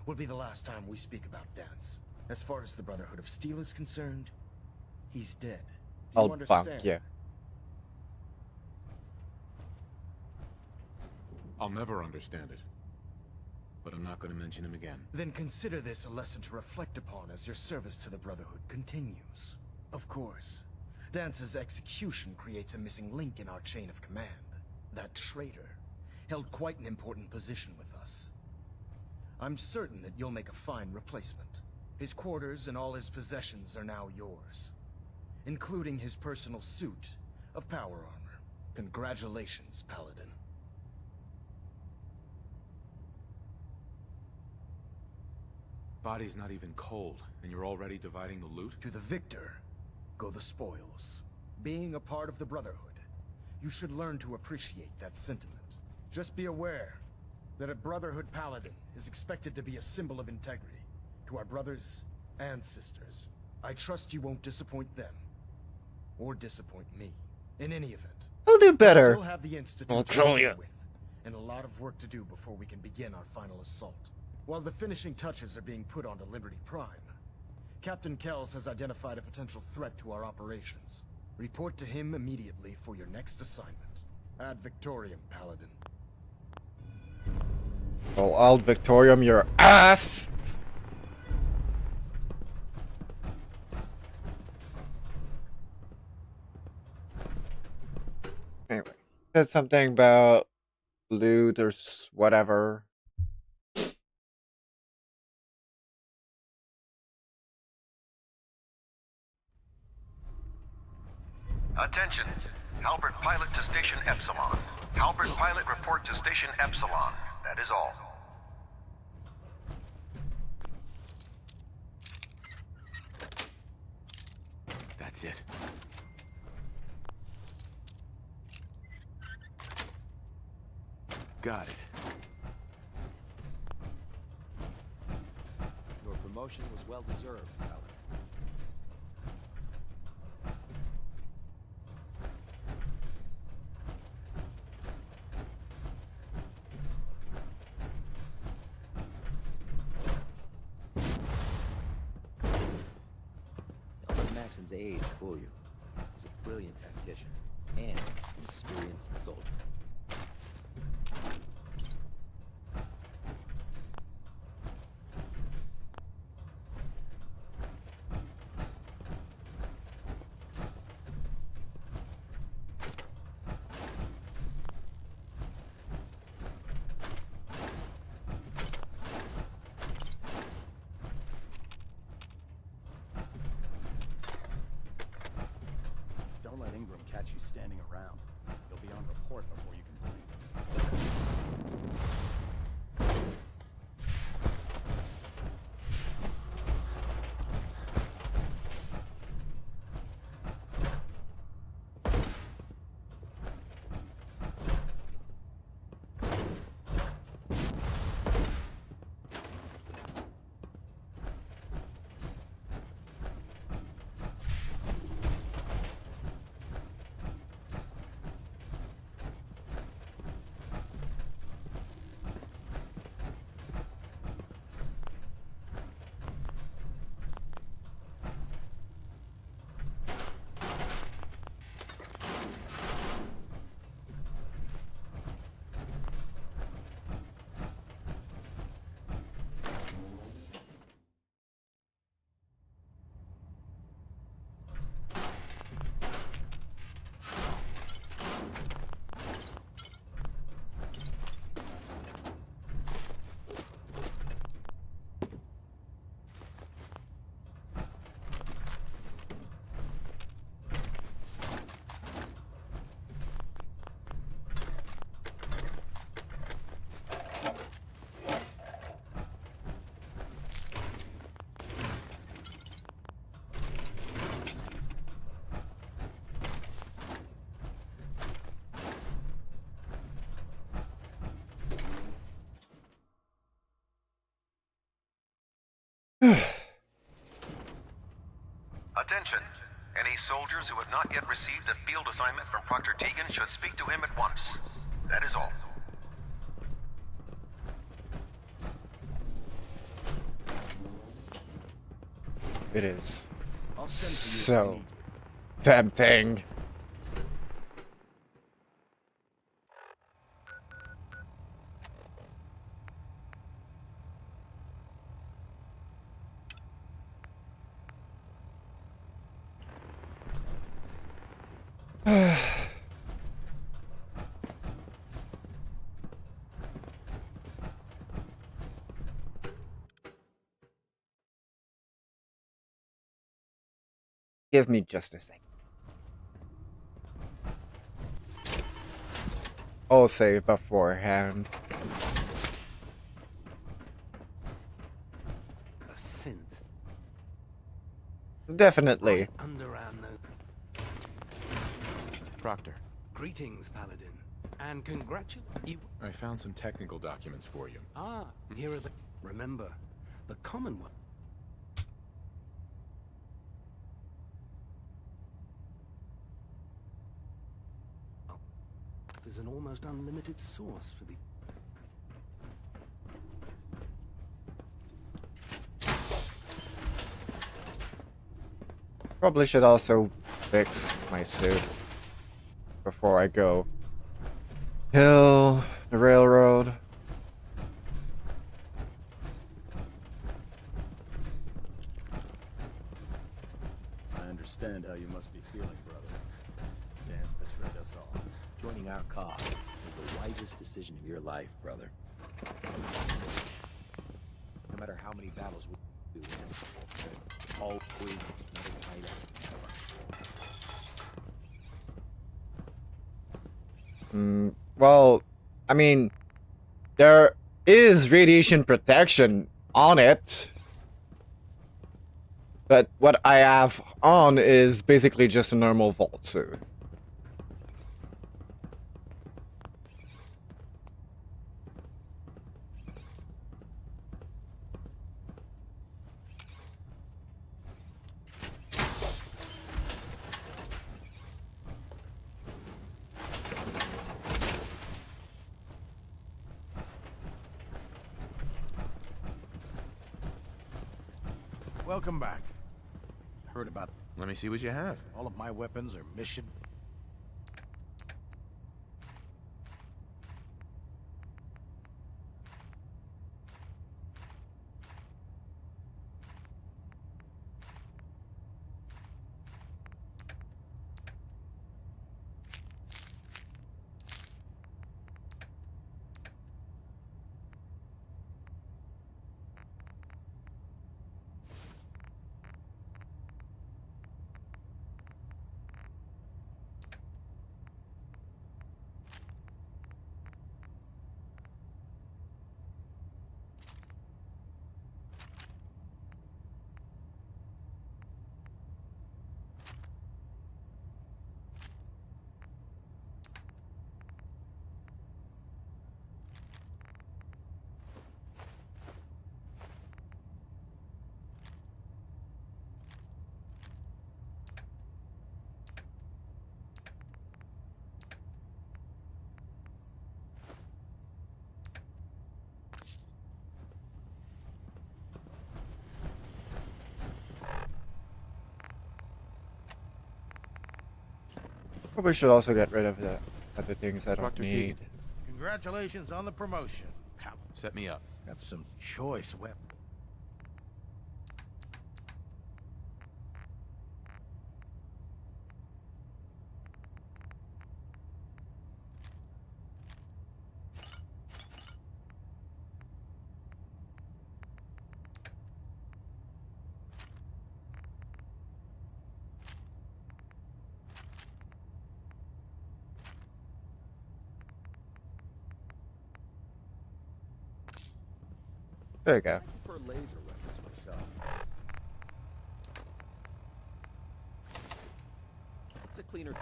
will be the last time we speak about Dance. As far as the Brotherhood of Steel is concerned, he's dead. Do you understand? Bonk, yeah. I'll never understand it. But I'm not going to mention him again. Then consider this a lesson to reflect upon as your service to the Brotherhood continues. Of course, Dance's execution creates a missing link in our chain of command. That traitor held quite an important position with us. I'm certain that you'll make a fine replacement. His quarters and all his possessions are now yours, including his personal suit of power armor. Congratulations, Paladin. body's not even cold, and you're already dividing the loot? To the victor go the spoils. Being a part of the Brotherhood, you should learn to appreciate that sentiment. Just be aware that a Brotherhood paladin is expected to be a symbol of integrity to our brothers and sisters. I trust you won't disappoint them, or disappoint me. In any event, I'll do better. We still have the Institute I'll to troll deal you. with, and a lot of work to do before we can begin our final assault. While the finishing touches are being put onto Liberty Prime, Captain Kells has identified a potential threat to our operations. Report to him immediately for your next assignment. Ad Victoriam, Paladin. Oh, Ad Victoriam, your ass! Anyway, said something about loot or whatever. Attention. Halbert pilot to Station Epsilon. Halbert pilot report to Station Epsilon. That is all. That's it. Got it. Your promotion was well deserved, Paladin. Don't let Maxon's age fool you. He's a brilliant tactician and an experienced soldier. Don't let Ingram catch you standing around. You'll be on report before you can blink. Attention. Any soldiers who have not yet received a field assignment from Proctor Tegan should speak to him at once. That is all. It is I'll send for you if you so need you. tempting. Give me just a second. I'll save beforehand. A Definitely. Right under our nose. Proctor, Greetings, Paladin. And congratulate you. I found some technical documents for you. Ah, here are the... Remember, the Commonwealth. There's an almost unlimited source for the... Probably should also fix my suit before I go kill the railroad. I understand how you must be feeling, brother. Dan's betrayed us all. Joining our cause was the wisest decision of your life, brother. No matter how many battles we win, always another fight ahead. Well, I mean, there is radiation protection on it. But what I have on is basically just a normal vault suit. Welcome back. Heard about... Let me see what you have. All of my weapons are mission... Probably should also get rid of the other things I don't Dr. need. Keegan. Congratulations on the promotion. Set me up. Got some choice weapons. There you go. I prefer laser weapons myself. It's a cleaner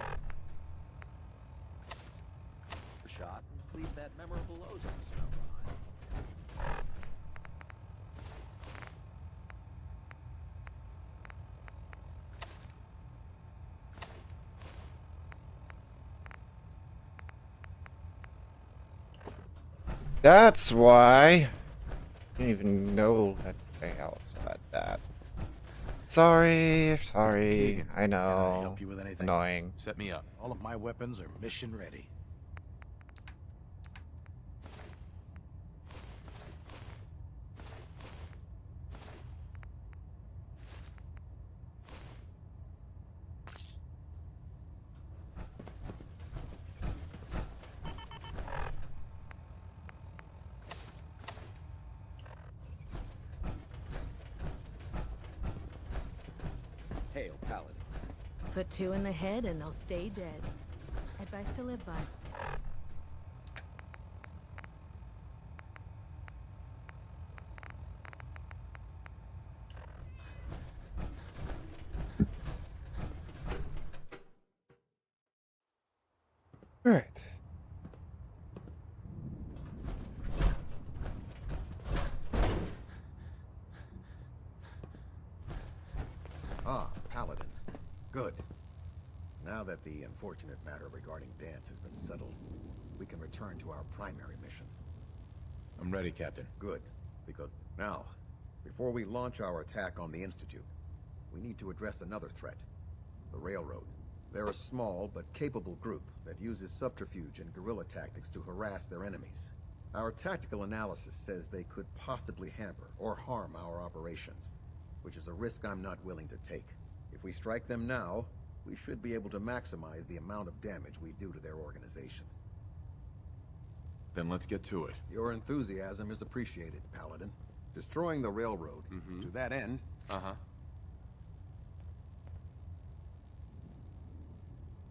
shot and leaves that memorable ozone smell behind. That's why. I didn't even know that they also had that. Sorry. Keegan, I know. can I help you with anything? Annoying. Set me up. All of my weapons are mission ready. Hail, Paladin. Put two in the head and they'll stay dead. Advice to live by. Ah, Paladin. Good. Now that the unfortunate matter regarding Dance has been settled, we can return to our primary mission. I'm ready, Captain. Good, because now, before we launch our attack on the Institute, we need to address another threat. The Railroad. They're a small but capable group that uses subterfuge and guerrilla tactics to harass their enemies. Our tactical analysis says they could possibly hamper or harm our operations, which is a risk I'm not willing to take. If we strike them now, we should be able to maximize the amount of damage we do to their organization. Then let's get to it. Your enthusiasm is appreciated, Paladin. Destroying the railroad. To that end...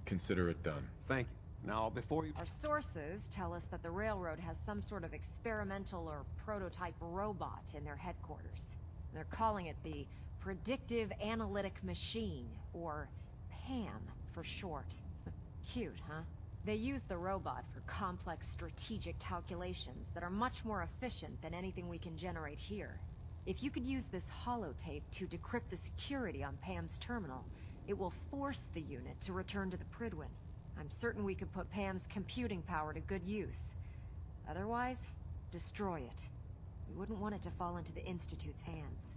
Consider it done. Thank you. Now, before you... Our sources tell us that the railroad has some sort of experimental or prototype robot in their headquarters. They're calling it the Predictive Analytic Machine, or PAM for short. Cute, huh? They use the robot for complex strategic calculations that are much more efficient than anything we can generate here. If you could use this holotape to decrypt the security on Pam's terminal, it will force the unit to return to the Prydwen. I'm certain we could put Pam's computing power to good use. Otherwise, destroy it. We wouldn't want it to fall into the Institute's hands.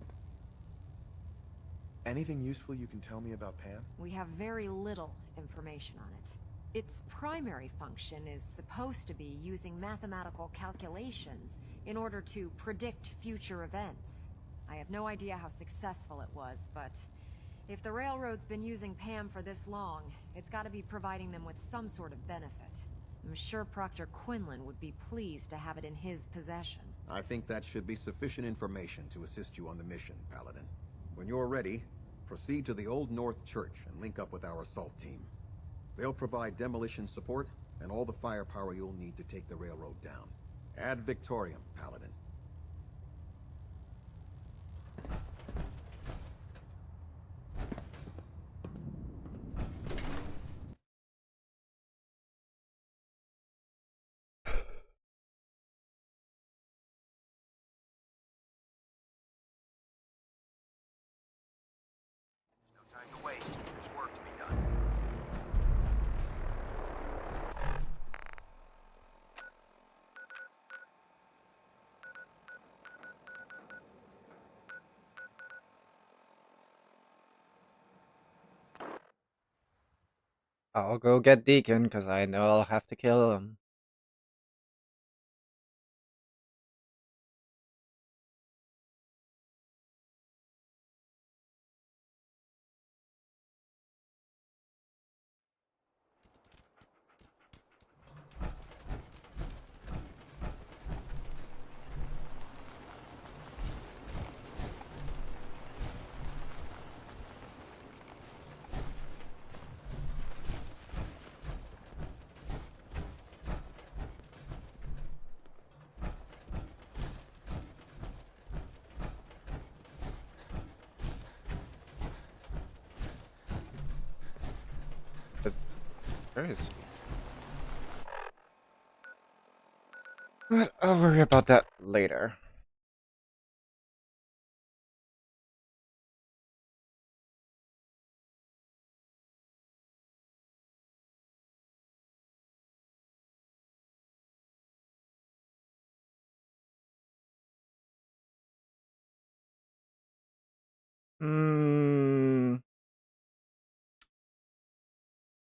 Anything useful you can tell me about Pam? We have very little information on it. Its primary function is supposed to be using mathematical calculations in order to predict future events. I have no idea how successful it was, but if the Railroad's been using Pam for this long, it's got to be providing them with some sort of benefit. I'm sure Proctor Quinlan would be pleased to have it in his possession. I think that should be sufficient information to assist you on the mission, Paladin. When you're ready, proceed to the Old North Church and link up with our assault team. They'll provide demolition support and all the firepower you'll need to take the railroad down. Ad Victoriam, Paladin. I'll go get Deacon, because I know I'll have to kill him. Where is he? But I'll worry about that later.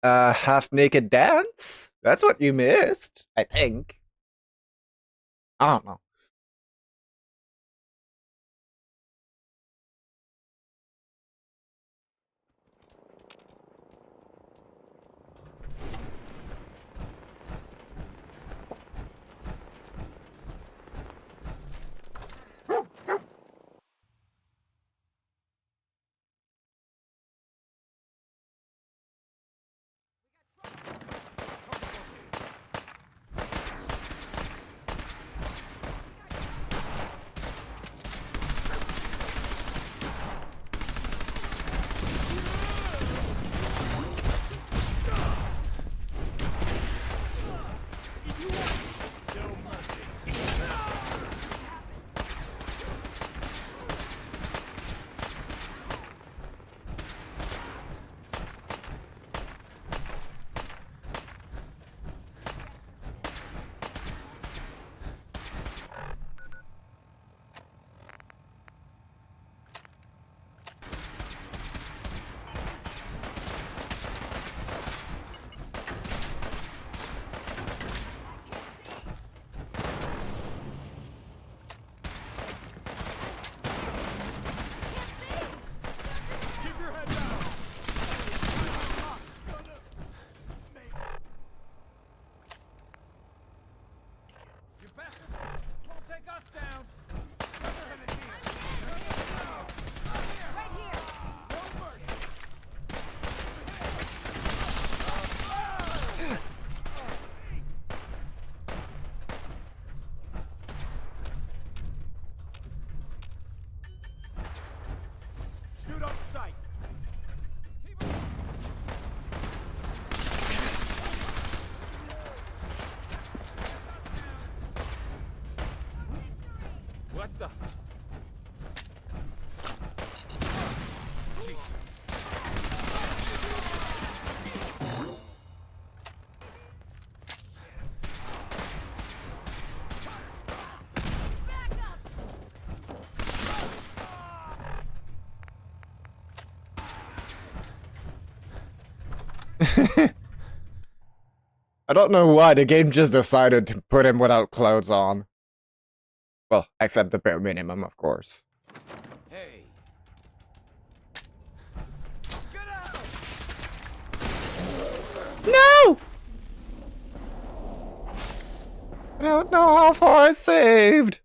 Half-naked dance? That's what you missed, I think. I don't know. You bastards won't take us down. Right here. No mercy. Shoot on sight. What the? I don't know why the game just decided to put him without clothes on. Well, except the bare minimum, of course. Hey. No! I don't know how far I saved.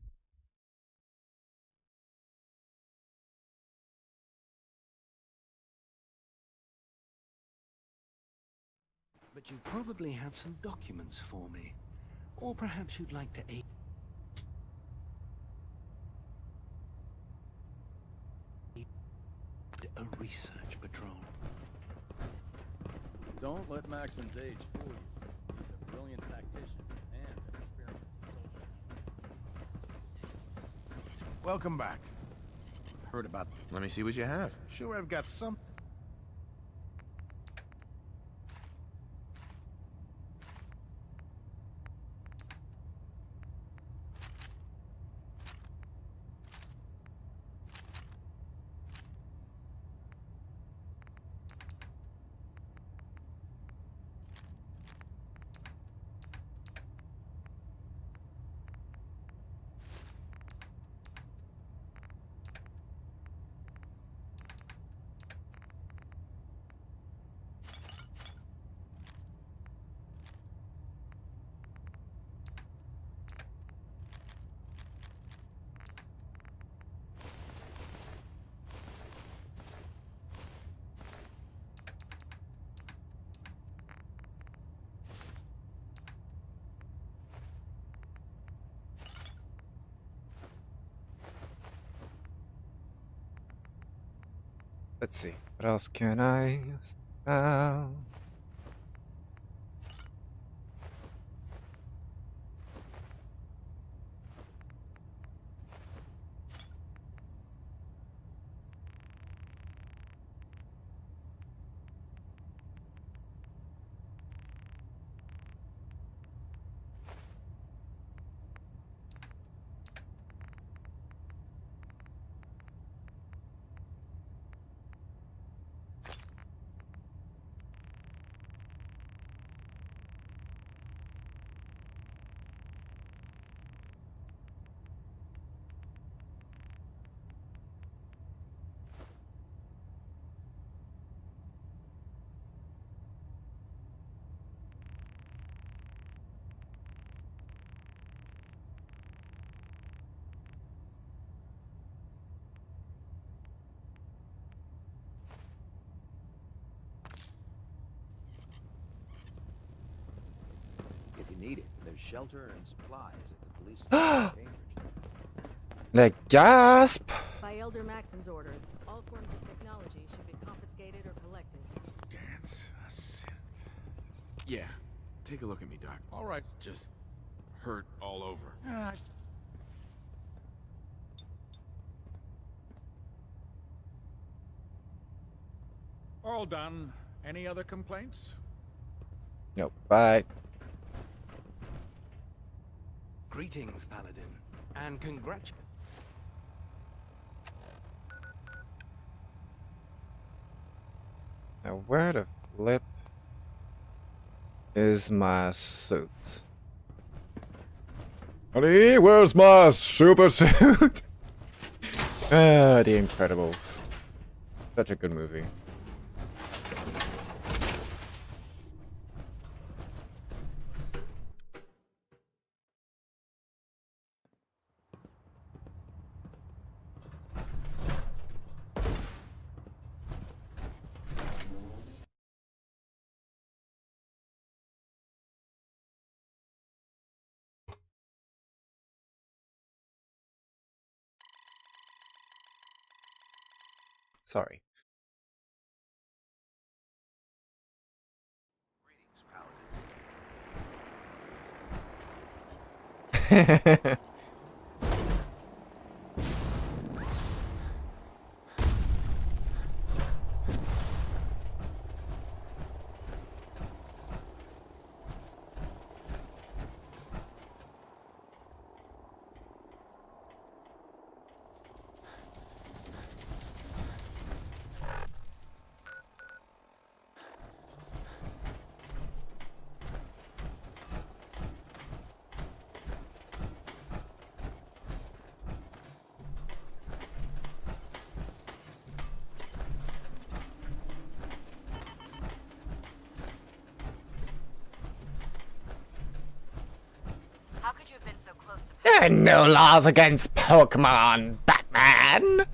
But you probably have some documents for me. Or perhaps you'd like to aid a research patrol. Don't let Maxon's age fool you. He's a brilliant tactician and an experienced soldier. Welcome back. Heard about... Let me see what you have. Sure, I've got some... Let's see. What else can I sell? If you need it, there's shelter and supplies at the police station. Like, gasp! By Elder Maxon's orders, all forms of technology should be confiscated or collected. Dance a synth. Yeah. Take a look at me, Doc. All right. Just hurt all over. All done. Any other complaints? Nope. Bye. Greetings, Paladin, and congratulations. Now, where the flip is my suit? Honey, where's my super suit? Ah, The Incredibles. Such a good movie. Sorry. How could you have been so close to There are no laws against Pokemon, Batman!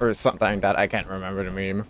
Or something that I can't remember the meme.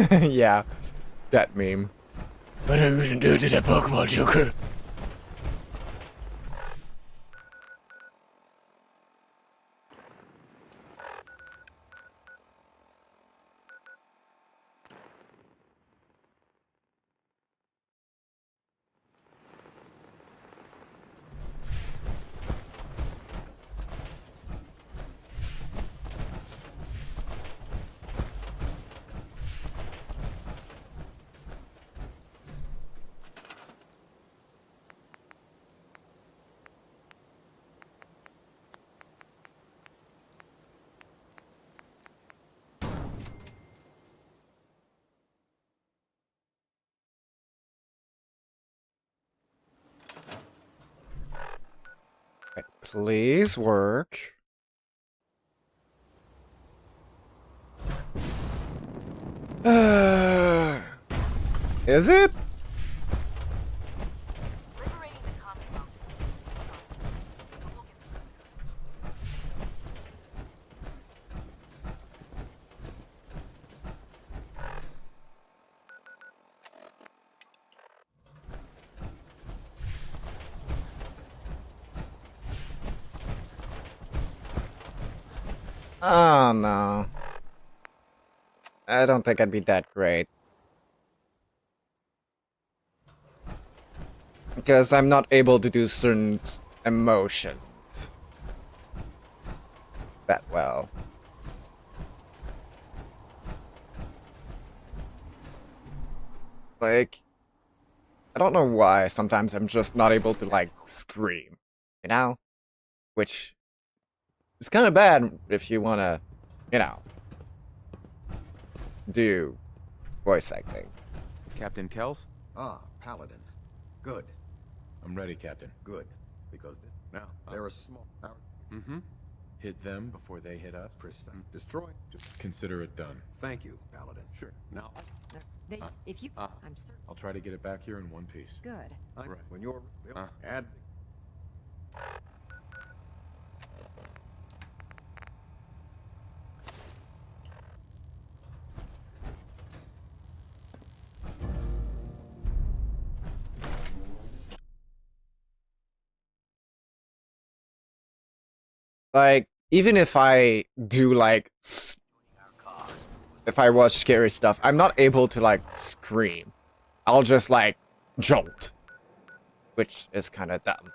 Yeah, that meme. What are you gonna do to that Pokemon, Joker? Please work. Is it? Oh no. I don't think I'd be that great. Because I'm not able to do certain emotions that well. Like, I don't know why sometimes I'm just not able to, like, scream, you know? Which is kind of bad if you want to, you know, do voice acting. Captain Kells? Ah, Paladin. Good. I'm ready, Captain. Good. Because now, they're a small... Mm-hmm. Hit them before they hit us. Precise. Destroy. Consider it done. Thank you, Paladin. Sure. Now... if you... I'm certain... I'll try to get it back here in one piece. Good. Right. When you're... Add... Like, even if I do, like, if I watch scary stuff, I'm not able to, like, scream. I'll just, like, jolt. Which is kind of dumb.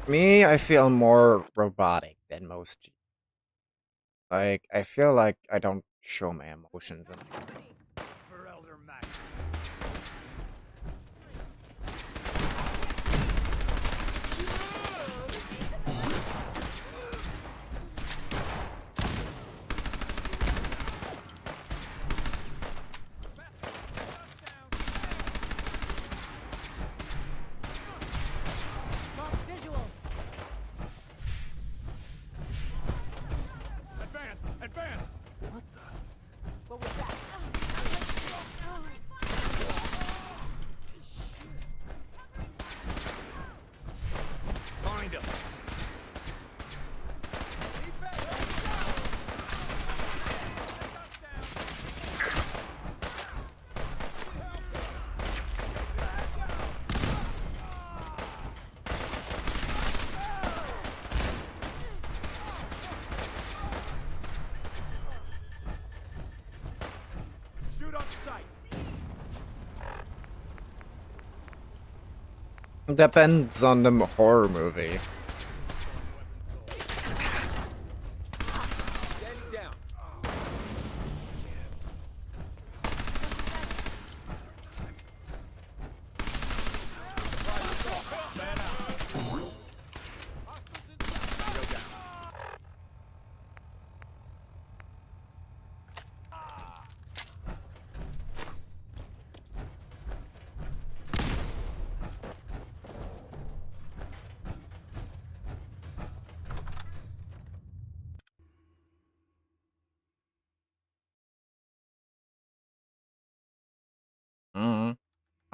Me, I feel more robotic than most. Like, I feel like I don't show my emotions enough. For Elder Max. Lost visual. Advance! Advance! What the? What was that? Find him! Shoot on sight! Depends on the horror movie. Standing down.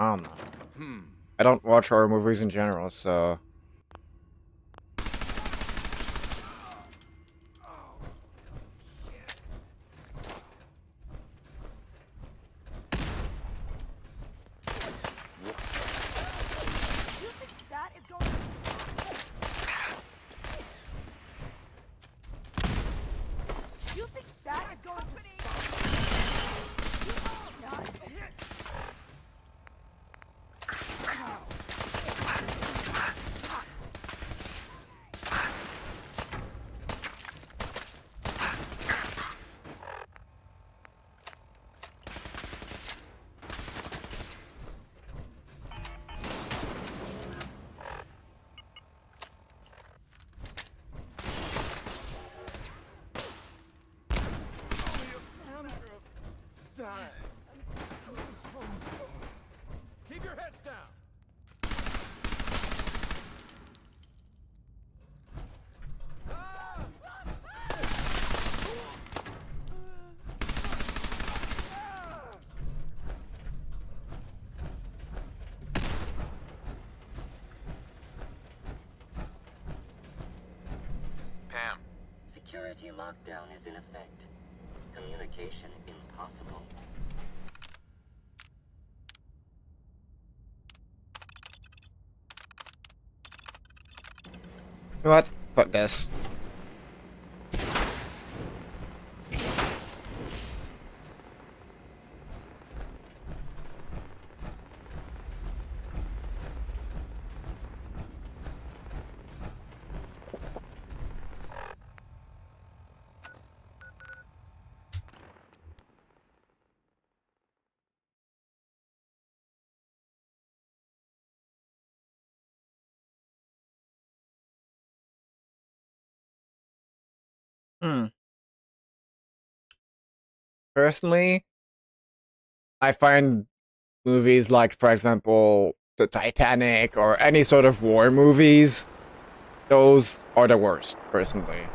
I don't know. I don't watch horror movies in general, so... That is going You think that is going to Keep your heads down! Pam, Security lockdown is in effect. Communication impossible. You know what? Fuck this. Personally, I find movies like, for example, the Titanic or any sort of war movies, those are the worst, personally.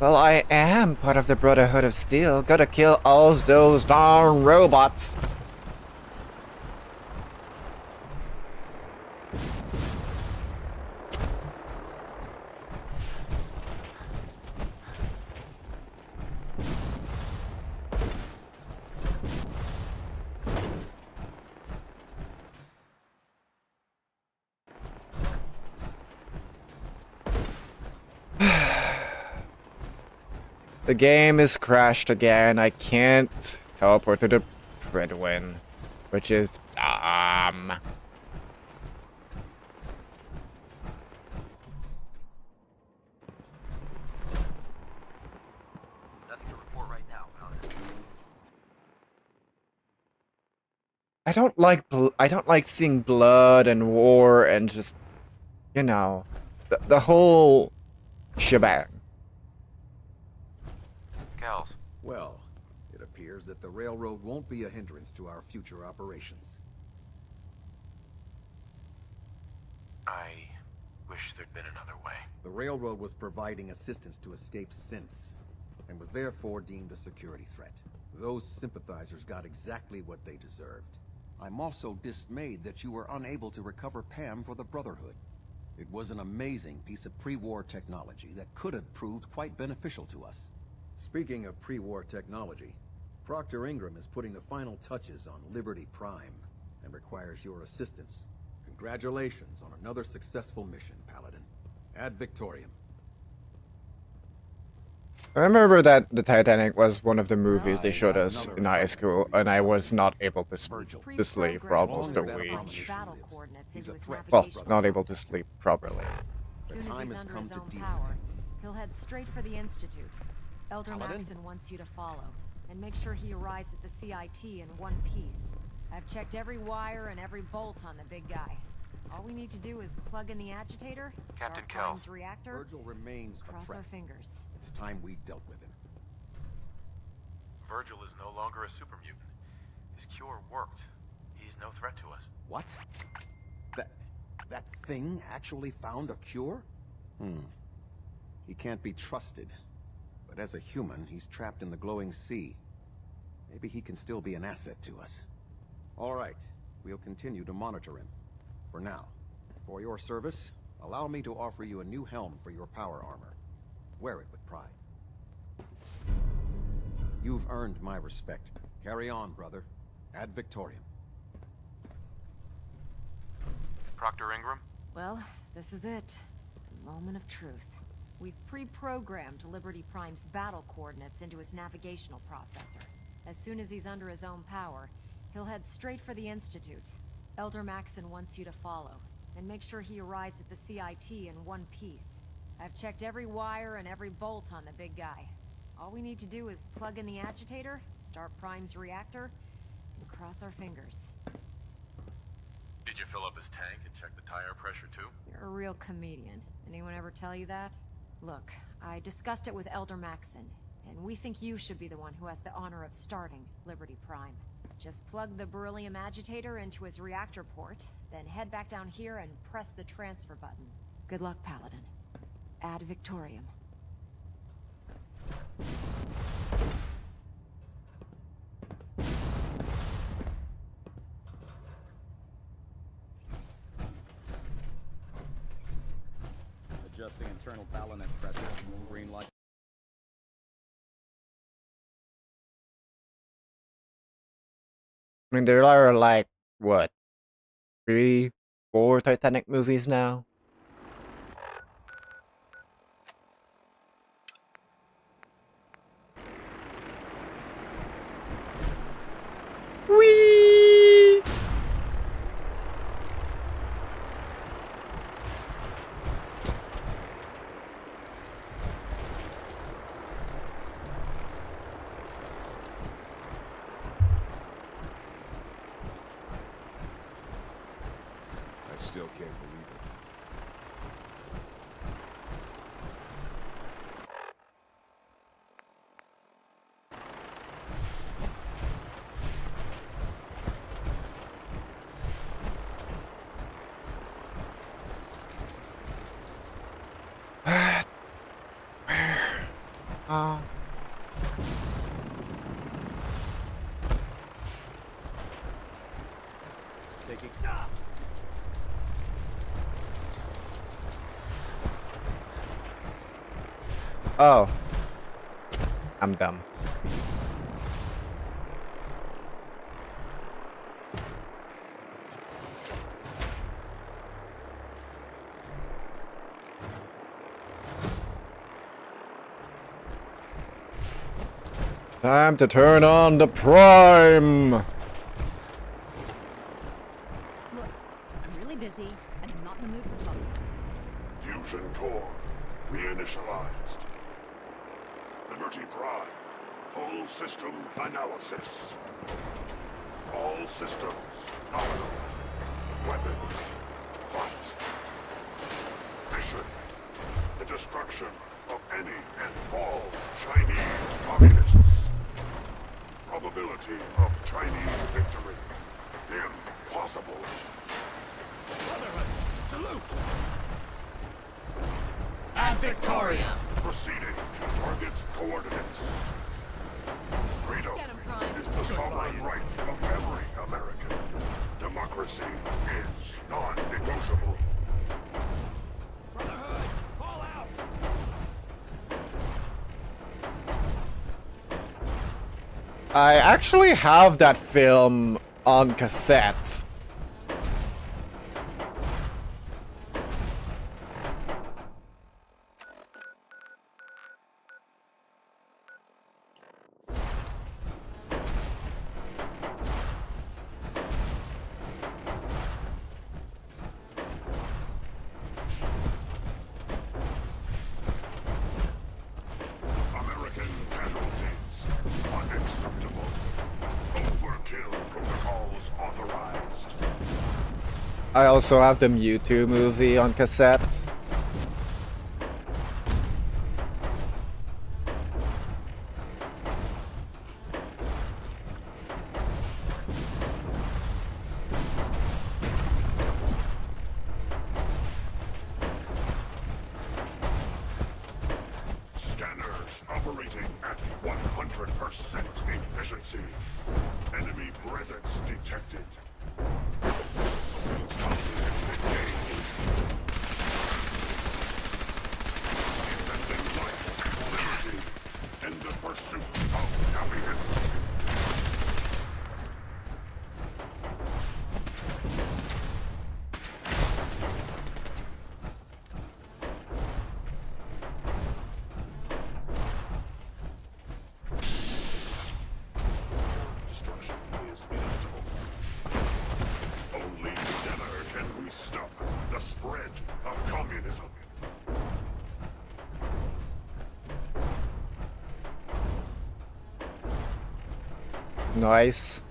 Well, I am part of the Brotherhood of Steel. Gotta kill all those darn robots. The game is crashed again. I can't teleport to the Predwin. which is dumb. Nothing to report right now, Paladin. I don't like seeing blood and war and just, you know, the whole shebang. Kells. Well, it appears that the railroad won't be a hindrance to our future operations. I wish there'd been another way. The railroad was providing assistance to escaped synths, and was therefore deemed a security threat. Those sympathizers got exactly what they deserved. I'm also dismayed that you were unable to recover Pam for the Brotherhood. It was an amazing piece of pre-war technology that could have proved quite beneficial to us. Speaking of pre-war technology, Proctor Ingram is putting the final touches on Liberty Prime, and requires your assistance. Congratulations on another successful mission, Paladin. Ad Victoriam. I remember that the Titanic was one of the movies they showed us in high school, and I was not able to sleep for almost a week. Well, not able to sleep properly. Soon as he's under his own power, he'll head straight for the Institute. Elder Maxon wants you to follow, and make sure he arrives at the CIT in one piece. I've checked every wire and every bolt on the big guy. All we need to do is plug in the agitator, Captain start Kells. Prime's reactor, Virgil remains a cross threat. our fingers. It's time we dealt with him. Virgil is no longer a super mutant. His cure worked. He's no threat to us. What? That thing actually found a cure? He can't be trusted. But as a human, he's trapped in the glowing sea. Maybe he can still be an asset to us. All right, we'll continue to monitor him. For now, for your service, allow me to offer you a new helm for your power armor. Wear it with pride. You've earned my respect. Carry on, brother. Ad Victoriam. Proctor Ingram? Well, this is it. The moment of truth. We've pre-programmed Liberty Prime's battle coordinates into his navigational processor. As soon as he's under his own power, he'll head straight for the Institute. Elder Maxon wants you to follow, and make sure he arrives at the CIT in one piece. I've checked every wire and every bolt on the big guy. All we need to do is plug in the agitator, start Prime's reactor, and cross our fingers. Did you fill up his tank and check the tire pressure too? You're a real comedian. Anyone ever tell you that? Look, I discussed it with Elder Maxon, and we think you should be the one who has the honor of starting Liberty Prime. Just plug the beryllium agitator into his reactor port, then head back down here and press the transfer button. Good luck, Paladin. Ad Victoriam. Adjusting internal ballonet pressure. Green light. I mean, there are like, what, 3, 4 Titanic movies now? Whee! I still can't believe it. Oh. Taking. Oh. I'm dumb. Time to turn on the Prime! really busy, and I'm not in the mood for talking. Fusion core reinitialized. Liberty Prime. Full system analysis. All systems nominal. Weapons hot. Mission: the destruction of any and all Chinese communists. Probability of Chinese victory: impossible. Brotherhood, salute! Ad Victoriam. Proceeding to target coordinates. Freedom is the sovereign right of every American. Democracy is non-negotiable. Brotherhood, fall out! I actually have that film on cassette. American casualties unacceptable. Overkill protocols authorized. I also have the Mewtwo movie on cassette. Scanners operating at 100% efficiency. Enemy presence detected. Communist engaged. Defending life, liberty, in the pursuit of happiness. Destruction is inevitable. Only together can we stop the spread of communism. Nice.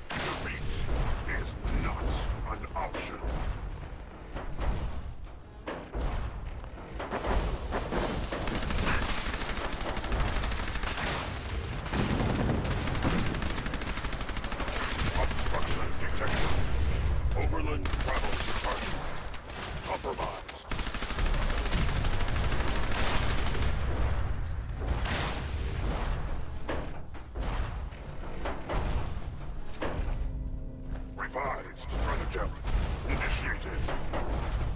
Defeat is not an option. Obstruction detected. Overland travel to target. Compromised. Revised stratagem initiated.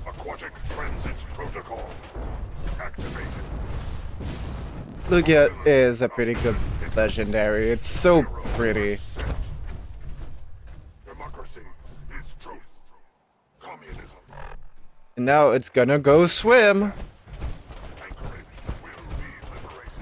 Aquatic transit protocol activated. Lugia is a pretty good legendary. It's so pretty. Democracy is truth. Communism. And now it's gonna go swim. Anchorage will be liberated.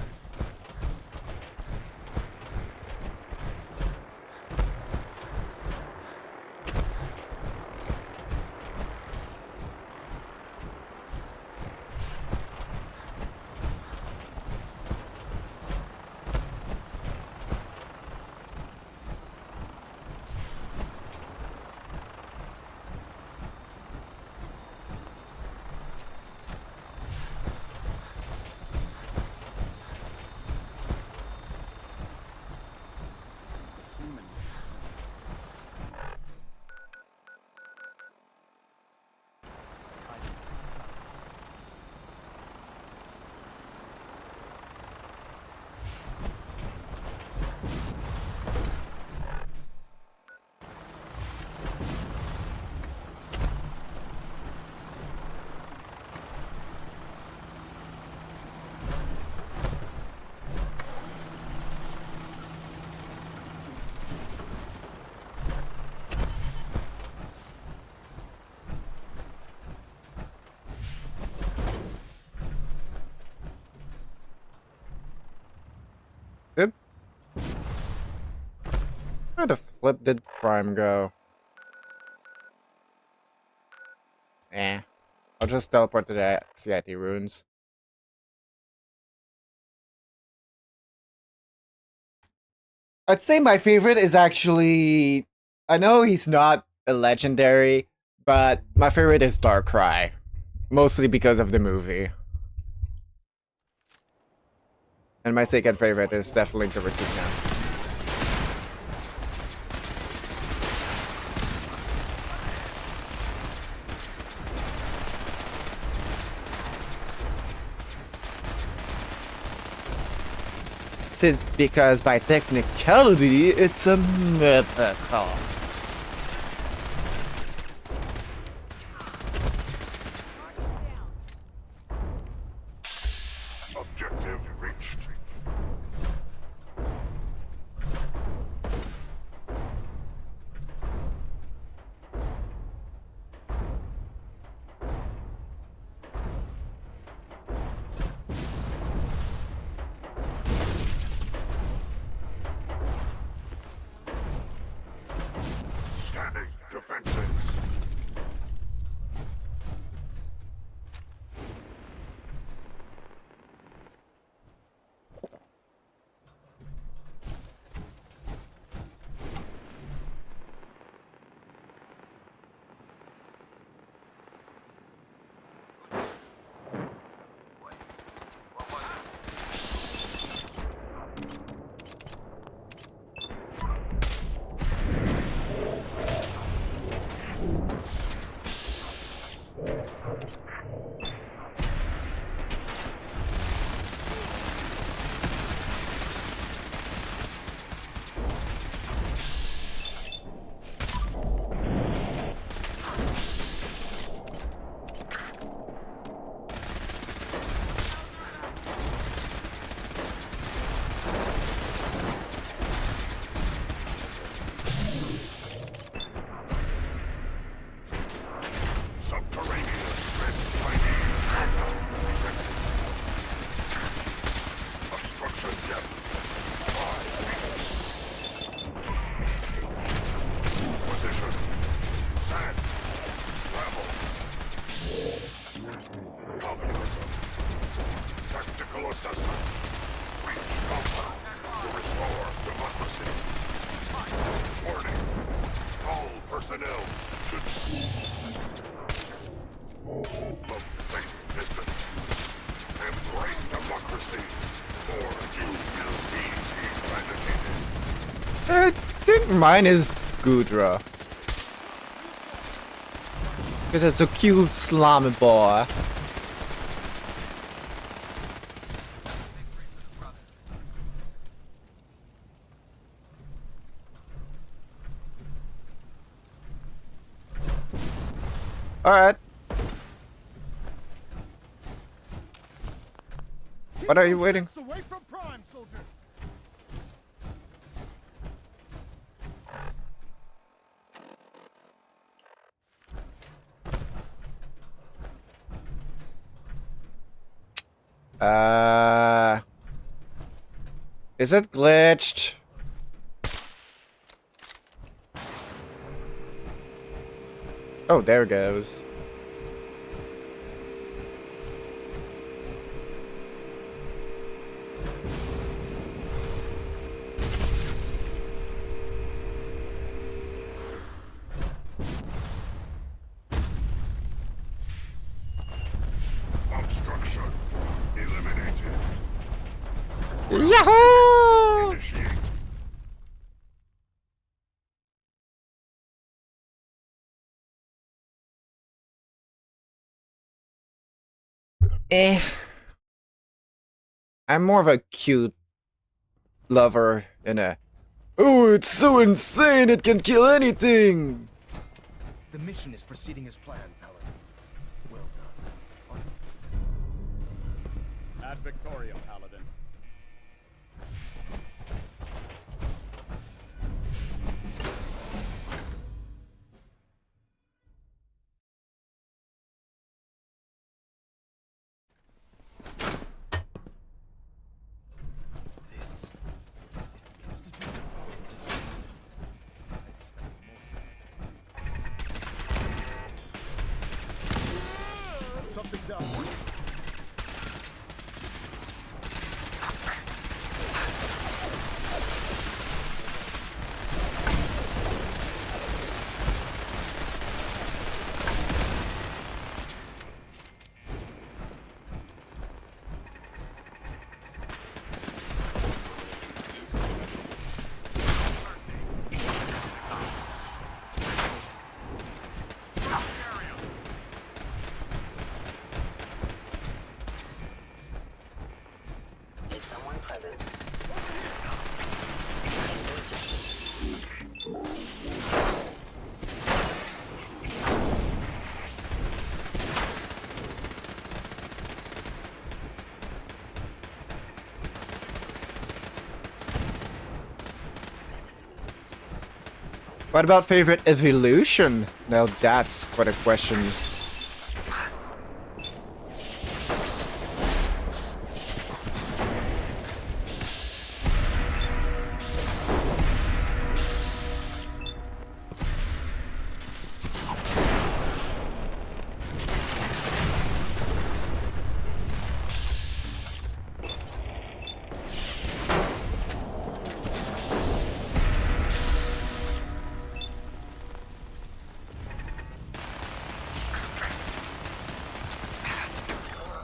Where the flip did Prime go? I'll just teleport to the CIT ruins. I'd say my favorite is actually... I know he's not a legendary, but my favorite is Darkrai. Mostly because of the movie. And my second favorite is definitely the Rakuna. Since because by technicality, it's a mythical. Objective reached. Scanning defenses. I think mine is Gudra. Because it's a cute slimy boy. Alright. What are you waiting? Away from Prime, soldier. Is it glitched? Oh, there it goes. Obstruction eliminated. Yahoo! Initiate. I'm more of a cute lover in a... Oh, it's so insane it can kill anything! The mission is proceeding as planned, Paladin. Well done. Ad Victoriam, Paladin. This is the Institute. up. Is someone present? What about favorite evolution? Now that's quite a question.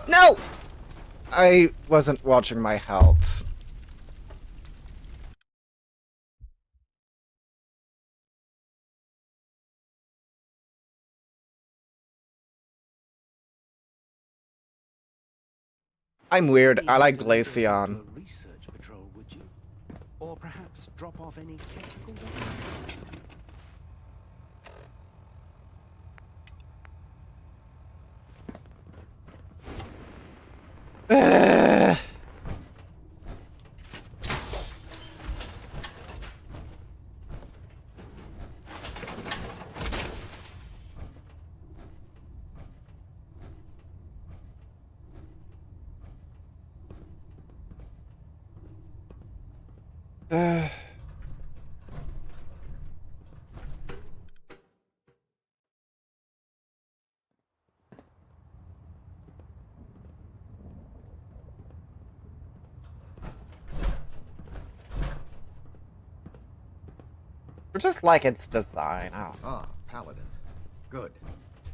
No! I wasn't watching my health. I'm weird. I like Glaceon. Research patrol, would you? Or perhaps drop off any technical documents? I just like its design. Oh. Ah, Paladin. Good.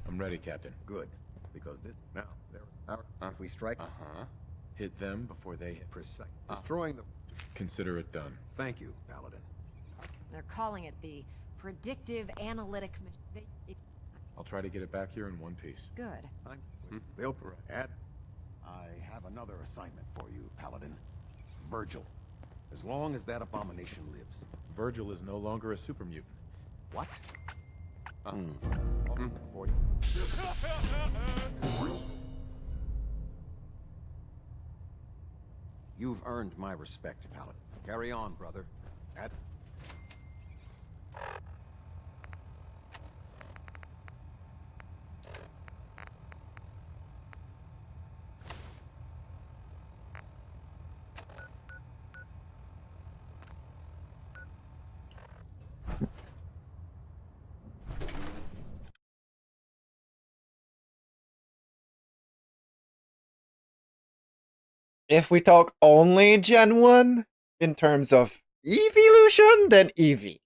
I'm ready, Captain. Good. Because this... Now, if we strike... Uh-huh. Hit them before they hit. Precise. Destroying the... Consider it done. Thank you, Paladin. They're calling it the predictive analytic... I'll try to get it back here in one piece. Good. They'll add... I have another assignment for you, Paladin. Virgil. As long as that abomination lives. Virgil is no longer a super mutant. What? You've earned my respect, Paladin. Carry on, brother. If we talk only Gen 1 in terms of evolution, then Eevee.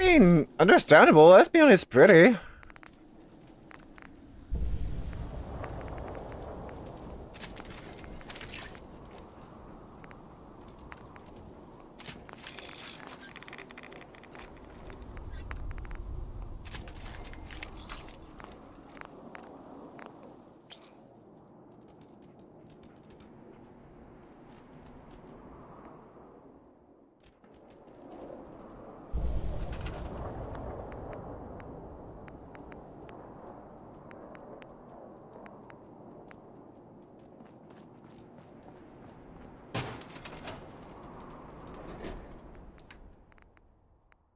mean, understandable. Espeon is pretty.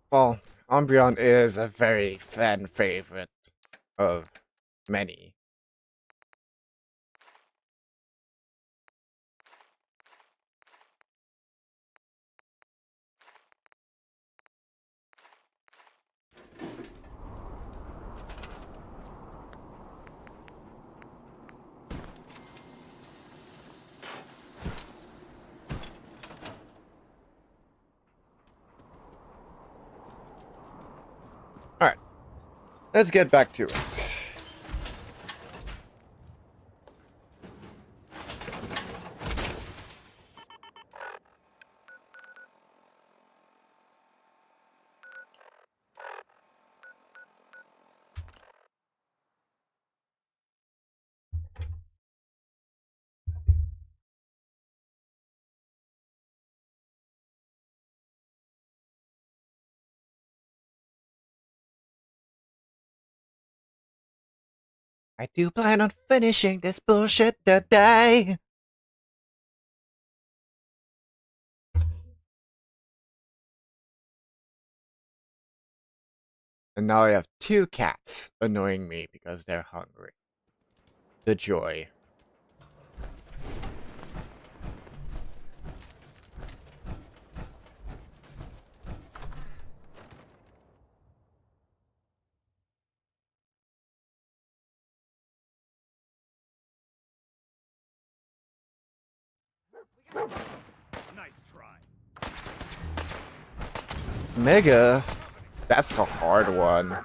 Well, Umbreon is a very fan favorite of many. Alright, let's get back to it. I do plan on finishing this bullshit today. And now I have 2 cats annoying me because they're hungry. The joy. Nice try. Mega, that's a hard one.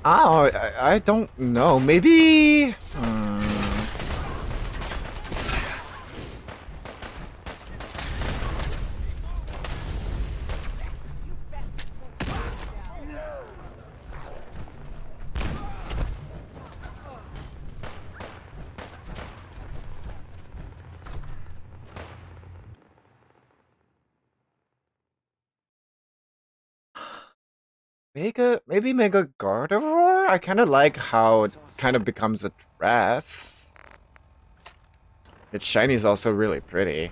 Oh, I don't know. Maybe... maybe Mega Gardevoir? I kind of like how it kind of becomes a dress. Its shiny is also really pretty.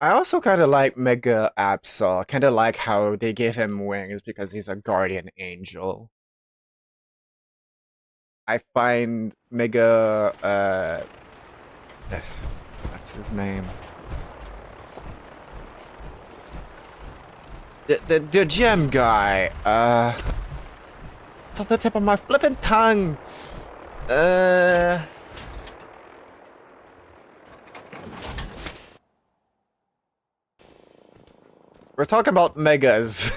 I also kind of like Mega Absol. Kind of like how they gave him wings because he's a guardian angel. I find Mega, what's his name? The gem guy, it's on the tip of my flippin' tongue. We're talking about megas.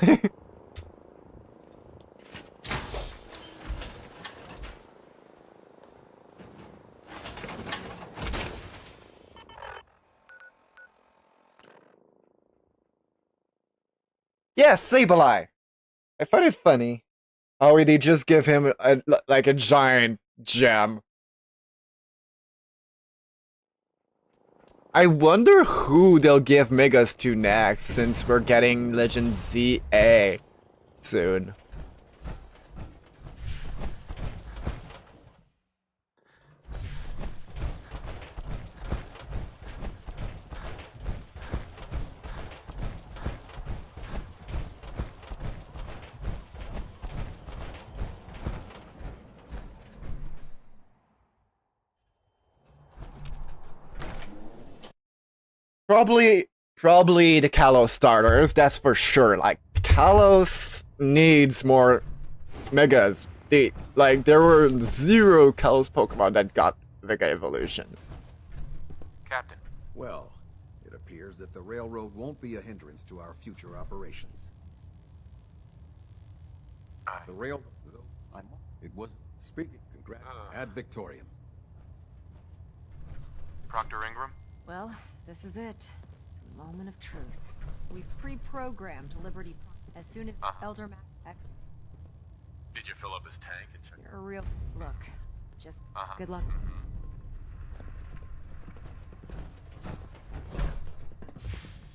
Yes, Sableye. I find it funny how they just give him like a giant gem. I wonder who they'll give Megas to next, since we're getting Legend ZA soon. Probably the Kalos starters, that's for sure. Like, Kalos needs more Megas. There were 0 Kalos Pokemon that got Mega Evolution. Captain. Well, it appears that the railroad won't be a hindrance to our future operations. The rail... It was... Speaking... Congrats. Ad Victoriam. Proctor Ingram? Well, this is it. The moment of truth. We've pre-programmed Liberty as soon as Elder Mac... Did you fill up his tank and check? You're a real... Look, just good luck.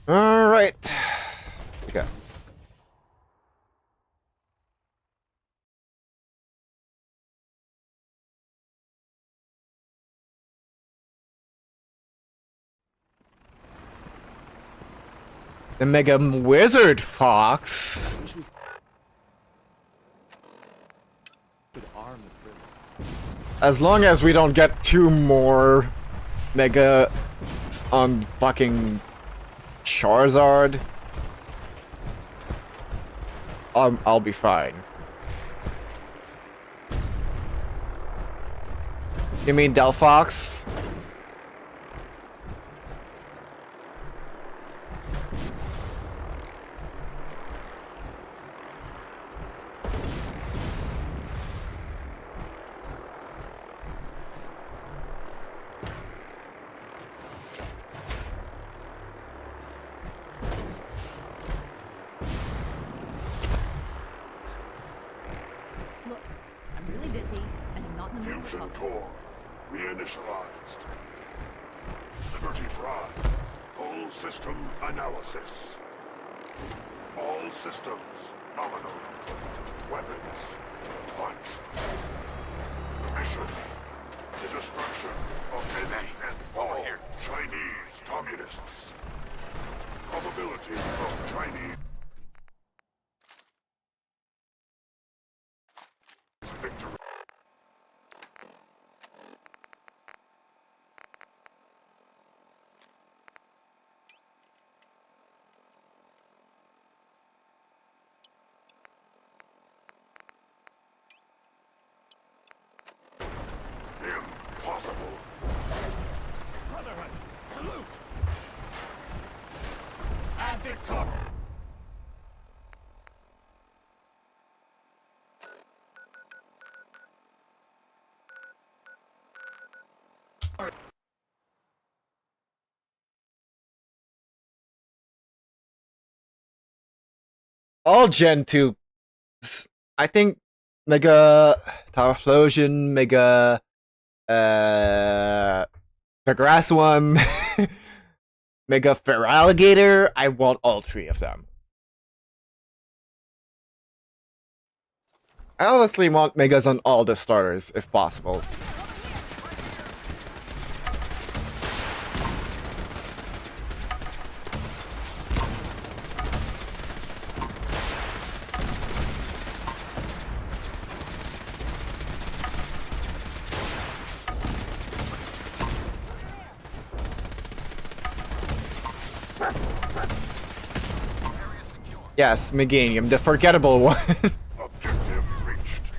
Alright. We go. The Mega Wizard Fox. As long as we don't get 2 more Mega on fucking Charizard, I'll be fine. You mean Delphox? Fusion core reinitialized. Liberty Prime. Full system analysis. All systems nominal. Weapons hot. Mission. The destruction of any and all Chinese communists. Probability of Chinese victory. Impossible. Brotherhood, salute! Ad Victor! All Gen 2. I think Mega Tower Explosion, Mega the grass one, Mega Feraligatr. I want all 3 of them. I honestly want Megas on all the starters, if possible. Yes, Meganium, the forgettable one. Objective reached.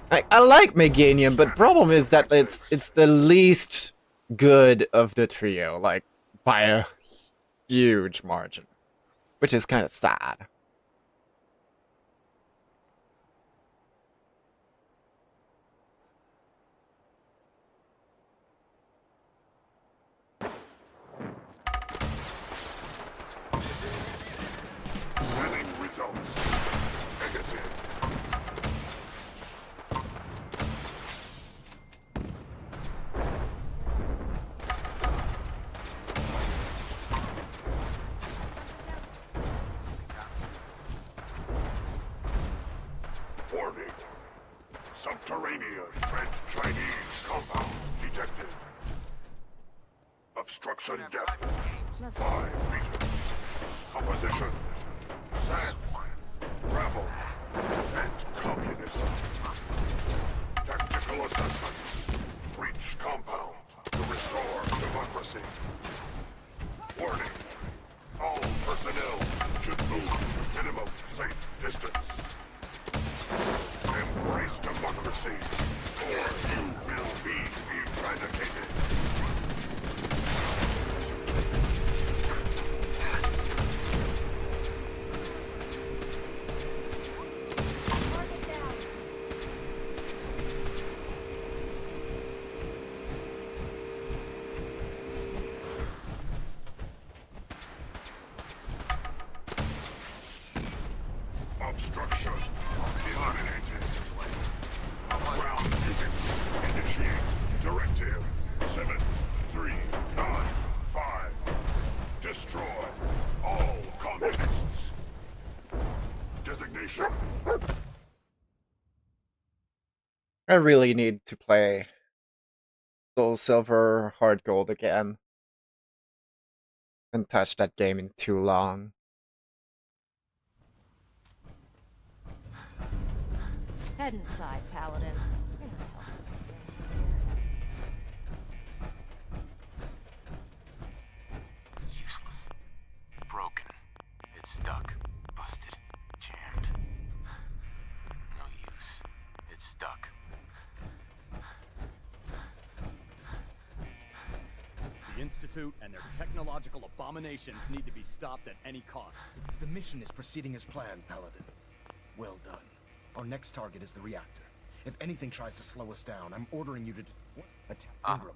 I like Meganium, but problem is that it's the least good of the trio, like by a huge margin, which is kind of sad. Winning results. Negative. Warning. Subterranean Red Chinese compound detected. Obstruction depth 5 meters. Composition sand, gravel, and communism. Tactical assessment. Reach compound to restore democracy. Warning. All personnel should move to minimum safe distance. Embrace democracy, or you will be eradicated. Obstruction eliminated. Ground units initiate directive 7395. Destroy all communists. Designation. I really need to play Soul Silver Hard Gold again. Haven't touched that game in too long. Head inside, Paladin. You're not helping us stay Useless. Broken. It's stuck. Busted. Jammed. No use. It's stuck. The Institute and their technological abominations need to be stopped at any cost. The mission is proceeding as planned, Paladin. Well done. Our next target is the reactor. If anything tries to slow us down, I'm ordering you to attack Ingram.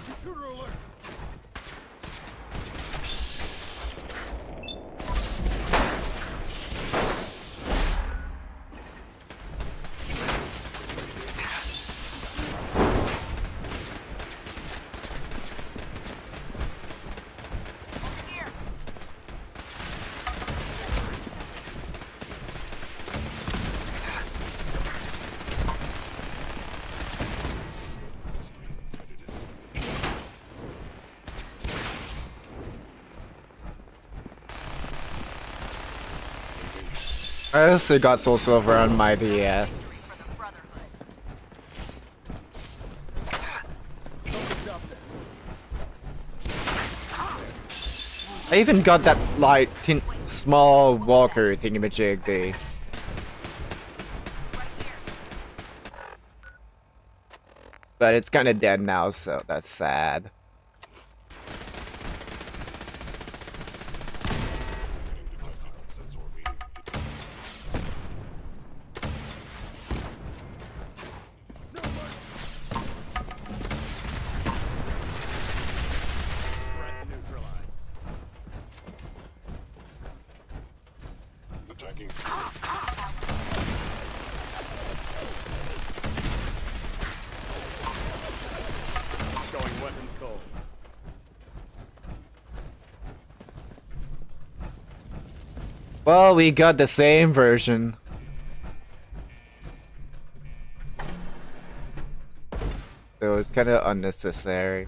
Intruder alert! I also got Soul Silver on my DS. I even got that like small walker thingamajig thing. But it's kind of dead now, so that's sad. asking. Going weapons cold. Well, we got the same version. So it's kind of unnecessary.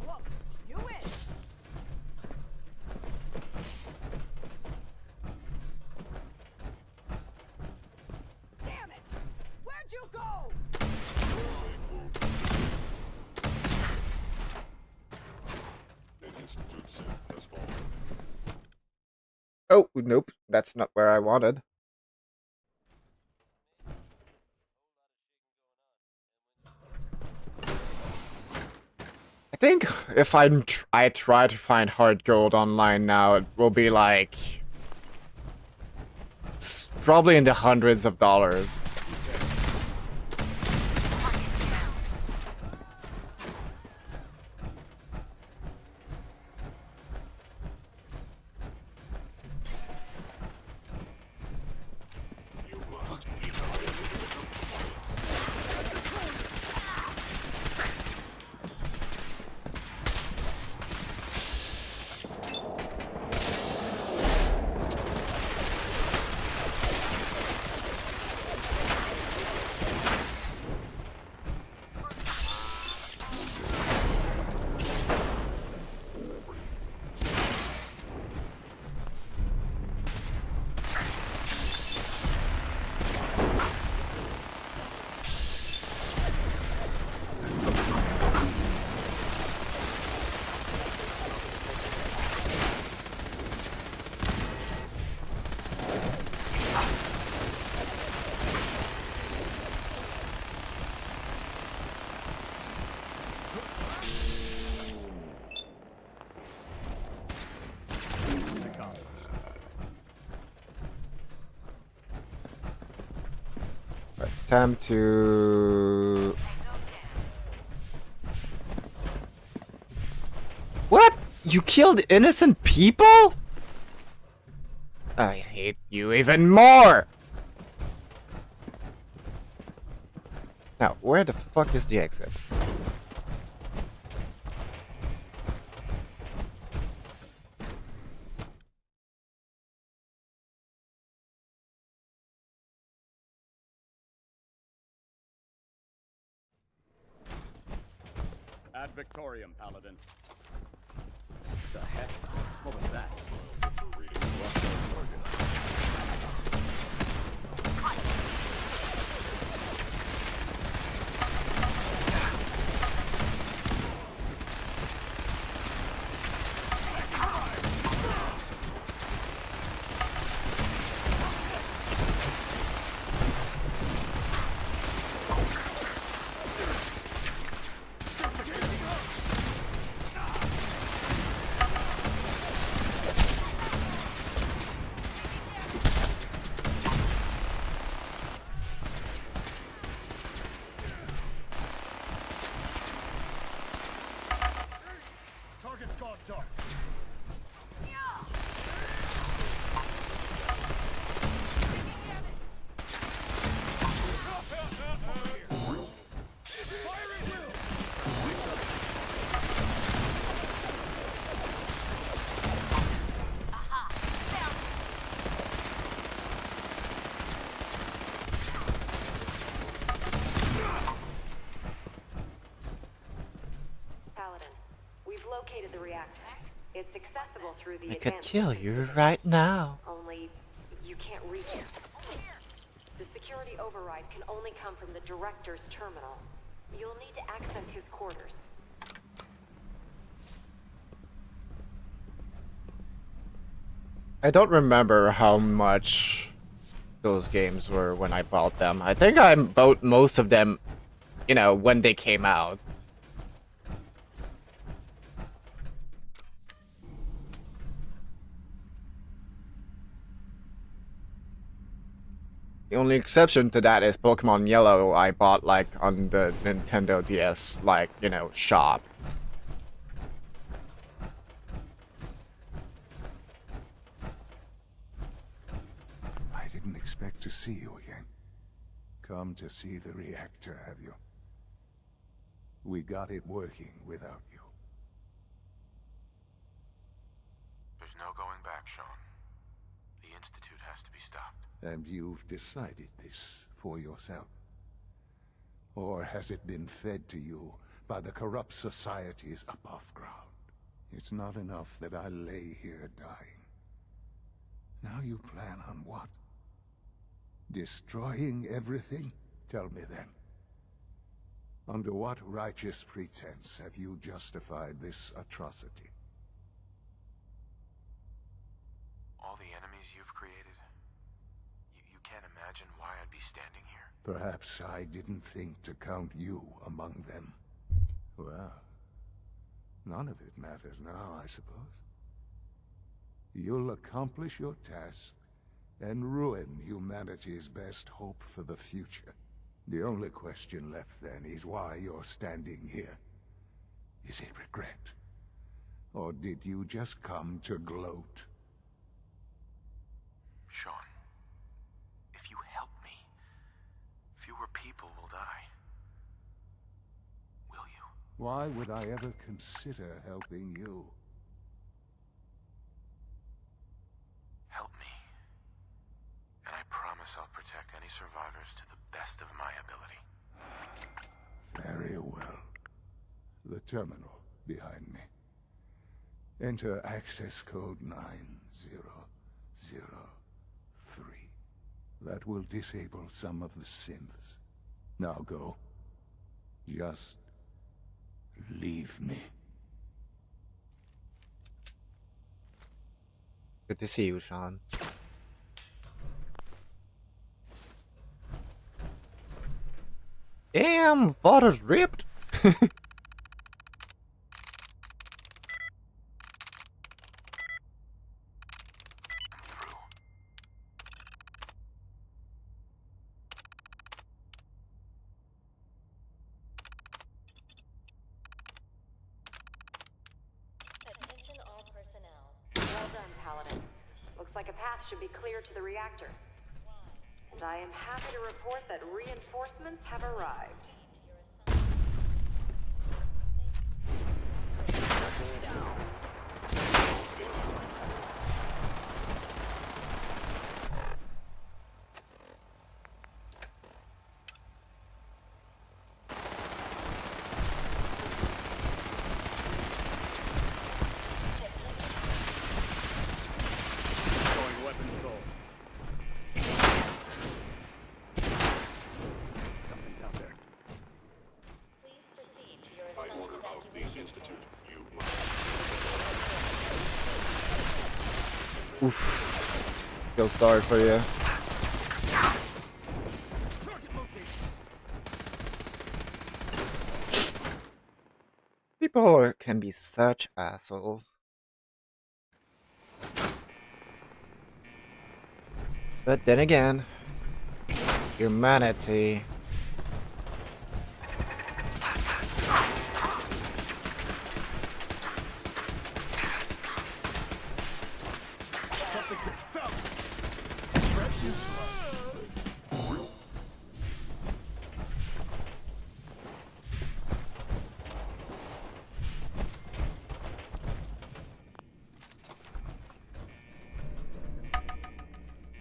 Whoa, you win. Damn it! Where'd you go? An institute ship has fallen. Oh, nope. That's not where I wanted. I think if I try to find hard gold online now, it will be like probably in the hundreds of dollars. Time to... What? You killed innocent people? I hate you even more! Now, where the fuck is the exit? Ad Victorium, Paladin. The heck? What was that? Target's gone dark. Paladin, we've located the reactor. It's accessible through the I could advanced kill systems you device. right now. Only you can't reach it. The security override can only come from the director's terminal. You'll need to access his quarters. I don't remember how much those games were when I bought them. I think I bought most of them you know, when they came out. The only exception to that is Pokemon Yellow I bought, like, on the Nintendo DS, like, you know, shop. I didn't expect to see you again. Come to see the reactor, have you? We got it working without you. There's no going back, Sean. The Institute has to be stopped. And you've decided this for yourself? Or has it been fed to you by the corrupt societies above ground? It's not enough that I lay here dying. Now you plan on what? Destroying everything? Tell me then. Under what righteous pretense have you justified this atrocity? All the enemies you've created? You can't imagine why I'd be standing here? Perhaps I didn't think to count you among them. Well, none of it matters now, I suppose. You'll accomplish your task and ruin humanity's best hope for the future. The only question left then is why you're standing here. Is it regret? Or did you just come to gloat? Sean, if you help me, fewer people will die. Will you? Why would I ever consider helping you? Help me. And I promise I'll protect any survivors to the best of my ability. Very well. The terminal behind me. Enter access code 9003. That will disable some of the synths. Now go. Just leave me. Good to see you, Sean. Damn, water's ripped. Attention all personnel. Well done, Paladin. Looks like a path should be clear to the reactor. And I am happy to report that reinforcements have arrived. Shutting down. Going weapons gold. Something's out there. Please proceed to your By order of the Institute, you must. Oof. Feel sorry for you. People can be such assholes. But then again, humanity. Something's found. Threat neutralized.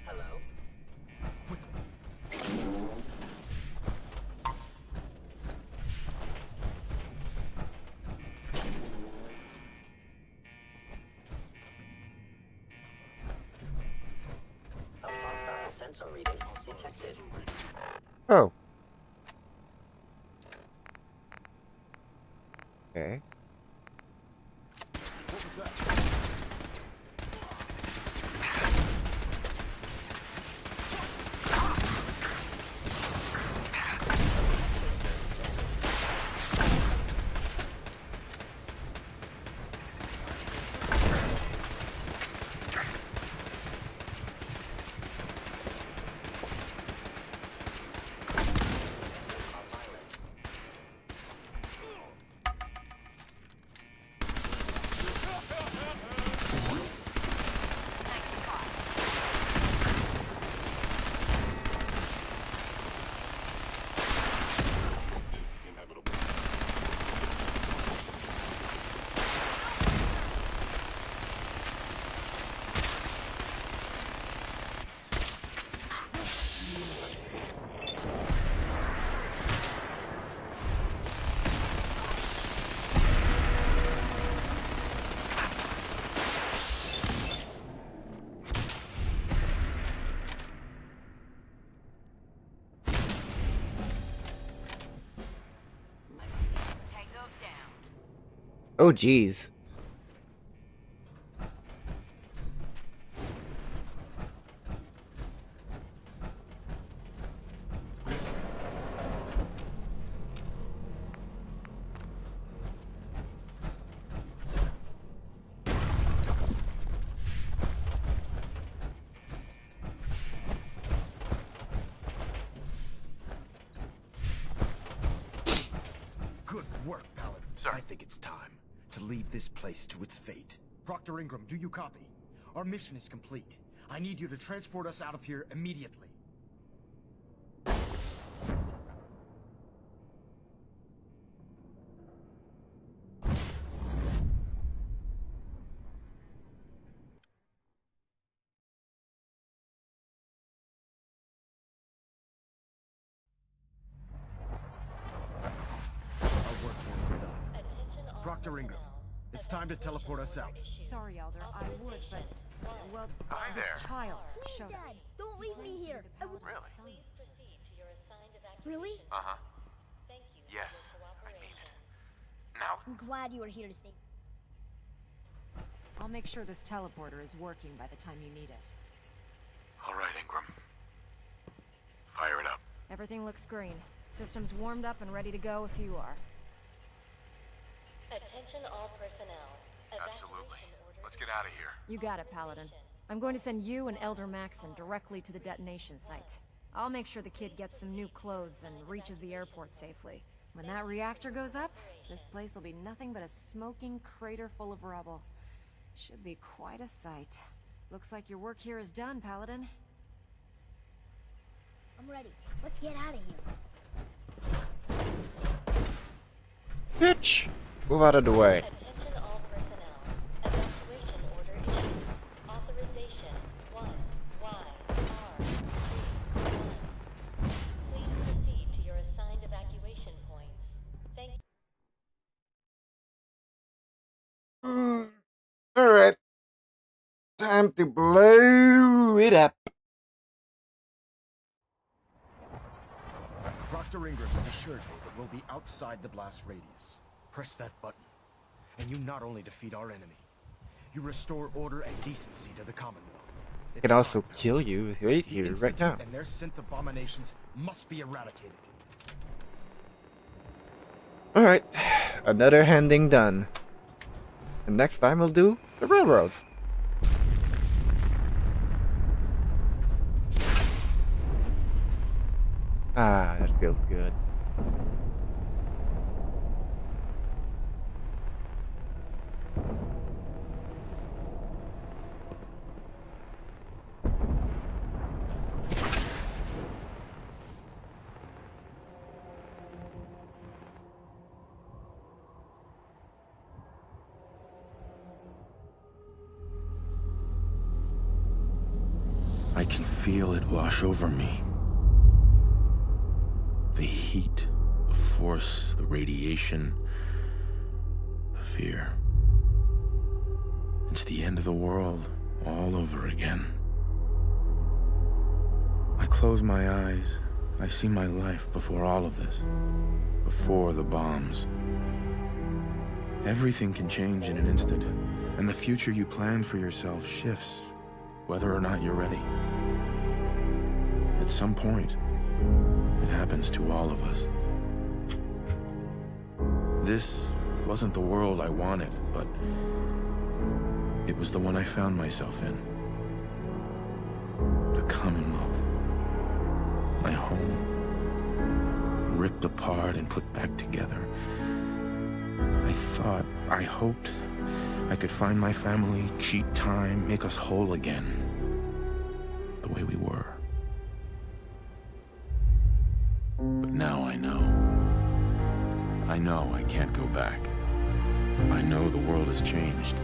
Hello? A hostile sensor reading detected. Oh. Okay. What was that? Oh, geez. Good work, Paladin. Sir. I think it's time to leave this place to its fate. Proctor Ingram, do you copy? Our mission is complete. I need you to transport us out of here immediately. Our work here is done. Proctor Ingram, it's time to teleport us out. Sorry, Elder, I would, but... Well, Hi this there. child Please, showed up. Dad, don't leave me here. Really? Really? Uh-huh. Yes, I mean it. Now, I'm glad you are here to save. I'll make sure this teleporter is working by the time you need it. All right, Ingram. Fire it up. Everything looks green. System's warmed up and ready to go if you are. Attention all personnel. Absolutely. Let's get out of here. You got it, Paladin. I'm going to send you and Elder Maxon directly to the detonation site. I'll make sure the kid gets some new clothes and reaches the airport safely. When that reactor goes up, this place will be nothing but a smoking crater full of rubble. Should be quite a sight. Looks like your work here is done, Paladin. I'm ready. Let's get out of here. Bitch! Move out of the way. Attention all personnel. Evacuation order issued. Authorization 1YR31. Please proceed to your assigned evacuation points. Thank you. Alright. Time to blow it up. Proctor Ingram has assured me that we'll be outside the blast radius. Press that button, and you not only defeat our enemy, you restore order and decency to the Commonwealth. I can also kill you right here, right now. And their synth abominations must be eradicated. Alright, another handing done. And next time we'll do the railroad. Ah, that feels good. I can feel it wash over me. The heat, the force, the radiation, the fear. It's the end of the world all over again. I close my eyes. I see my life before all of this. Before the bombs. Everything can change in an instant, and the future you plan for yourself shifts, whether or not you're ready. At some point, it happens to all of us. This wasn't the world I wanted, but it was the one I found myself in. The Commonwealth. My home. Ripped apart and put back together. I hoped I could find my family, cheat time, make us whole again. The way we were. But now I know. I know I can't go back. I know the world has changed.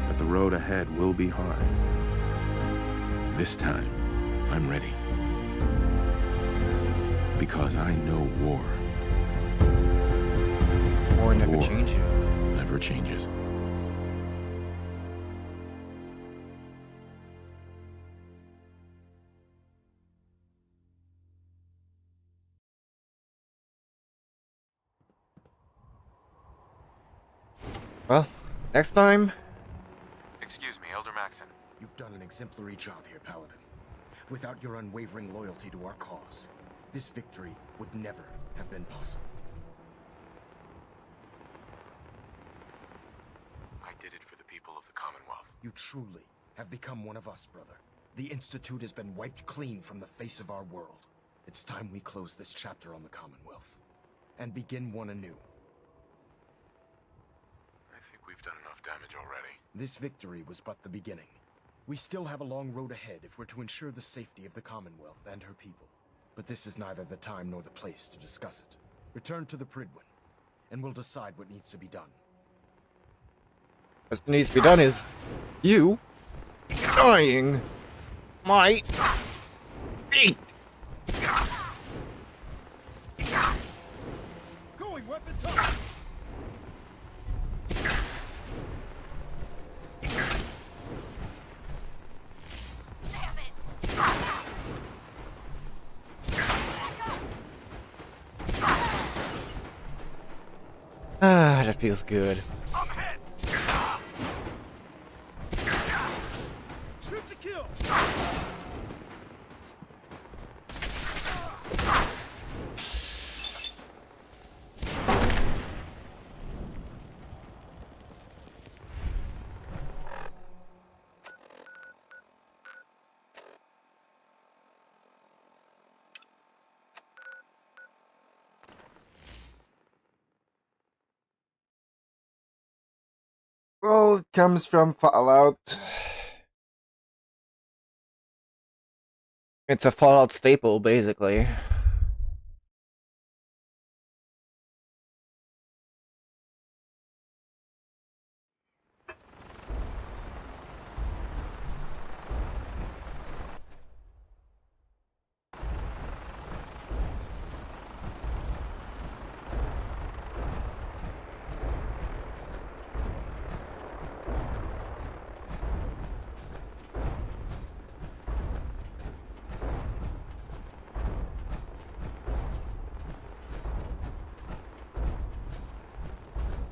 That the road ahead will be hard. This time, I'm ready. Because I know war. War never changes. Never changes. Well, next time. Excuse me, Elder Maxon. You've done an exemplary job here, Paladin. Without your unwavering loyalty to our cause, this victory would never have been possible. I did it for the people of the Commonwealth. You truly have become one of us, brother. The Institute has been wiped clean from the face of our world. It's time we close this chapter on the Commonwealth and begin one anew. I think we've done enough damage already. This victory was but the beginning. We still have a long road ahead if we're to ensure the safety of the Commonwealth and her people. But this is neither the time nor the place to discuss it. Return to the Pridwin, and we'll decide what needs to be done. What needs to be done is you dying my feet. Going weapons up! Ah, that feels good. Shoot to kill! Well, it comes from Fallout. It's a Fallout staple, basically.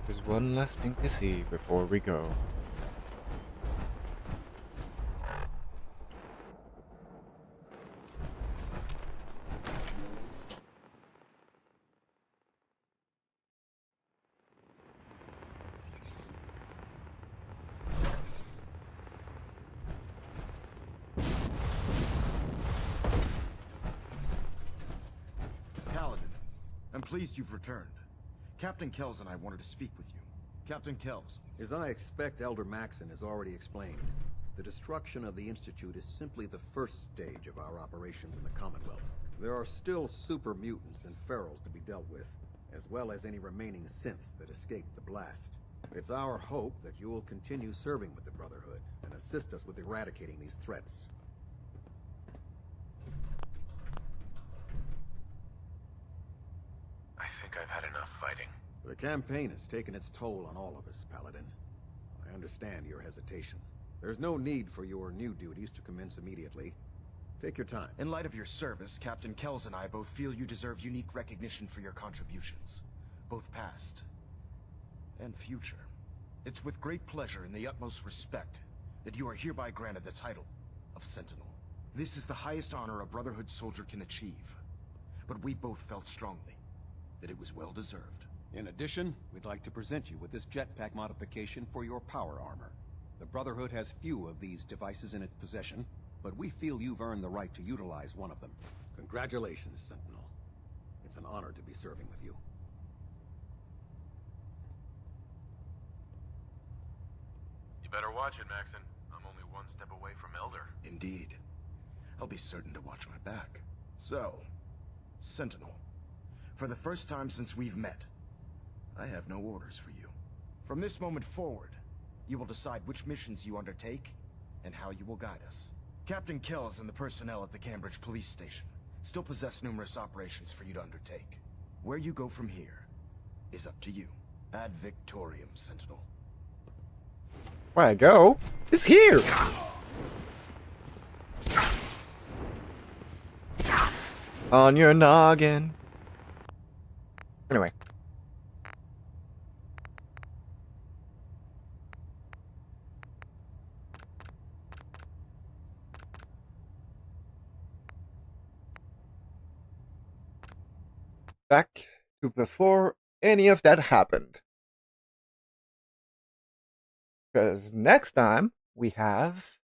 There's one last thing to see before we go. Paladin, I'm pleased you've returned. Captain Kells and I wanted to speak with you. Captain Kells. As I expect Elder Maxon has already explained, the destruction of the Institute is simply the first stage of our operations in the Commonwealth. There are still super mutants and ferals to be dealt with, as well as any remaining synths that escaped the blast. It's our hope that you will continue serving with the Brotherhood and assist us with eradicating these threats. I think I've had enough fighting. The campaign has taken its toll on all of us, Paladin. I understand your hesitation. There's no need for your new duties to commence immediately. Take your time. In light of your service, Captain Kells and I both feel you deserve unique recognition for your contributions, both past and future. It's with great pleasure and the utmost respect that you are hereby granted the title of Sentinel. This is the highest honor a Brotherhood soldier can achieve, but we both felt strongly that it was well deserved. In addition, we'd like to present you with this jetpack modification for your power armor. The Brotherhood has few of these devices in its possession, but we feel you've earned the right to utilize one of them. Congratulations, Sentinel. It's an honor to be serving with you. You better watch it, Maxon. I'm only one step away from Elder. Indeed. I'll be certain to watch my back. So, Sentinel, for the first time since we've met, I have no orders for you. From this moment forward, you will decide which missions you undertake and how you will guide us. Captain Kells and the personnel at the Cambridge police station still possess numerous operations for you to undertake. Where you go from here is up to you. Ad Victorium, Sentinel. Where I go is here! On your noggin. back to before any of that happened. Because next time we have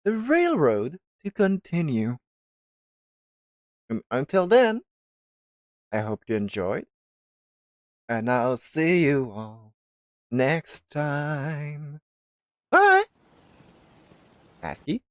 the railroad to continue. And until then, I hope you enjoyed. And I'll see you all next time. Bye! ASCII.